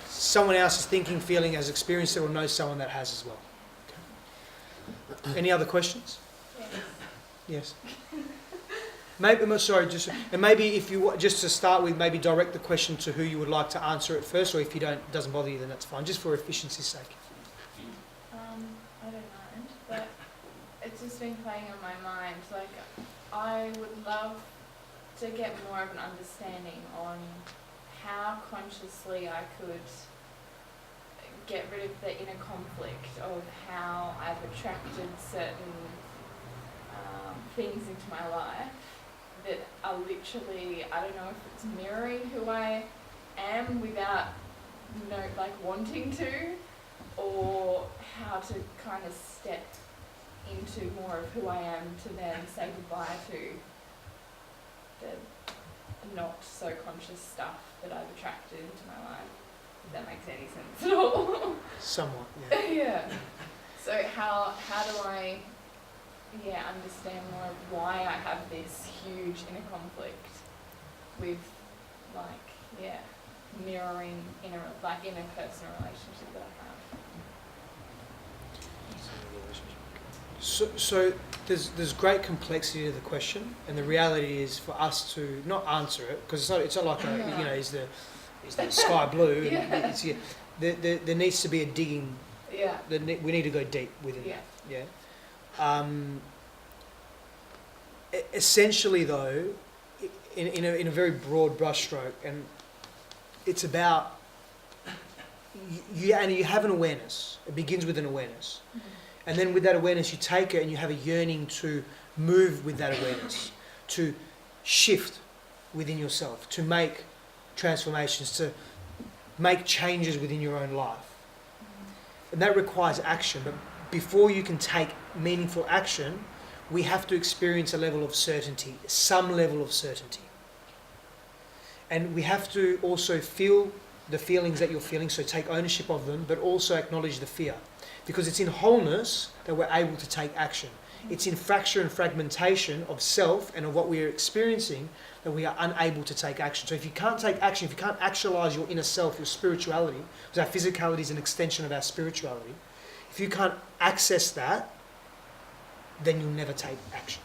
someone else is thinking, feeling, has experienced it, or knows someone that has as well. Okay. Any other questions? Yes. Maybe, maybe if you just to start with, maybe direct the question to who you would like to answer it first, or if you don't, it doesn't bother you, then that's fine, just for efficiency's sake. I don't mind, but it's just been playing on my mind. Like, I would love to get more of an understanding on how consciously I could get rid of the inner conflict of how I've attracted certain things into my life that are literally, I don't know if it's mirroring who I am without, wanting to, or how to kind of step into more of who I am to then say goodbye to the not so conscious stuff that I've attracted into my life. If that makes any sense at all. Somewhat, yeah. Yeah. So how do I understand more of why I have this huge inner conflict with mirroring interpersonal relationship that I have. So there's great complexity to the question, and the reality is for us to not answer it, because it's not like is the sky blue? And there needs to be a digging. Yeah. We need to go deep within that. Yeah. Essentially, though, in a very broad brushstroke, and it's about you have an awareness. It begins with an awareness. Mm-hmm. And then with that awareness, you take it and you have a yearning to move with that awareness, to shift within yourself, to make transformations, to make changes within your own life. And that requires action. But before you can take meaningful action, we have to experience a level of certainty, some level of certainty. And we have to also feel the feelings that you're feeling, so take ownership of them, but also acknowledge the fear. Because it's in wholeness that we're able to take action. It's in fracture and fragmentation of self and of what we are experiencing that we are unable to take action. So if you can't take action, if you can't actualize your inner self, your spirituality, because our physicality is an extension of our spirituality, if you can't access that, then you'll never take action.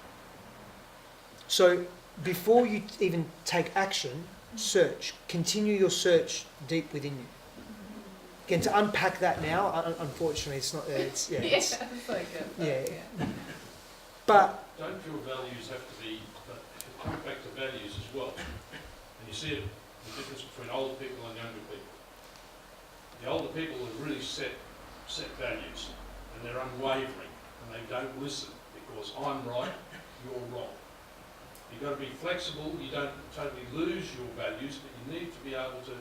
So before you even take action, search. Continue your search deep within you. Again, to unpack that now, unfortunately, it's not. It's it's so good. Yeah. But don't your values have to be? But if it comes back to values as well, and you see the difference between older people and younger people. The older people have really set values, and they're unwavering, and they don't listen because I'm right, you're wrong. You've got to be flexible. You don't totally lose your values, but you need to be able to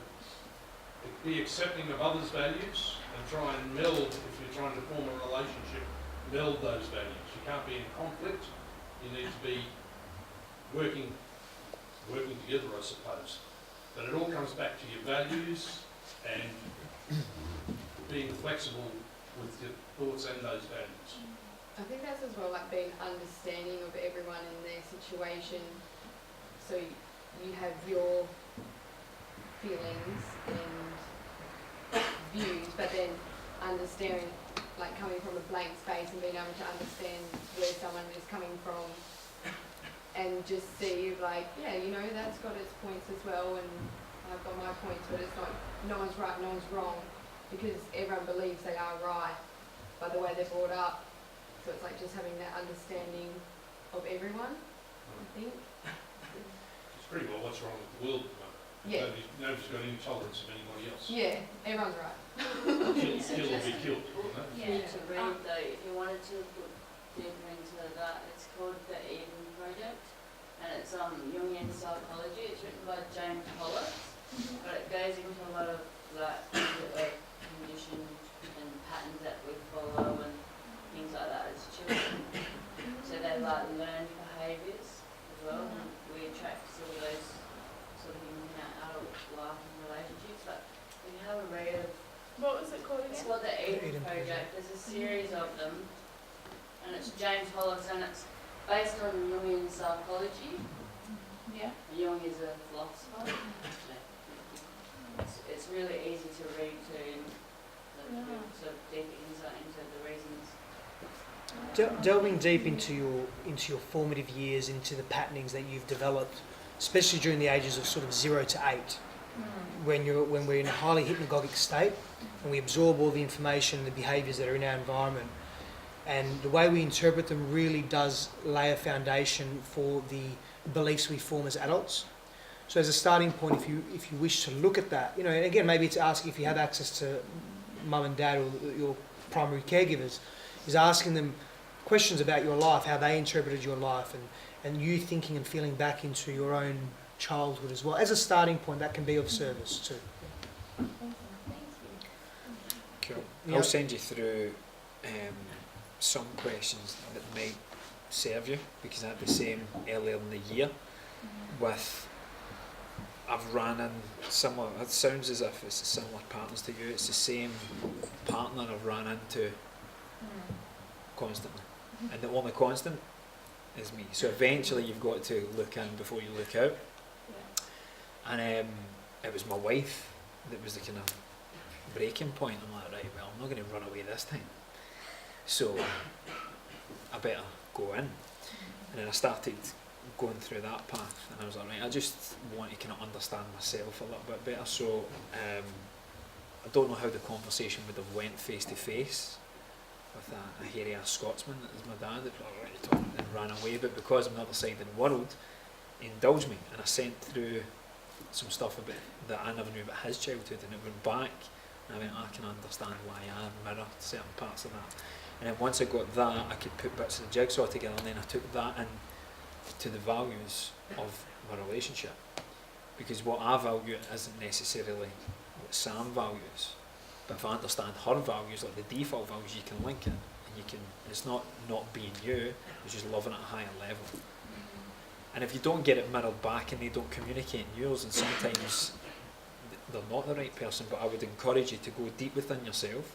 be accepting of others' values and try and meld, if you're trying to form a relationship, meld those values. You can't be in conflict. You need to be working together, I suppose. But it all comes back to your values and being flexible with your thoughts and those values. I think that's as well like being understanding of everyone in their situation. So you have your feelings and views, but then understanding, like coming from a blank space and being able to understand where someone is coming from, and just see like, that's got its points as well, and I've got my points, but it's not, no one's right, no one's wrong, because everyone believes they are right by the way they're brought up. So it's like just having that understanding of everyone, I think. It's pretty well what's wrong with the world at the moment. Yeah. Nobody's got any tolerance of anybody else. Yeah, everyone's right. Kill or be killed. Yeah, to read though, if you wanted to look deeper into that, it's called The Eden Project, and it's Jungian psychology. It's written by James Pollock, but it goes into a lot of like conditions and patterns that we follow and things like that as children. So they like learned behaviours as well, and we attract sort of those sort of things in our adult life and relationships. But if you have a read of, What was it called it's again? called The Eden Project. There's a series of them, and it's James Pollock, and it's based on Jungian psychology. Yeah. Jung is a philosopher. It's really easy to read too, sort of deep insight into the reasons. delving deep into your formative years, into the patternings that you've developed, especially during the ages of sort of 0 to 8, when we're in a highly hypnagogic state and we absorb all the information and the behaviours that are in our environment, and the way we interpret them really does lay a foundation for the beliefs we form as adults. So as a starting point, if you wish to look at that, and again, maybe it's asking if you have access to mum and dad or your primary caregivers, is asking them, questions about your life, how they interpreted your life, and you thinking and feeling back into your own childhood as well. As a starting point, that can be of service too. Cool. Yeah. I'll send you through some questions that might serve you, because I had the same earlier in the year with, I've ran in similar, it sounds as if it's similar patterns to you, it's the same partner I've ran into constantly, and the only constant is me. So eventually you've got to look in before you look out. And it was my wife that was the kind of breaking point. I'm like, right, well, I'm not going to run away this time, so I better go in. And then I started going through that path, and I was like, right, I just want to kind of understand myself a little bit better. So I don't know how the conversation would have went face to face with a hairy ass Scotsman that is my dad, that already talked and ran away, but because I'm the other side of the world, he indulged me, and I sent through some stuff about that I never knew about his childhood, and it went back, and I went, I can understand why I mirror certain parts of that. And then once I got that, I could put bits of the jigsaw together, and then I took that in to the values of my relationship, because what I value isn't necessarily what Sam values, but if I understand her values, like the default values, you can link it, and you can, it's not being you, it's just loving at a higher level. And if you don't get it mirrored back and they don't communicate in yours, and sometimes they're not the right person, but I would encourage you to go deep within yourself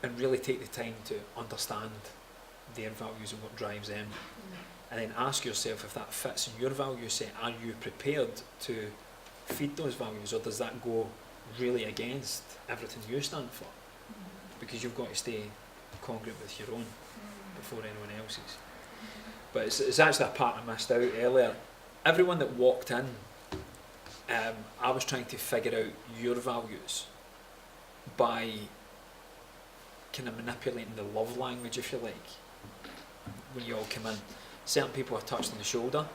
and really take the time to understand their values and what drives them, and then ask yourself if that fits in your value set. Are you prepared to feed those values, or does that go really against everything you stand for? Because you've got to stay congruent with your own before anyone else's. But it's actually a part I missed out earlier. Everyone that walked in, I was trying to figure out your values by kind of manipulating the love language, if you like, when you all come in. Certain people I touched on the shoulder,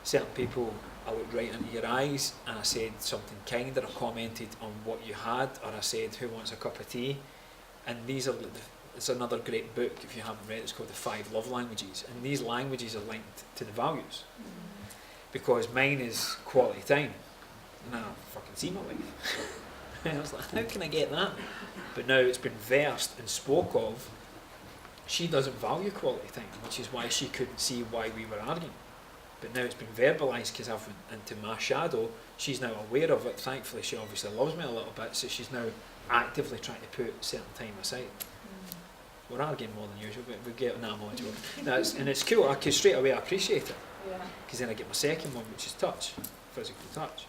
certain people I looked right into your eyes and I said something kind, or I commented on what you had, or I said, who wants a cup of tea? And these are, it's another great book, if you haven't read it, it's called The 5 Love Languages, and these languages are linked to the values, because mine is quality time, and I fucking see my wife. And I was like, how can I get that? But now it's been versed and spoke of, she doesn't value quality time, which is why she couldn't see why we were arguing. But now it's been verbalised because I've went into my shadow. She's now aware of it. Thankfully, she obviously loves me a little bit, so she's now actively trying to put certain time aside. We're arguing more than usual, but we get on that module. No, and it's cool, because straight away I appreciate it. Because then I get my second one, which is touch, physical touch.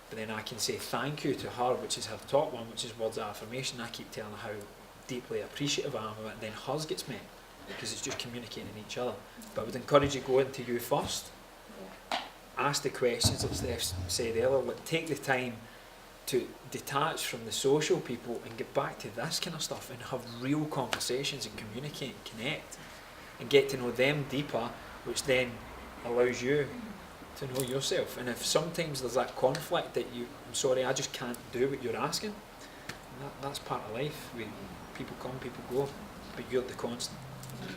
But then I can say thank you to her, which is her top one, which is words of affirmation. I keep telling her how deeply appreciative I am of it, and then hers gets met, because it's just communicating each other. But I would encourage you to go into you first. Ask the questions that Steph said earlier, like, take the time to detach from the social people and get back to this kind of stuff and have real conversations and communicate and connect and get to know them deeper, which then allows you to know yourself. And if sometimes there's that conflict that I'm sorry, I just can't do what you're asking, that's part of life. People come, people go, but you're the constant. And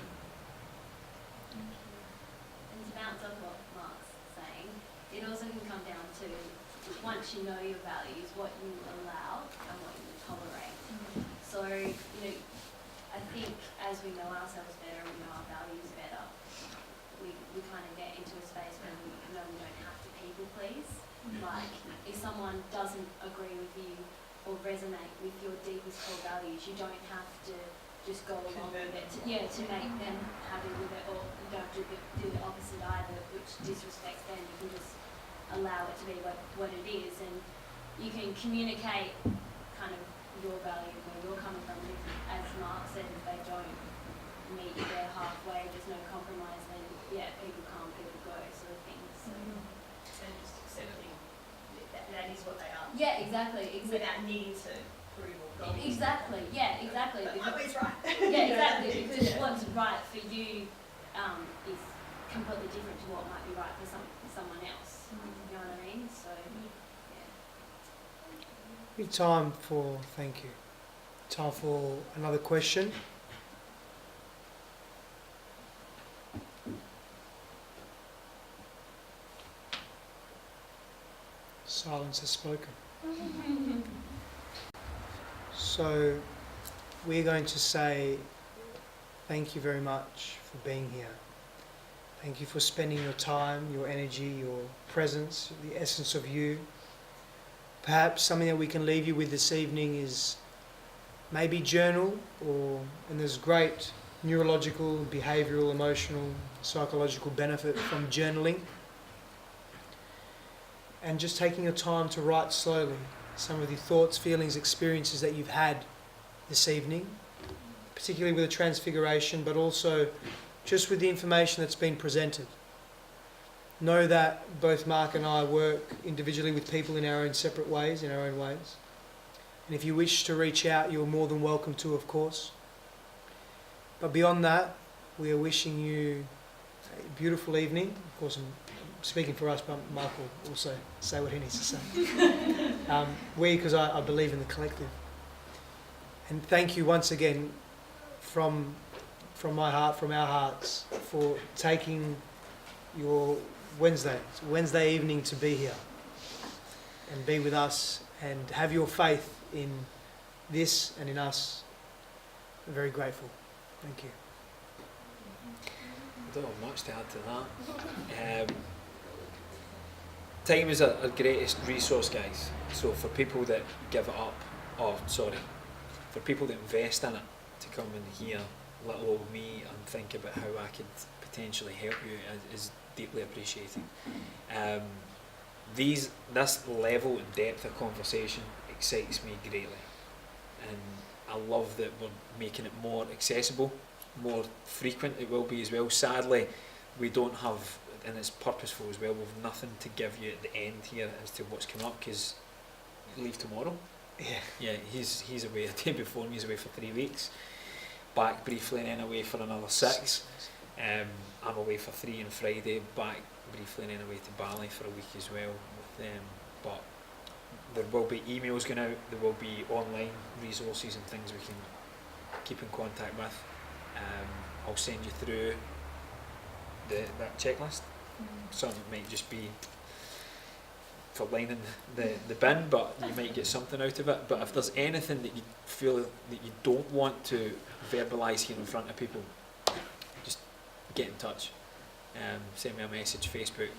to bounce off what Mark's saying, it also can come down to, once you know your values, what you allow and what you tolerate. So, I think as we know ourselves better, we know our values better, we kind of get into a space where we know we don't have to people please. Like, if someone doesn't agree with you or resonate with your deepest core values, you don't have to just go along with it to make them happy with it, or you don't do the opposite either, which disrespects them. You can just allow it to be what it is, and you can communicate kind of your value, where you're coming from. If, as Mark said, if they don't meet you there halfway, there's no compromise, then people come, people go, sort of thing. So just accepting that is what they are. Yeah, exactly. Without needing to prove or go. Exactly. Yeah, exactly. But my way's right. Yeah, exactly. Because what's right for you is completely different to what might be right for someone else. You know what I mean? So, yeah. Time for, thank you. Time for another question. Silence has spoken. So we're going to say thank you very much for being here. Thank you for spending your time, your energy, your presence, the essence of you. Perhaps something that we can leave you with this evening is maybe journal, and there's great neurological, behavioural, emotional, psychological benefit from journaling. And just taking your time to write slowly some of the thoughts, feelings, experiences that you've had this evening, particularly with the transfiguration, but also just with the information that's been presented. Know that both Mark and I work individually with people in our own separate ways, in our own ways. And if you wish to reach out, you're more than welcome to, of course. But beyond that, we are wishing you a beautiful evening. Of course, I'm speaking for us, but Mark will also say what he needs to say. Because I believe in the collective. And thank you once again from my heart, from our hearts, for taking your Wednesday evening to be here and be with us and have your faith in this and in us. I'm very grateful. Thank you. I don't have much to add to that. Time is our greatest resource, guys. So for people that give it up, for people that invest in it, to come and hear little old me and think about how I could potentially help you is deeply appreciated. This level and depth of conversation excites me greatly, and I love that we're making it more accessible, more frequent. It will be as well. Sadly, we don't have, and it's purposeful as well, we've nothing to give you at the end here as to what's coming up, because leave tomorrow. Yeah, he's away the day before me. He's away for 3 weeks, back briefly and then away for another 6. I'm away for 3 on Friday, back briefly and then away to Bali for a week as well with them. But there will be emails going out, there will be online resources and things we can keep in contact with. I'll send you through that checklist. Some might just be for lining the bin, but you might get something out of it. But if there's anything that you feel that you don't want to verbalise here in front of people, just get in touch. Send me a message, Facebook,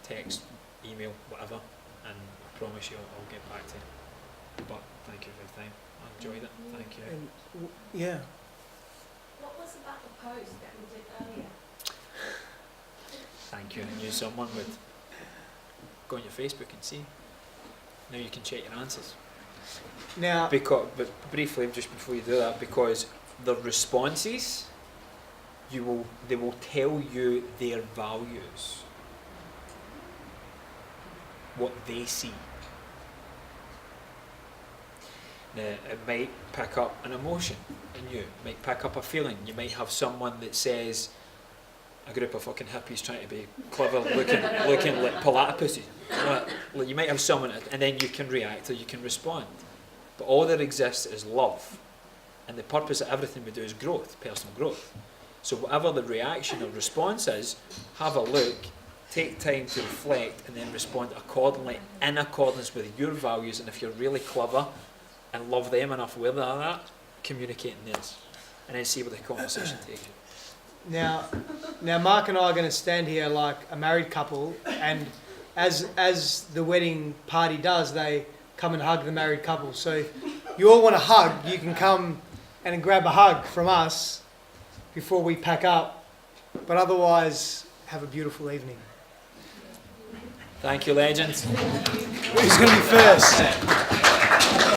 text, email, whatever, and I promise you I'll get back to you. But thank you for your time. I enjoyed it. Thank you. And, yeah. What was about the post that we did earlier? Thank you. I knew someone would go on your Facebook and see. Now you can check your answers. Now, But briefly, just before you do that, because the responses, they will tell you their values, what they see. Now, it might pick up an emotion in you, it might pick up a feeling. You might have someone that says, a group of fucking hippies trying to be clever, looking like platypuses. You might have someone, and then you can react or you can respond. But all that exists is love, and the purpose of everything we do is growth, personal growth. So whatever the reaction or response is, have a look, take time to reflect, and then respond accordingly, in accordance with your values. And if you're really clever and love them enough where they are at, communicate in theirs, and then see where the conversation takes you. Now, Mark and I are going to stand here like a married couple, and as the wedding party does, they come and hug the married couple. So if you all want a hug, you can come and grab a hug from us before we pack up. But otherwise, have a beautiful evening. Thank you, legends. Who's going to be first?